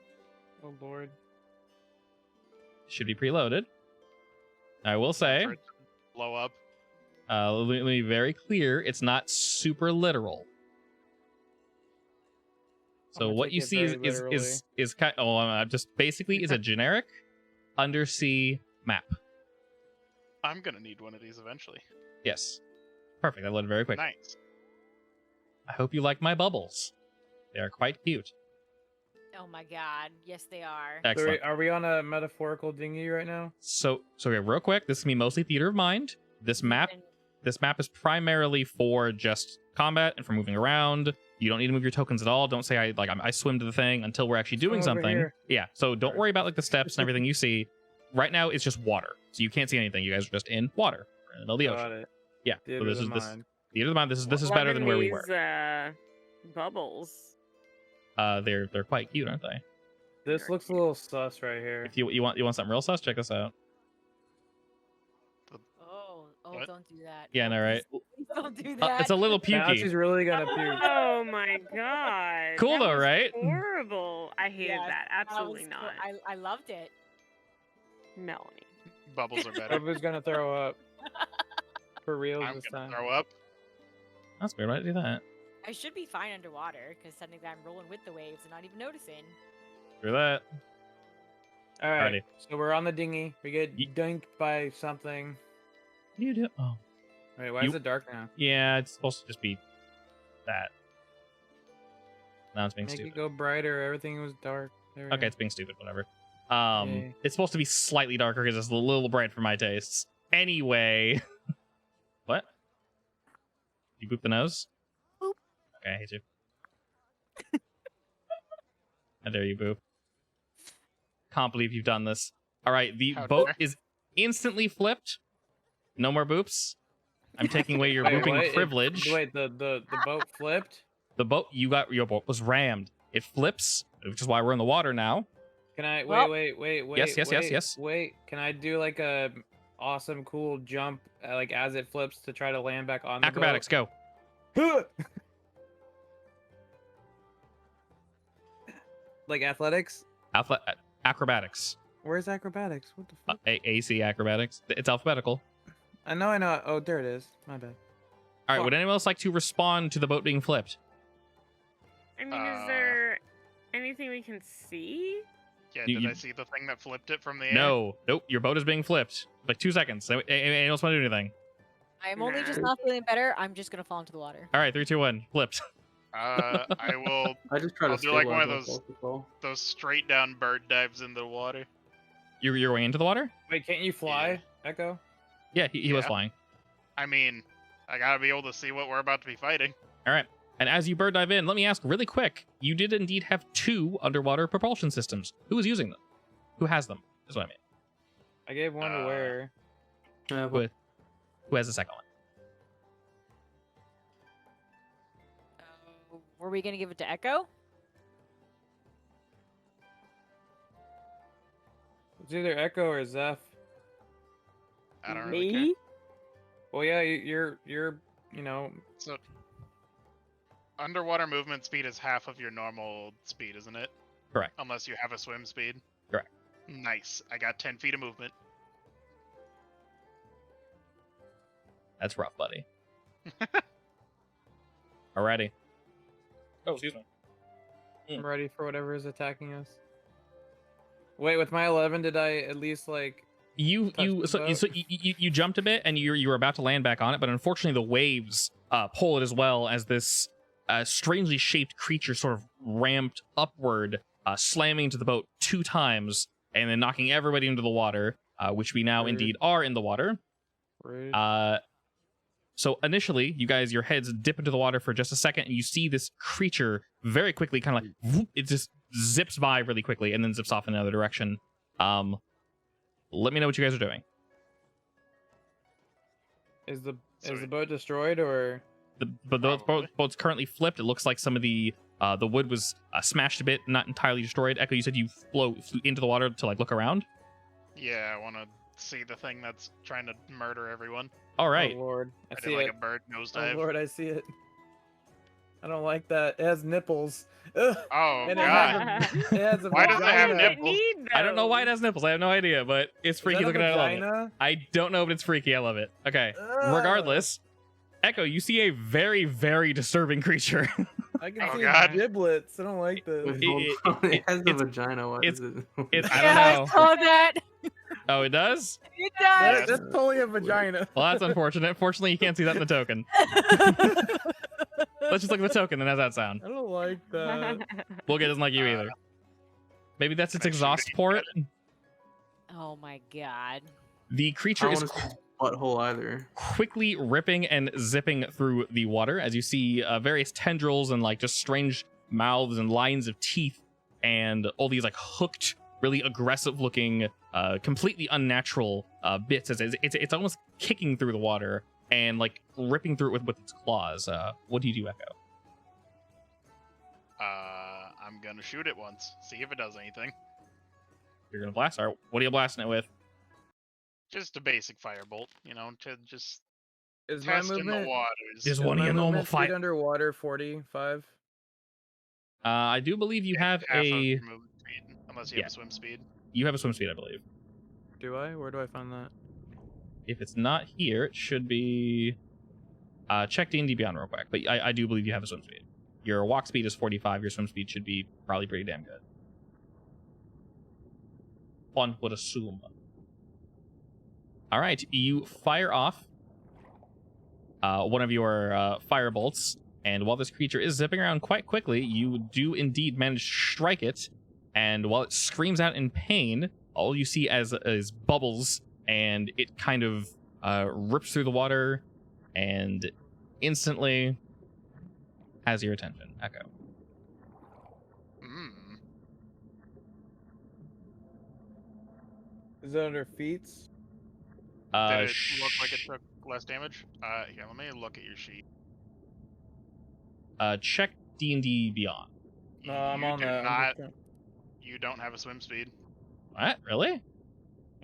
Oh lord. Should be preloaded. I will say, For it to blow up. Let me be very clear. It's not super literal. So gonna what take you it see very literally. is kind. Oh, just basically is a generic undersea map. I'm gonna need one of these eventually. Yes, perfect. I loaded very quick. Nice. I hope you like my bubbles. They are quite cute. Oh my god. Yes, they are. So Excellent. are we on a metaphorical dinghy right now? So okay, real quick. This is gonna be mostly theater of mind. This map is primarily for just combat and for moving around. You don't need to move your tokens at all. Don't say I swim to the thing until we're actually doing Over something. here. Yeah. So don't Alright. worry about like the steps and everything you see. Right now it's just water, so you can't see anything. You guys are just in water, in the middle of the Got ocean. it. Yeah. Theater So this of is the this mind. theater of the mind. This is better Loving than where we these, were. Bubbles. They're quite cute, aren't they? This looks a little sus right here. If you want something real sus, check this out. Oh, What? don't do that. Yeah, Oh, no, right? please don't do that. It's a little Now pukey. she's really gonna puke. Oh my god. Cool that though, was right? Horrible. I hated Yes, that. that Absolutely was not. I loved it. Melanie. Bubbles are better. Bubba's gonna throw up. For real I'm this gonna time. throw up. That's weird. Why did I do that? I should be fine underwater because technically I'm rolling with the waves and not even noticing. Screw that. All right. Alrighty. So we're on the dinghy. We get Ye- dunked by something. What do you do? Oh, Wait, why You- is it dark now? yeah. It's supposed to just be that. Now it's being Make stupid. it go brighter. Everything was dark. There we Okay, go. it's being stupid. Whatever. Yay. It's supposed to be slightly darker because it's a little bright for my tastes. Anyway, what? You boop the nose? Boop. Okay, I hate you. How dare you, boop? Can't believe you've done this. All right, the How boat dare. is instantly flipped. No more boops. I'm taking away your Wait, booping what? privilege. Wait, the boat flipped? The boat your boat was rammed. It flips, which is why we're in the water now. Can I Well- wait? Yes. Wait, can I do like a awesome cool jump like as it flips to try to land back on the Acrobatics, go. boat? Like athletics? Acrobatics. Where's acrobatics? What the fuck? AC acrobatics. It's alphabetical. I know. Oh, there it is. My bad. All right. Fuck. Would anyone else like to respond to the boat being flipped? I mean, is there anything we can see? Yeah, You- did I you- see the thing that flipped it from the air? No. Nope. Your boat is being flipped. Like 2 seconds. Anyone else want to do anything? I'm only just Nah. not feeling better. I'm just gonna fall into the water. All right. 3, 2, 1. Flipped. I will. I just try I'll to do like one of stabilize those- myself as well. Those straight down bird dives in the water. You're going into the water? Wait, can't you fly, Echo? Yeah. He was Yeah. flying. I mean, I gotta be able to see what we're about to be fighting. All right. And as you bird dive in, let me ask really quick. You did indeed have 2 underwater propulsion systems. Who is using them? Who has them? Is what I mean. I gave one to where? Who has the second one? Were we gonna give it to Echo? It's either Echo or Zeph. I don't really care. Me? Well, yeah, you're So, underwater movement speed is half of your normal speed, isn't it? Correct. Unless you have a swim speed. Correct. Nice. I got 10 feet of movement. That's rough, buddy. Alrighty. Oh, excuse me. I'm ready for whatever is attacking us. Wait, with my 11, did I at least like? You Touch the boat. you jumped a bit and you were about to land back on it, but unfortunately the waves pull it as well as this strangely shaped creature sort of ramped upward, slamming into the boat 2 times and then knocking everybody into the water, which we now Rude. indeed are in the water. Rude. So initially, you guys, your heads dip into the water for just a second, and you see this creature very quickly, kind of like whoop, it just zips by really quickly, and then zips off in another direction. Let me know what you guys are doing. Is the Sorry. boat destroyed or? The Probably. boat's currently flipped. It looks like some of the wood was smashed a bit, not entirely destroyed. Echo, you said you flew into the water to like look around. Yeah, I want to see the thing that's trying to murder everyone. All right. Oh Lord, I I see did like it. a bird Oh nosedive. Lord, I see it. I don't like that. It has nipples. Ugh. Oh And god. it has a Why does it have vagina. nipples? I don't know why it has nipples. I have no idea, but it's Is freaky that a looking at it. I love it. vagina? I don't know, but it's freaky. I love it. Okay. Ugh. Regardless, Echo, you see a very, very disturbing creature. I can Oh, see God. giblets. I don't like this. Wait, It- hold on. It has a it's- vagina. Why it's- is it? I Yeah, I don't know. saw that. Oh, it does? It That, does. that's totally a vagina. Well, that's unfortunate. Fortunately, you can't see that in the token. Let's just look at the token, and how's that sound? I don't like that. Boolga doesn't like you either. Maybe that's its Can I shoot exhaust it? port. Oh my god. The I creature don't is want to see his butthole either. quickly ripping and zipping through the water as you see various tendrils and like just strange mouths and lines of teeth and all these like hooked, really aggressive looking, completely unnatural bits as it's almost kicking through the water and like ripping through it with its claws. What do you do, Echo? I'm gonna shoot it once. See if it does anything. You're gonna blast. All right, what are you blasting it with? Just a basic firebolt, you know, to just Is my test in the movement? waters. Is Is one of my your normal movement speed fight? underwater 45? I do believe you have Half of a your movement speed, unless you Yeah. have a swim speed. swim speed, I believe. Do I? Where do I find that? If it's not here, it should be. Check D&D Beyond real quick, but I do believe you have a swim speed. Your walk speed is 45. Your swim speed should be probably pretty damn good. One would assume. All right, you fire off one of your fire bolts, and while this creature is zipping around quite quickly, you do indeed manage to strike it. And while it screams out in pain, all you see is bubbles, and it kind of rips through the water, and instantly has your attention. Echo. Mm. Is it under feats? Did it look like it took less damage? Here, let me look at your sheet. Check D&D Beyond. No, I'm you on do that. I'm not. just trying- You don't have a swim speed. What? Really?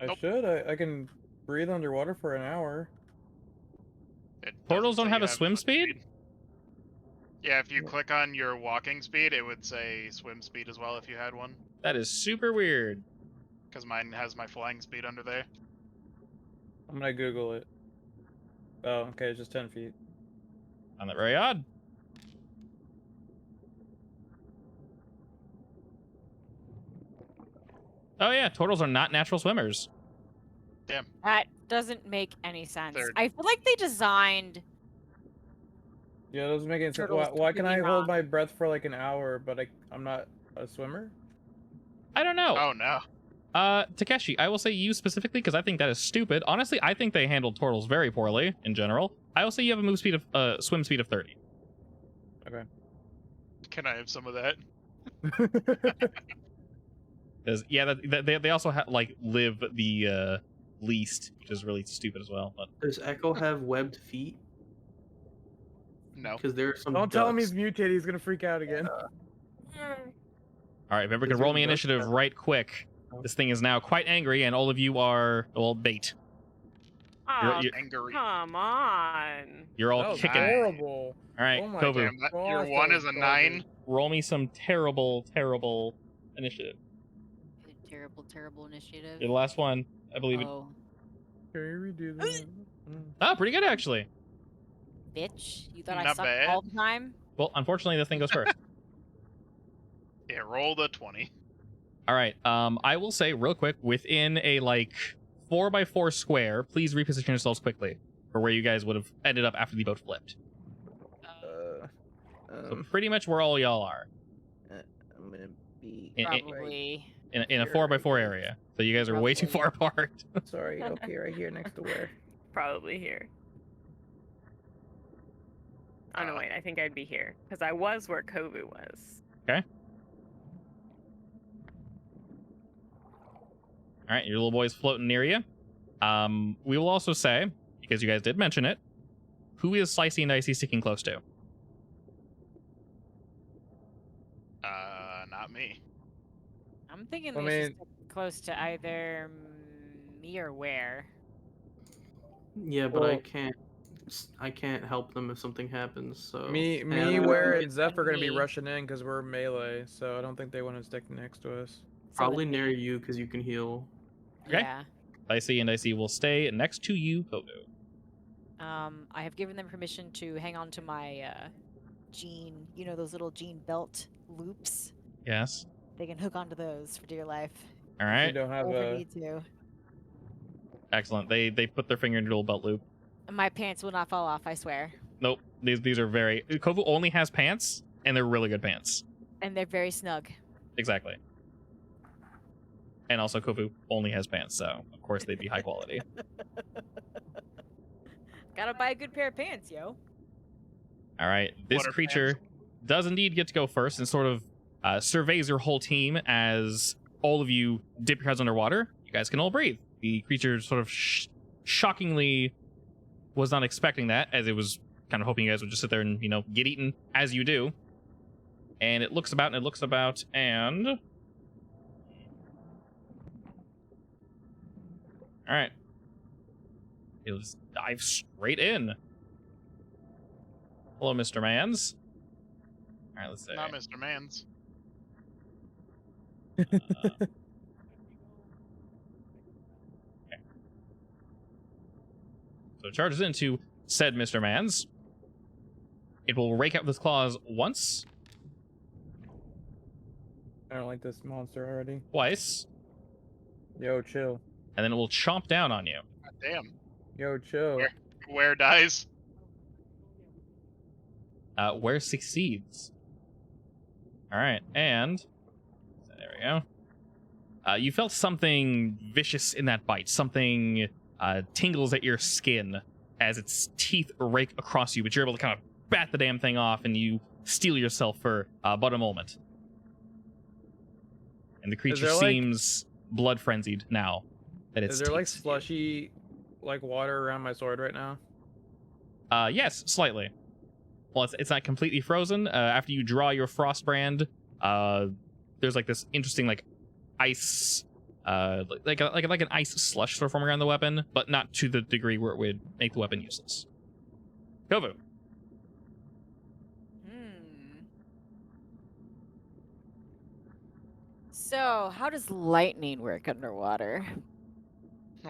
I Nope. should. I can breathe underwater for an hour. It Portals doesn't don't say have you a swim speed? Yeah, if you click on your walking speed, it would say swim speed as well if you had one. That is super weird. Because mine has my flying speed under there. I'm gonna Google it. Oh, okay, it's just 10 feet. Found that very odd. Oh yeah, turtles are not natural swimmers. Damn. That doesn't make any sense. They're- I feel like they designed. Yeah, it doesn't make any sense. Turtles Why can I completely hold wrong. my breath for like an hour, but I'm not a swimmer? I don't know. Oh no. Takeshi, I will say you specifically because I think that is stupid. Honestly, I think they handled turtles very poorly in general. I will say you have a move speed of swim speed of 30. Okay. Can I have some of that? Because yeah, they also like live the least, which is really stupid as well. But Does Echo have webbed feet? No. Because there are some. Don't tell him ducks. he's mutated. He's gonna freak out again. all right, if everyone Is can there roll me ducks initiative that- right quick. This thing is now quite angry, and all of you are bait. Oh, you're- Angry. come on. You're all That was kicking. horrible. All right, Oh my Kovu, Damn, that, your gosh, one that is a was 9. roll me some terrible initiative. Terrible, terrible initiative. You're the last one, I believe. Oh, Can we redo that? Oh, pretty good actually. bitch! You thought I Not sucked bad. all the time? Well, unfortunately, this thing goes first. Yeah, roll the 20. All right. I will say real quick, within a like 4x4 square, please reposition yourselves quickly for where you guys would have ended up after the boat flipped. So pretty much where all y'all are I'm gonna be. in, Probably. in a 4x4 area. So you guys are way too far Probably. apart. Sorry. Okay, right here next to where. Probably here. Oh no, wait, I think I'd be here. Because I was where Kovu was. Okay. All right, your little boy's floating near you. We will also say, because you guys did mention it, who is Slicey and Dicey sticking close to? Not me. I'm thinking I they should mean- stick close to either me or Where. Yeah, but I Well- can't I can't help them if something happens. So Me, and Ware, and Zeph are gonna be Me. rushing in because we're melee, so I don't think they want to stick next to us. probably then near me. you because you can heal. Okay. Yeah. Dicey and Dicey will stay next to you, Kovu. I have given them permission to hang on to my jean, those little jean belt loops. Yes. They can hook onto those for dear life. All You right. don't have If I a. need to. Excellent. They put their finger into a little belt loop. My pants will not fall off, I swear. Nope. These are very. Kovu only has pants, and they're really good pants. And they're very snug. Exactly. And also, Kovu only has pants, so of course they'd be high quality. Gotta buy a good pair of pants, yo. All right. This What are creature does indeed get to go first and sort of surveys your whole team as all of you dip your heads underwater. You guys can all breathe. The creature sort of shockingly was not expecting that, as it was kind of hoping you guys would just sit there and, get eaten as you do. And it looks about and it looks about and... All right. It'll just dive straight in. Hello, Mr. Mans. All right, let's see. Not Mr. Mans. So it charges into said Mr. Mans. It will rake out with its claws once, I don't like this monster already. twice, Yo, chill. and then it will chomp down on you. God damn. Yo, chill. Where dies? Where succeeds. All right, and there we go. You felt something vicious in that bite. Something tingles at your skin as its teeth rake across you, but you're able to kind of bat the damn thing off, and you steel yourself for but a moment. And the creature there, like- seems blood frenzied now. That it's Is there like slushy, like water around my sword right now? Yes, slightly. Well, it's not completely frozen. After you draw your frost brand, there's like this interesting like ice, like an ice slush sort of forming around the weapon, but not to the degree where it would make the weapon useless. Kovu. So, how does lightning work underwater?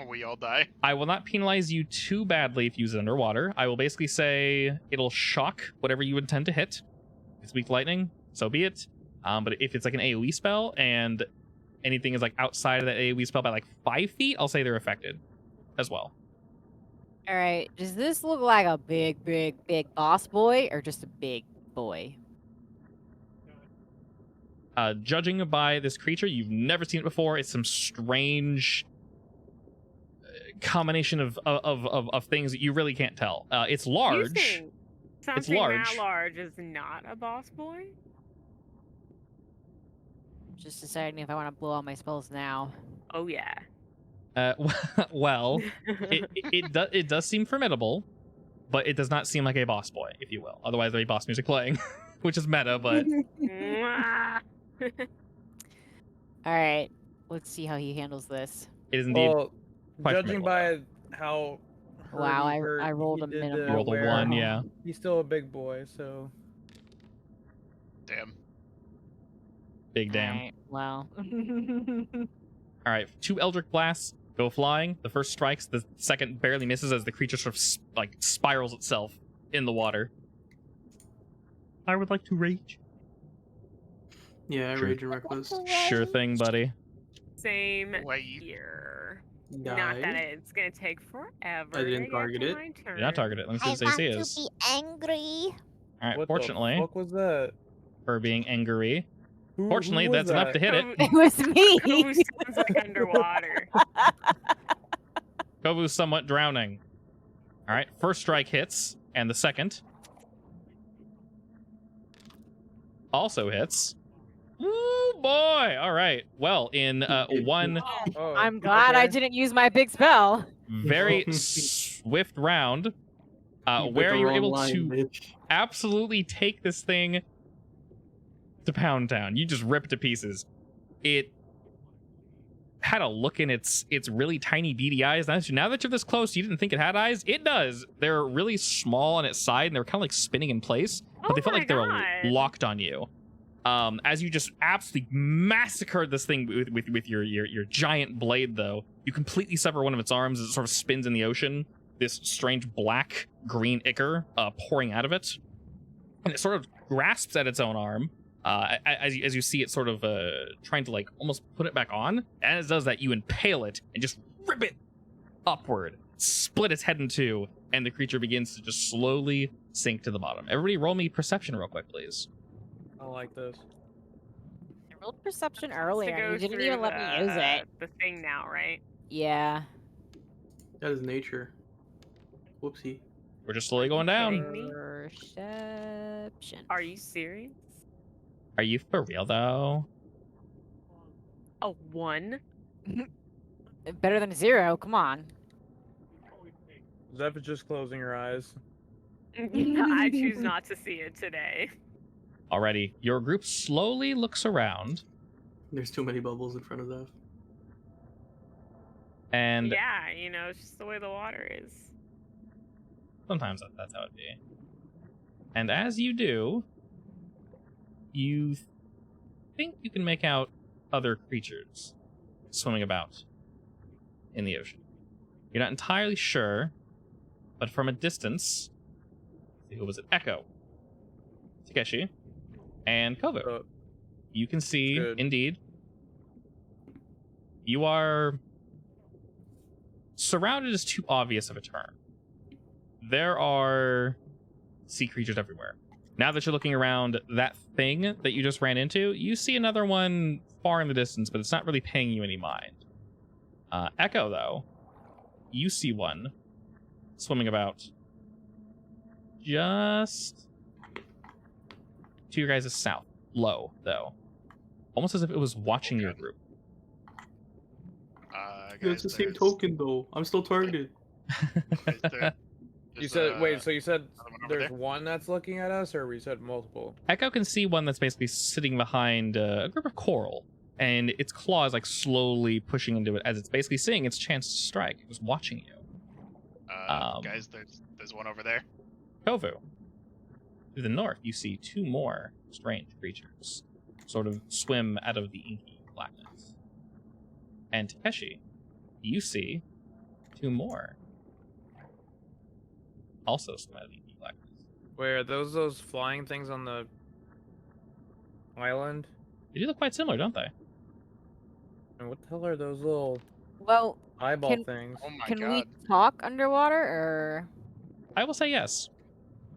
We all die. I will not penalize you too badly if you use it underwater. I will basically say it'll shock whatever you intend to hit. If it's weak to lightning, so be it. But if it's like an AoE spell and anything is like outside of that AoE spell by like 5 feet, I'll say they're affected as well. All right. Does this look like a big, big, big boss boy or just a big boy? Judging by this creature, you've never seen it before. It's some strange combination of things that you really can't tell. It's large. You think something It's large. that large is not a boss boy? Just deciding if I want to blow all my spells now. Oh yeah. Well, it does seem formidable, but it does not seem like a boss boy, if you will. Otherwise, there'd be boss music playing, which is meta. But All right. Let's see how he handles this. it is indeed. Well, quite judging formidable. by how. Wow, hurt I rolled he a did minimum. to Rolled a Ware, 1, yeah. He's still a big boy, so. Damn. Big damn. All right, well. All right, 2 Eldritch Blasts go flying. The first strikes, the second barely misses as the creature sort of like spirals itself in the water. I would like to rage. Yeah, Sure. Rage and Reckless. Sure thing, buddy. Same Wait. here. Die. Not that it's gonna take forever. I didn't to get target to it. my turn. You're not targeted. Let me see I what want AC to is. be angry. All right, What fortunately, the fuck was that? for being angry. Who Fortunately, was that's enough that? to hit it. It was me. Who sounds like underwater? Kovu's somewhat drowning. All right, first strike hits, and the second also hits. Ooh, boy! All right. Well, in one Oh, I'm glad I okay. didn't use my big spell. very swift round, You put where the you're wrong able line, to bitch. absolutely take this thing to Pound Town. You just rip it to pieces. It had a look in its really tiny beady eyes. Now that you're this close, you didn't think it had eyes. It does. They're really small on its side, and they're kind of like spinning in place, but they felt like they were locked on you. As you just absolutely massacred this thing with your giant blade, though, you completely sever one of its arms as it sort of spins in the ocean. This strange black green ichor pouring out of it, and it sort of grasps at its own arm. As you see it sort of trying to like almost put it back on, and as it does that, you impale it and just rip it upward, split its head in two, and the creature begins to just slowly sink to the bottom. Everybody roll me perception real quick, please. I like this. I rolled perception earlier. To go You didn't through even let me use it. The thing now, right? Yeah. That is nature. Whoopsie. We're just slowly going down. Perception. Are you serious? Are you for real though? A 1? Better than 0. Come on. Zeph is just closing her eyes. I choose not to see it today. Alrighty, your group slowly looks around, There's too many bubbles in front of that. and Yeah, you know, it's just the way the water is. sometimes that's how it be. And as you do, you think you can make out other creatures swimming about in the ocean. You're not entirely sure, but from a distance, who was it? Echo, Takeshi, and Kovu. You can see, Good. indeed, you are surrounded is too obvious of a term. There are sea creatures everywhere. Now that you're looking around that thing that you just ran into, you see another one far in the distance, but it's not really paying you any mind. Echo, though, you see one swimming about just to your guys' south. Low, though. Almost as if it was watching your group. It's the same token, though. I'm still targeted. You said wait, so you said there's there? one that's looking at us, or we said multiple? Echo can see one that's basically sitting behind a group of coral, and its claws like slowly pushing into it as it's basically seeing its chance to strike. It was watching you. Guys, there's one over there. Kovu. To the north, you see two more strange creatures sort of swim out of the inky blackness. And Takeshi, you see two more also swim out of the inky blackness. Wait, are those flying things on the island? They do look quite similar, don't they? And what the hell are those little Well, eyeball Can- things? Oh my can we god. talk underwater, or... I will say yes.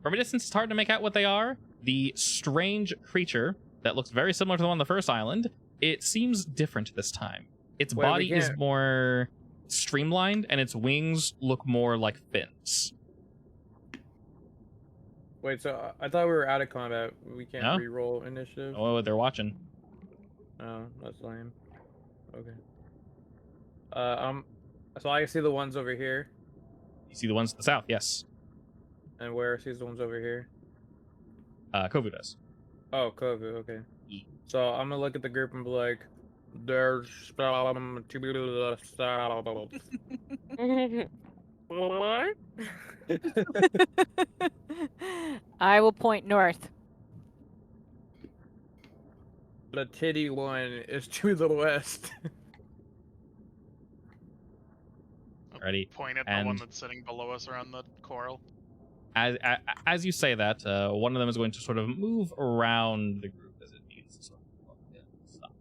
From a distance, it's hard to make out what they are. The strange creature that looks very similar to the one on the first island, it seems different this time. Its Wait, we body is can't- more streamlined, and its wings look more like fins. Wait, so I thought we were out of combat. We can't No? re-roll initiative. Oh, they're watching. Oh, that's lame. Okay. So I see the ones over here, You see the ones to the south, yes. and where sees the ones over here? Kovu does. Oh, Kovu. Okay. Ye- So I'm gonna look at the group and be like, "There's What? I will point north. the titty one is to the west." Ready. Point at the one And- that's sitting below us around the coral. As you say that, one of them is going to sort of move around the group as it needs to sort of look and stuff.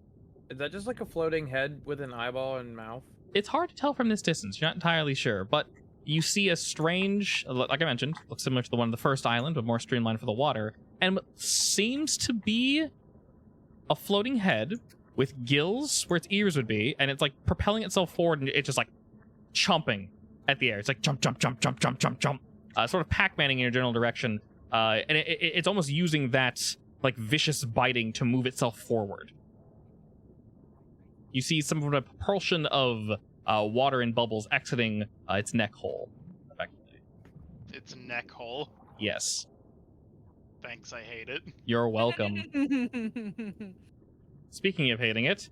Is that just like a floating head with an eyeball and mouth? It's hard to tell from this distance. You're not entirely sure, but you see a strange, like I mentioned, looks similar to the one on the first island, but more streamlined for the water, and what seems to be a floating head with gills where its ears would be, and it's like propelling itself forward, and it's just like chomping at the air. It's like jump, jump, jump, jump, jump, jump, jump. Sort of Pac-Manning in your general direction, and it's almost using that like vicious biting to move itself forward. You see some of the propulsion of water and bubbles exiting its neck hole, effectively. Its neck hole. Yes, Thanks, I hate it. you're welcome. Speaking of hating it,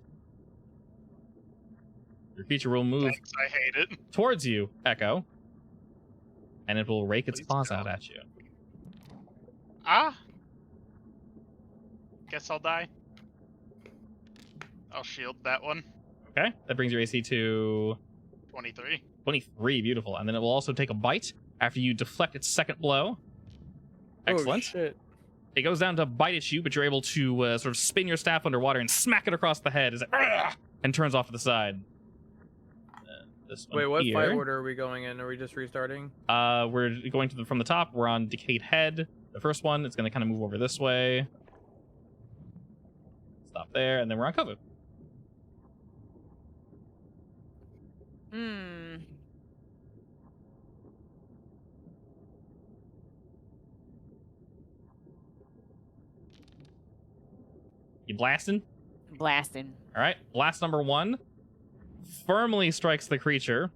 Your creature will move Thanks, I hate it. towards you, Echo, and it will rake its Please claws don't. out at you. Ah. Guess I'll die. I'll shield that one. Okay, that brings your AC to 23. 23. Beautiful. And then it will also take a bite after you deflect its second blow. Excellent. Oh, shit. It goes down to bite at you, but you're able to sort of spin your staff underwater and smack it across the head as it and turns off to the side. This one Wait, what here, fight order are we going in? Are we just restarting? We're going to from the top. We're on Decayed Head. The first one, it's going to kind of move over this way. Stop there, and then we're on Kovu. You blasting? Blasting. All right, blast number 1 firmly strikes the creature.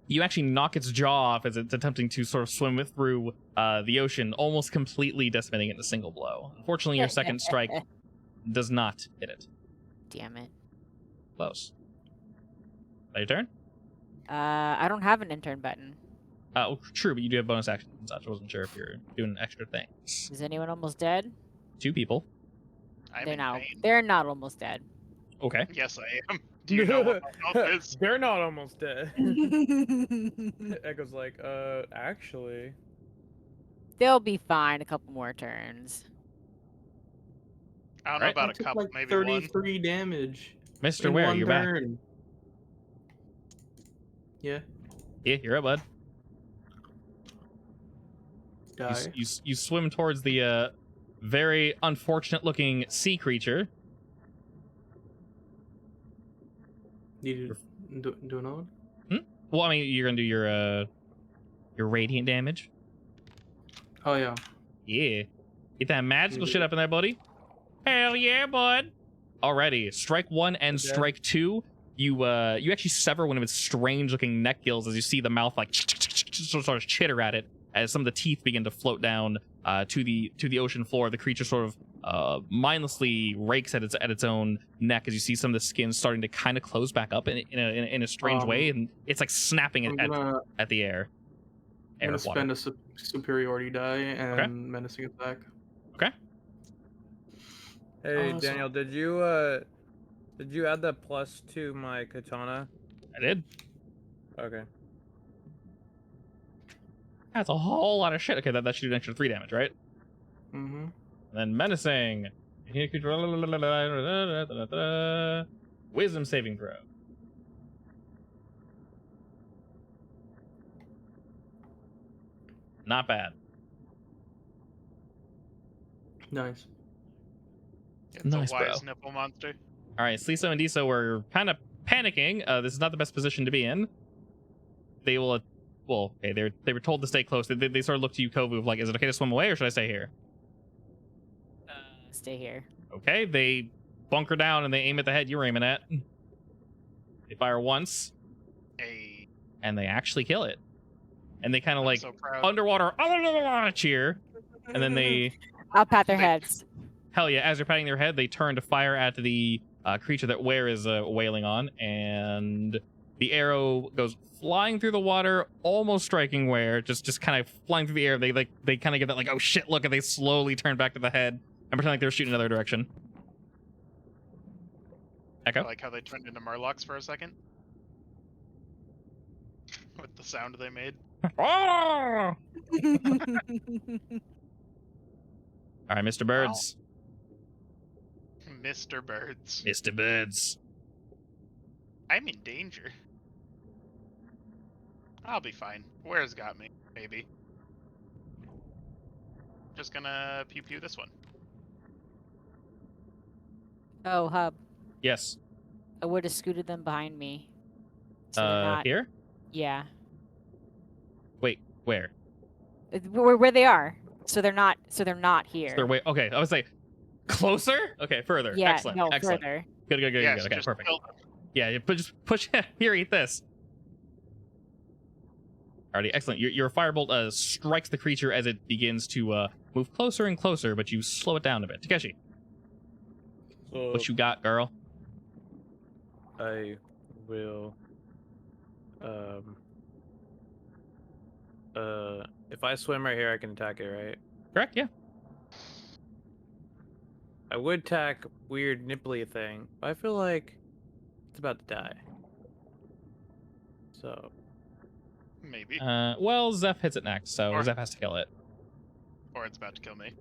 You actually knock its jaw off as it's attempting to sort of swim it through the ocean, almost completely decimating it in a single blow. Unfortunately, your second strike does not hit it. Damn it. Close. That your turn? I don't have an intern button. Oh, true, but you do have bonus actions and such. I wasn't sure if you're doing extra things. Is anyone almost dead? 2 people. I'm They're in not. pain. They're not almost dead. Okay. Yes, I am. Do you know what my health is? They're not almost dead. Echo's like, actually. They'll be fine. A couple more turns. I don't know Right. about I a took couple, like maybe one. 33 damage. Mr. in Ware, one you're back. turn. Yeah. Yeah, you're up, bud. Die. You swim towards the very unfortunate-looking sea creature. Need to do another one? Well, I mean, you're gonna do your radiant damage. Oh, yeah. Yeah. Get that magical shit up in there, buddy. Hell yeah, bud. Alrighty. Strike 1 and Okay. strike 2. You actually sever one of its strange-looking neck gills as you see the mouth like sort of chitter at it as some of the teeth begin to float down to the ocean floor. The creature sort of mindlessly rakes at its own neck as you see some of the skin starting to kind of close back up in a strange way, and it's like snapping I'm at gonna, the air. I'm gonna water. spend a superiority die and menacing attack. Okay. Hey, Awesome. Daniel, did you add that plus to my katana? I did. Okay. That's a whole lot of shit. Okay, that should do an extra 3 damage, right? Mm-hmm. And then menacing. Wisdom saving throw. Not bad. Nice. It's Nice, a wise bro. nipple monster. All right, Sliso and Diso were kind of panicking. This is not the best position to be in. They will, well, okay, they were told to stay close. They sort of look to you, Kovu, like, is it okay to swim away or should I stay here? Stay here. Okay, they bunker down and they aim at the head you're aiming at. They fire once, Hey, and they actually kill it. And they kind of I'm like so proud. underwater cheer, and then they, I'll pat their They- heads. hell yeah, as they're patting their head, they turn to fire at the creature that Ware is wailing on, and the arrow goes flying through the water, almost striking Ware, just kind of flying through the air. They kind of get that like, oh shit, look, and they slowly turn back to the head and pretend like they're shooting another direction. I Echo? like how they turned into Murlocs for a second. With the sound they made. Oh! All right, Mr. Birds. Mr. Birds. Mr. Birds. I'm in danger. I'll be fine. Where's got me? Maybe. Just gonna pew pew this one. Oh, Hub. Yes. I would have scooted them behind me. So they're not. Here? Yeah. Wait, where? Where they are. So they're not. So they're not here. They're way. Okay, I would say closer. Okay, further. Yeah. Excellent. No, Excellent. further. Good. Yes, Okay, just perfect. kill them. Yeah, just push. Here, eat this. Alrighty, excellent. Your firebolt strikes the creature as it begins to move closer and closer, but you slow it down a bit. Takeshi, So what you got, girl? I will. If I swim right here, I can attack it, right? Correct, yeah. I would attack weird nipply thing, but I feel like it's about to die. So. Maybe. Well, Zeph hits it next, so Or- Zeph has to kill it. Or it's about to kill me.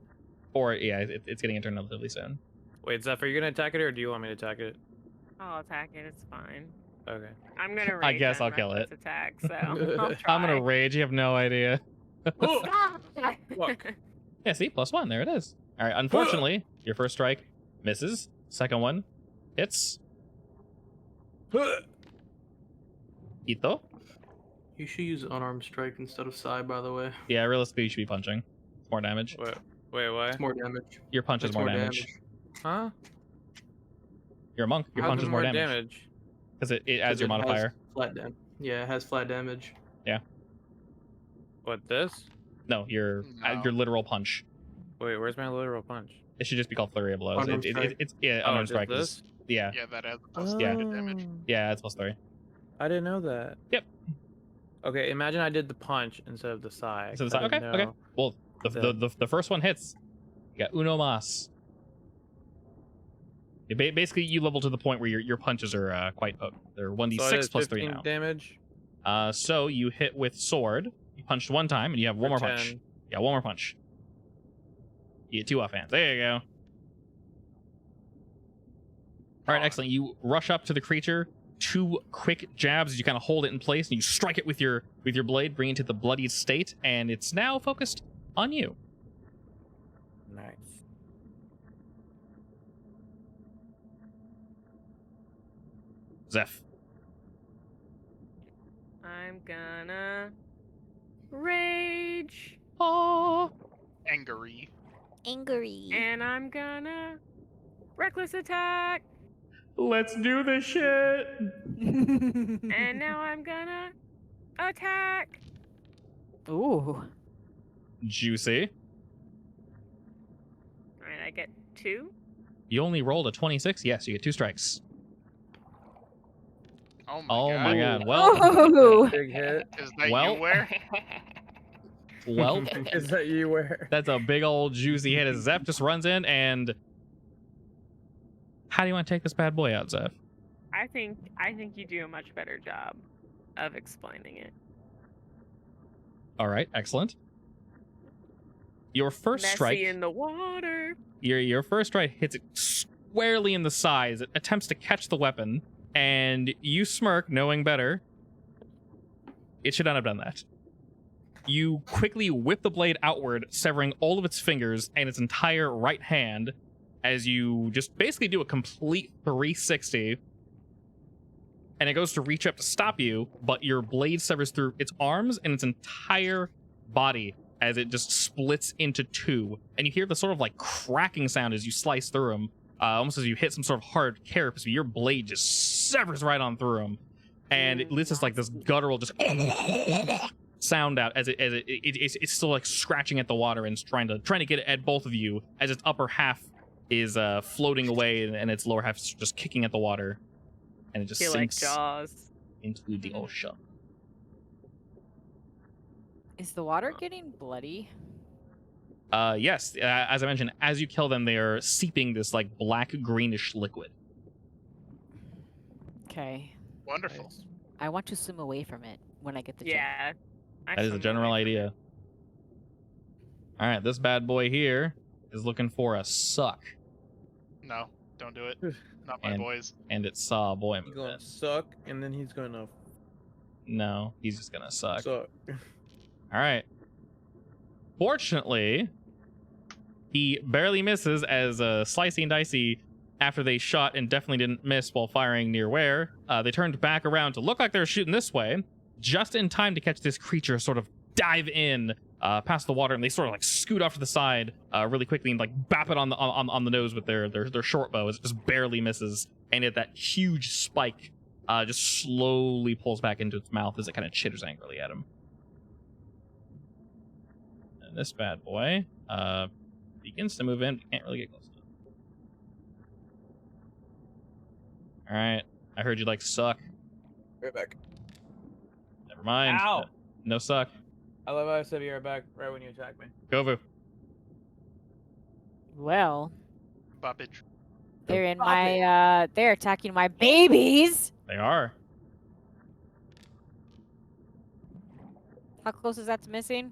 Or, yeah, it's getting turned relatively soon. Wait, Zeph, are you gonna attack it or do you want me to attack it? I'll attack it. It's fine. Okay. I'm gonna rage. I guess on I'll kill reckless it. Attack, so I'll try. I'm gonna rage, you have no idea. Fuck. Yeah, see, +1, there it is. Alright, unfortunately, your first strike misses. Second one hits. Ito. You should use unarmed strike instead of Psy, by the way. Yeah, realistically, you should be punching. It's more damage. Wait, what? It's more damage. Your punch is It's more damage. Huh? You're a monk. Your How's punch it is more damage. Because it adds your modifier. Flat dam. Yeah, it has flat damage. What, this? No, your literal punch. Wait, where's my literal punch? It should just be called Flurry of Blows. Unarmed strike. It's yeah, Oh, unarmed just strike this? is yeah. Yeah, that adds plus Yeah. damage. Yeah, it's +3. I didn't know that. Yep. Okay, imagine I did the punch instead of the side. So okay, okay. Well, the first one hits. You got uno mas. Basically, you level to the point where your punches are quite potent. They're 1d6 plus 3 now. Damage. So you hit with sword. You punched one time, and you have one more punch. 10. Yeah, one more punch. You get 2 offhands. There you go. All right, excellent. You rush up to the creature. 2 quick jabs as you kind of hold it in place, and you strike it with your blade, bringing it to the bloodied state, and it's now focused on you. Nice. Zeph. I'm gonna rage. Oh. Angry. Angry. And I'm gonna reckless attack. Let's do this shit. And now I'm gonna attack. Ooh. Juicy. Alright, I get 2. You only rolled a 26. Yes, you get 2 strikes. Oh my Oh god. my god. Well, Oh. Big hit. Is that Well- you where? well, Is that you where? that's a big old juicy hit as Zeph just runs in and... How do you want to take this bad boy out, Zeph? I think you do a much better job of explaining it. All right, excellent. Your first Messy strike... in the water. Your first strike hits it squarely in the sides. It attempts to catch the weapon, and you smirk, knowing better. It should not have done that. You quickly whip the blade outward, severing all of its fingers and its entire right hand, as you just basically do a complete 360. And it goes to reach up to stop you, but your blade severs through its arms and its entire body as it just splits into 2. And you hear the sort of like cracking sound as you slice through them, almost as you hit some sort of hard carapace. Your blade just severs right on through them. And it lets like this guttural just sound out as it's still like scratching at the water and trying to get it at both of you as its upper half is floating away and its lower half is just kicking at the water. And it just Feel like sinks Jaws. into the ocean. Is the water getting bloody? Yes, as I mentioned, as you kill them, they are seeping this like black greenish liquid. Okay. Wonderful. I want to swim away from it when I get the chance. Yeah. That is a general idea. All right, this bad boy here is looking for a suck, No, don't do it. Not my And- boys. and it saw a boy He's move gonna in. suck, and then he's gonna No, he's just gonna suck. suck. All right. Fortunately, he barely misses as Slicey and Dicey, after they shot and definitely didn't miss while firing near where, they turned back around to look like they were shooting this way, just in time to catch this creature sort of dive in past the water, and they sort of like scoot off to the side really quickly and like bap it on the nose with their short bow as it just barely misses, and at that huge spike just slowly pulls back into its mouth as it kind of chitters angrily at him. And this bad boy begins to move in, but can't really get close enough. All right, I heard you like suck. Right back. Never mind. Ow! No suck. I love how I said be right back right when you attack me. Govu. Well, Boppage. they're in Stop my they're attacking my babies. They are. How close is that to missing?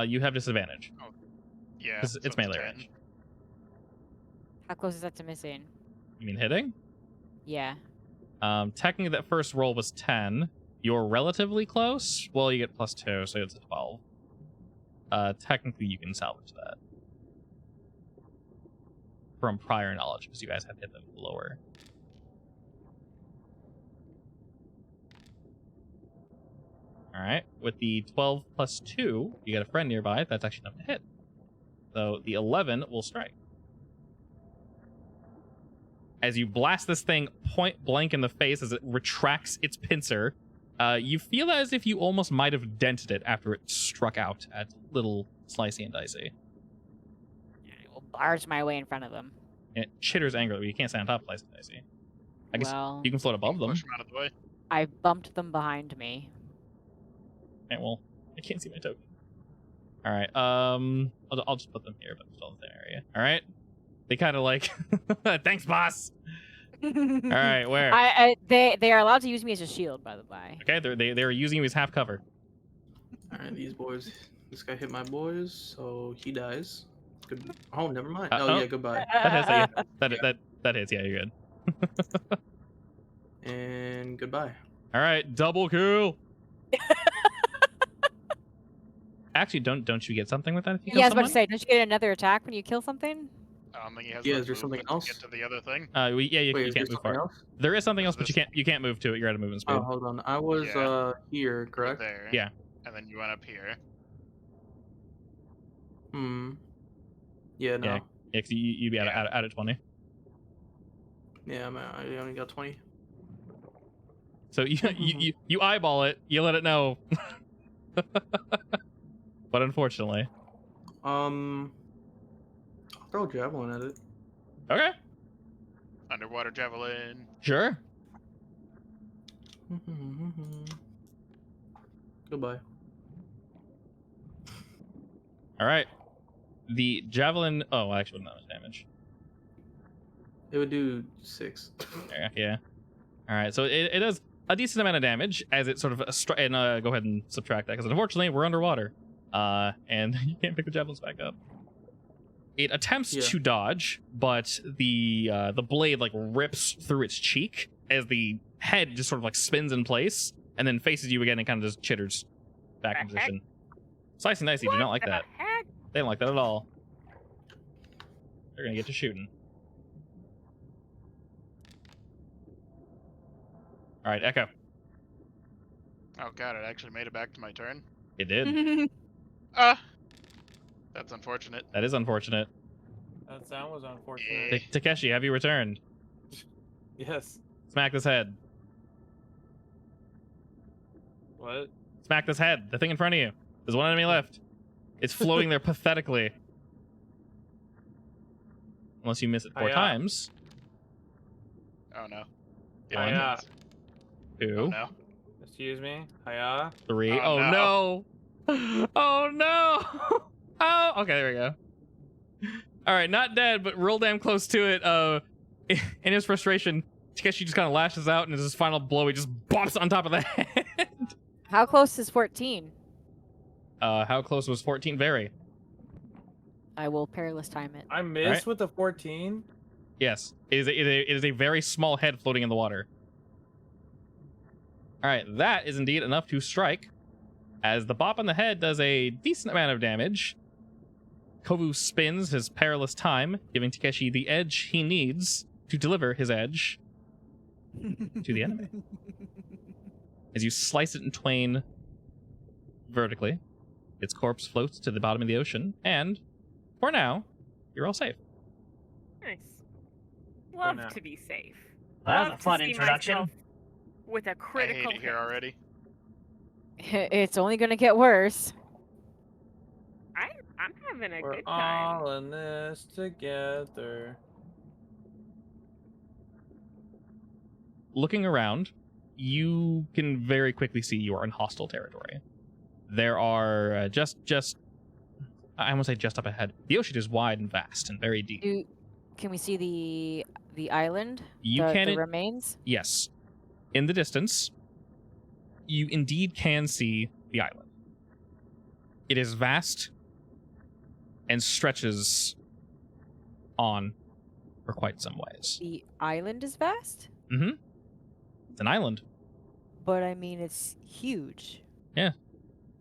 You have disadvantage. Yeah. It's so melee 10. range. How close is that to missing? You mean hitting? Yeah. Technically, that first roll was 10. You're relatively close. Well, you get +2, so it's a 12. Technically, you can salvage that from prior knowledge, because you guys have hit them lower. All right. With the 12 plus 2, you get a friend nearby. That's actually enough to hit. So the 11 will strike. As you blast this thing point blank in the face as it retracts its pincer, you feel as if you almost might have dented it after it struck out at little Slicey and Dicey. I will barge my way in front of them. And it chitters angrily, but you can't stand on top of Slicey and Dicey. I guess Well, you can float above them. Push him out of the way. I bumped them behind me. Okay, well, I can't see my token. All right, I'll just put them here, but still in the area. All right, they kind of like, thanks, boss. All right, where? They are allowed to use me as a shield, by the way. Okay, they're using you as half cover. All right, these boys. This guy hit my boys, so he dies. Good. Oh, never mind. Oh. Yeah, goodbye. That hits, yeah. That hits. Yeah, you're good. And goodbye. All right, double kill. Actually, don't you get something with that if you kill Yeah, I was about someone? to say, don't you get another attack when you kill something? I don't think he has Yeah, enough is there something movement to else? get to the other thing. Yeah, you Wait, is there can't move something far. else? There is something else, Is but you can't move to it. You're out of movement speed. Oh, hold on. I was Yeah. here, Right correct? there. Yeah. And then you went up here. Hmm. Yeah, no. Yeah. Yeah, 'cause you'd be out of 20. Yeah, I only got 20. So you eyeball it. You let it know. But unfortunately. I'll throw a javelin at it. Okay. Underwater javelin. Sure. Goodbye. All right. The javelin. Oh, actually, not much damage. It would do 6. Yeah. All right. So it does a decent amount of damage as it sort of and go ahead and subtract that because unfortunately we're underwater. And you can't pick the javelins back up. It attempts to dodge, but the blade like rips through its cheek as the head just sort of like spins in place and then faces you again and kind of just chitters back in position. Slicey and Dicey do not like that. Heck? They don't like that at all. They're gonna get to shooting. All right, Echo. Oh god, it actually made it back to my turn. It did. That's unfortunate. That is unfortunate. That sound was unfortunate. Takeshi, have you returned? Yes. Smack this head. What? Smack this head. The thing in front of you. There's one enemy left. It's floating there pathetically. Unless you miss it 4 times. Oh no. One. Yeah. 2. Oh no. Excuse me? Hiya? 3. Oh, Oh no. Oh no. Oh, okay, there we go. All right, not dead, but real damn close to it. In his frustration, Takeshi just kind of lashes out, and as his final blow, he just bops on top of the head. How close is 14? How close was 14? Very. I will perilous time it. I missed with the 14? Yes, it is a very small head floating in the water. All right, that is indeed enough to strike, as the bop on the head does a decent amount of damage. Kovu spins his perilous time, giving Takeshi the edge he needs to deliver his edge to the enemy. As you slice it in twain vertically, its corpse floats to the bottom of the ocean, and for now, you're all safe. Nice. Love now. to be safe. Well, that was Love a to fun see introduction. myself with a I critical hate it here hit. already. It's only gonna get worse. I'm having a We're good time. all in this together. Looking around, you can very quickly see you are in hostile territory. There are I won't say just up ahead. The ocean is wide and vast and very deep. Can we see the island? The remains? Yes. In the distance, you indeed can see the island. It is vast and stretches on for quite some ways. The island is vast? Mm-hmm. It's an island. But I mean, it's huge. Yeah.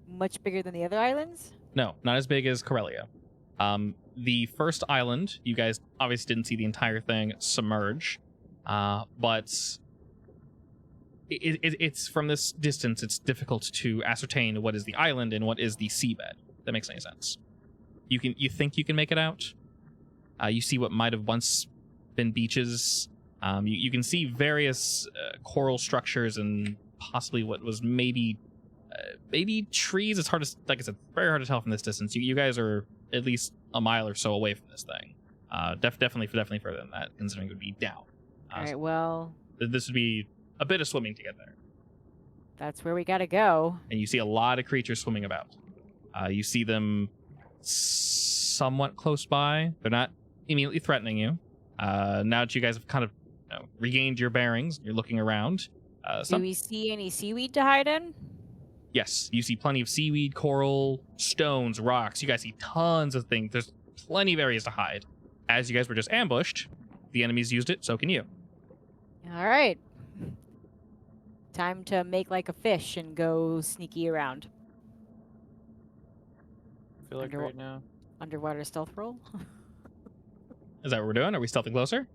Much bigger than the other islands? No, not as big as Corelia. The first island, you guys obviously didn't see the entire thing submerge, but it's from this distance, it's difficult to ascertain what is the island and what is the seabed. If that makes any sense. You think you can make it out. You see what might have once been beaches. You can see various coral structures and possibly what was maybe trees. It's hard to, like I said, very hard to tell from this distance. You guys are at least a mile or so away from this thing. Definitely further than that, considering it would be down. All right, well, this would be a bit of swimming to get there. That's where we gotta go. And you see a lot of creatures swimming about. You see them somewhat close by. They're not immediately threatening you. Now that you guys have kind of regained your bearings, you're looking around. Do we see any seaweed to hide in? Yes, you see plenty of seaweed, coral, stones, rocks. You guys see tons of things. There's plenty of areas to hide. As you guys were just ambushed, the enemies used it, so can you. All right. Time to make like a fish and go sneaky around. I feel like right now. Underwater stealth roll? Is that what we're doing? Are we stealthing closer?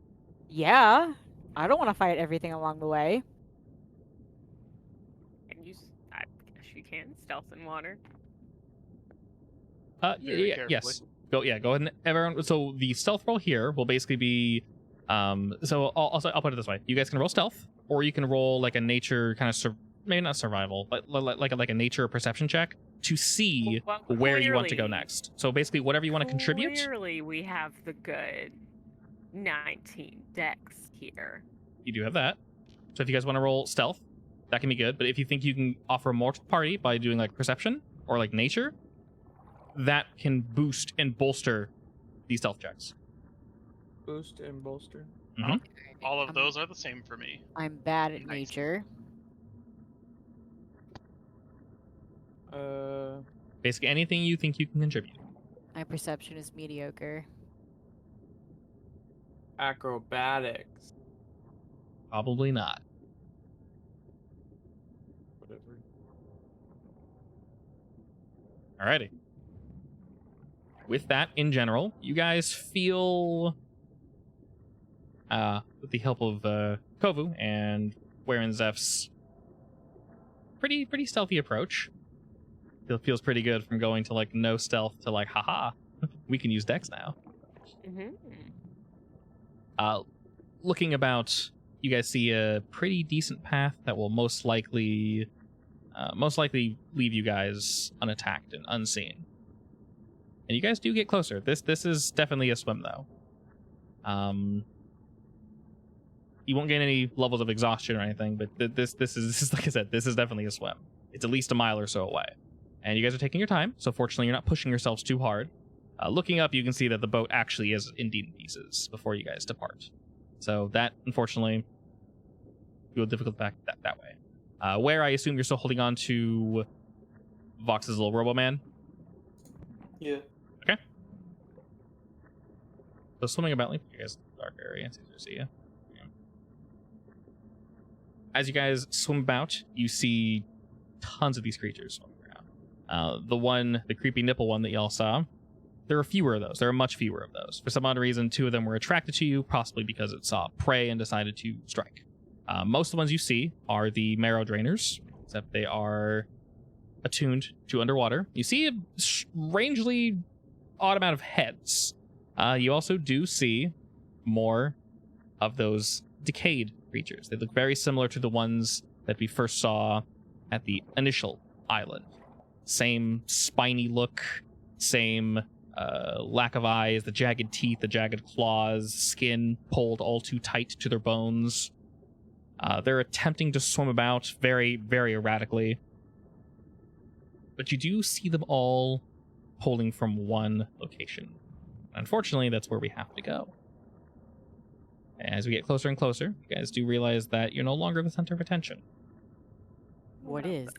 Yeah. I don't want to fight everything along the way. I guess you can stealth in water. Yes. Go ahead and everyone. So the stealth roll here will basically be, so I'll put it this way: you guys can roll stealth, or you can roll like a nature kind of maybe not survival, but like a nature perception check to see where you want to go next. So basically, whatever you want to contribute. Clearly, we have the good 19 dex here. You do have that. So if you guys want to roll stealth, that can be good. But if you think you can offer more to the party by doing like perception or like nature, that can boost and bolster these stealth checks. Boost and bolster. Mm-hmm. All of those are the same for me. I'm bad at nature. Basically anything you think you can contribute. My perception is mediocre. Acrobatics. Probably not. Whatever. Alrighty. With that, in general, you guys feel, with the help of Kovu and Warren Zeph's pretty stealthy approach, it feels pretty good from going to like no stealth to like haha, we can use Dex now. Mm-hmm. Looking about, you guys see a pretty decent path that will most likely leave you guys unattacked and unseen. And you guys do get closer. This is definitely a swim though. You won't gain any levels of exhaustion or anything, but this is like I said, this is definitely a swim. It's at least a mile or so away. And you guys are taking your time, so fortunately you're not pushing yourselves too hard. Looking up, you can see that the boat actually is indeed in pieces before you guys depart. So that, unfortunately, feel difficult back that way. Where I assume you're still holding on to Vox's little robo-man? Yeah. Okay. So swimming about, like, you guys dark area, it's easier to see you. Yeah. As you guys swim about, you see tons of these creatures swimming around. The creepy nipple one that y'all saw, there are fewer of those. There are much fewer of those. For some odd reason, 2 of them were attracted to you, possibly because it saw prey and decided to strike. Most of the ones you see are the marrow drainers, except they are attuned to underwater. You see a strangely odd amount of heads. You also do see more of those decayed creatures. They look very similar to the ones that we first saw at the initial island. Same spiny look, same lack of eyes, the jagged teeth, the jagged claws, skin pulled all too tight to their bones. They're attempting to swim about very, very erratically. But you do see them all pulling from one location. Unfortunately, that's where we have to go. As we get closer and closer, you guys do realize that you're no longer the center of attention. What is?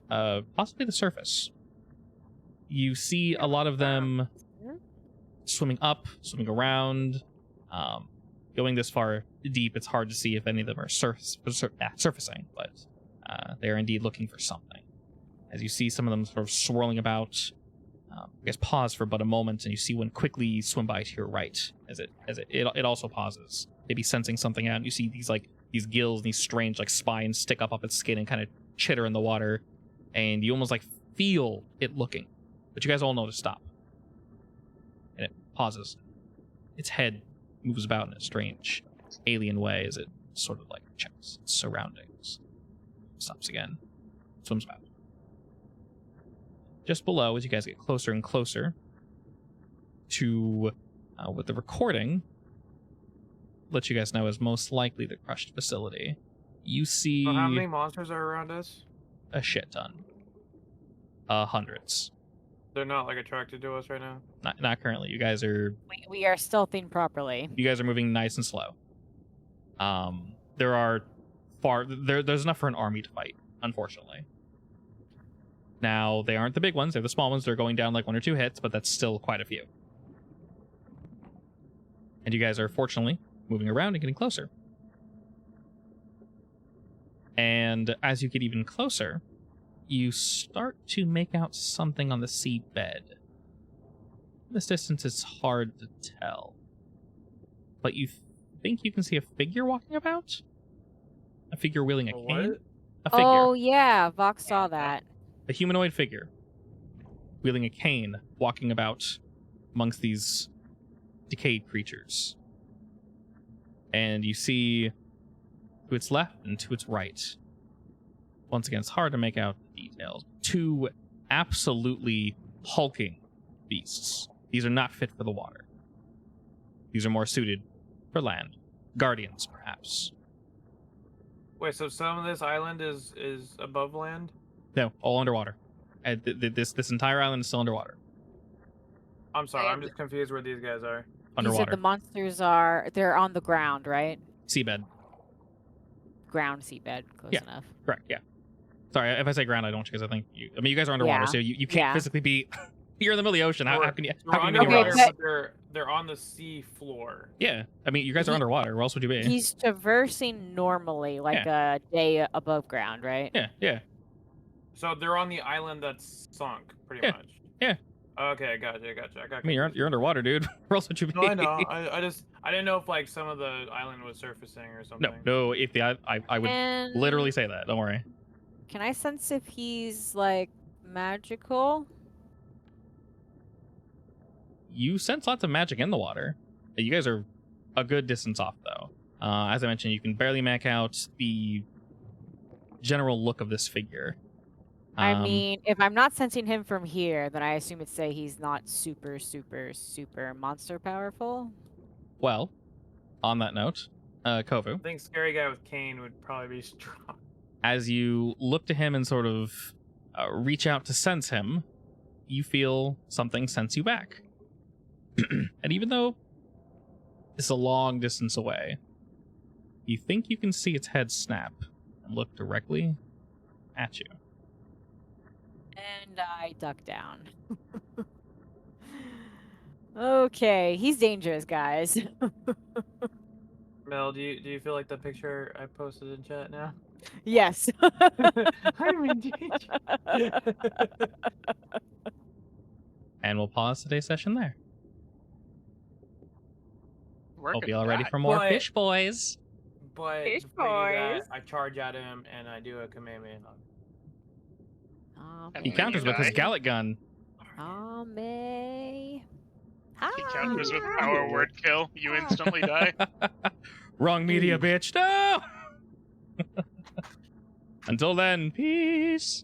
Possibly the surface. You see a lot of them swimming up, swimming around. Going this far deep, it's hard to see if any of them are surfacing, but they're indeed looking for something. As you see some of them sort of swirling about, you guys pause for but a moment, and you see one quickly swim by to your right. As it also pauses, maybe sensing something out. And you see these gills, these strange like spines stick up its skin and kind of chitter in the water, and you almost like feel it looking, but you guys all know to stop. And it pauses. Its head moves about in a strange alien way as it sort of like checks its surroundings. Stops again. Swims about. Just below, as you guys get closer and closer to what the recording let you guys know is most likely the crushed facility, you see... So how many monsters are around us? A shit ton. Hundreds. They're not like attracted to us right now? Not currently. You guys are... We are stealthing properly. You guys are moving nice and slow. There are there's enough for an army to fight, unfortunately. Now, they aren't the big ones, they're the small ones. They're going down like 1 or 2 hits, but that's still quite a few. And you guys are fortunately moving around and getting closer. And as you get even closer, you start to make out something on the seabed. This distance is hard to tell, but you think you can see a figure walking about? A figure wielding a cane? What? A figure. Oh, yeah. Vox saw that. A humanoid figure wielding a cane, walking about amongst these decayed creatures. And you see to its left and to its right. Once again, it's hard to make out the details. 2 absolutely hulking beasts. These are not fit for the water. These are more suited for land. Guardians, perhaps. Wait, so some of this island is above land? No, all underwater. This entire island is still underwater. I'm sorry, I'm just confused where these guys are. Underwater. You said the monsters they're on the ground, right? Seabed. Ground seabed, close Yeah. enough. Correct, yeah. Sorry, if I say ground, I don't, because I think you guys are underwater, Yeah. so you can't physically be... You're in the middle of the ocean. How can you We're be anywhere underwater, else? but they're on the sea floor. Yeah, I mean, you guys are underwater. Where else would you be? He's traversing normally, like a day above ground, right? Yeah. So they're on the island that's sunk, pretty Yeah, much. yeah. Okay, gotcha. I mean, you're underwater, dude. Where else would you be? No, I know. I didn't know if like some of the island was surfacing or something. No. If I would literally say that. Don't worry. Can I sense if he's like magical? You sense lots of magic in the water. You guys are a good distance off, though. As I mentioned, you can barely make out the general look of this figure. I mean, if I'm not sensing him from here, then I assume it'd say he's not super, super, super monster powerful. Well, on that note, Kovu, I think scary guy with cane would probably be strong. as you look to him and sort of reach out to sense him, you feel something sense you back. And even though it's a long distance away, you think you can see its head snap and look directly at you. And I duck down. Okay, he's dangerous, guys. Mel, do you feel like the picture I posted in chat now? Yes. I'm in danger. And we'll pause today's session there. Hope you all ready for But- more Fish Boys. But Fish before I do boys. that, I charge at him and I do a Kamehameha. He counters with his Gallic gun. May. He counters with power word kill. You instantly die. Wrong media, bitch. No! Until then, peace.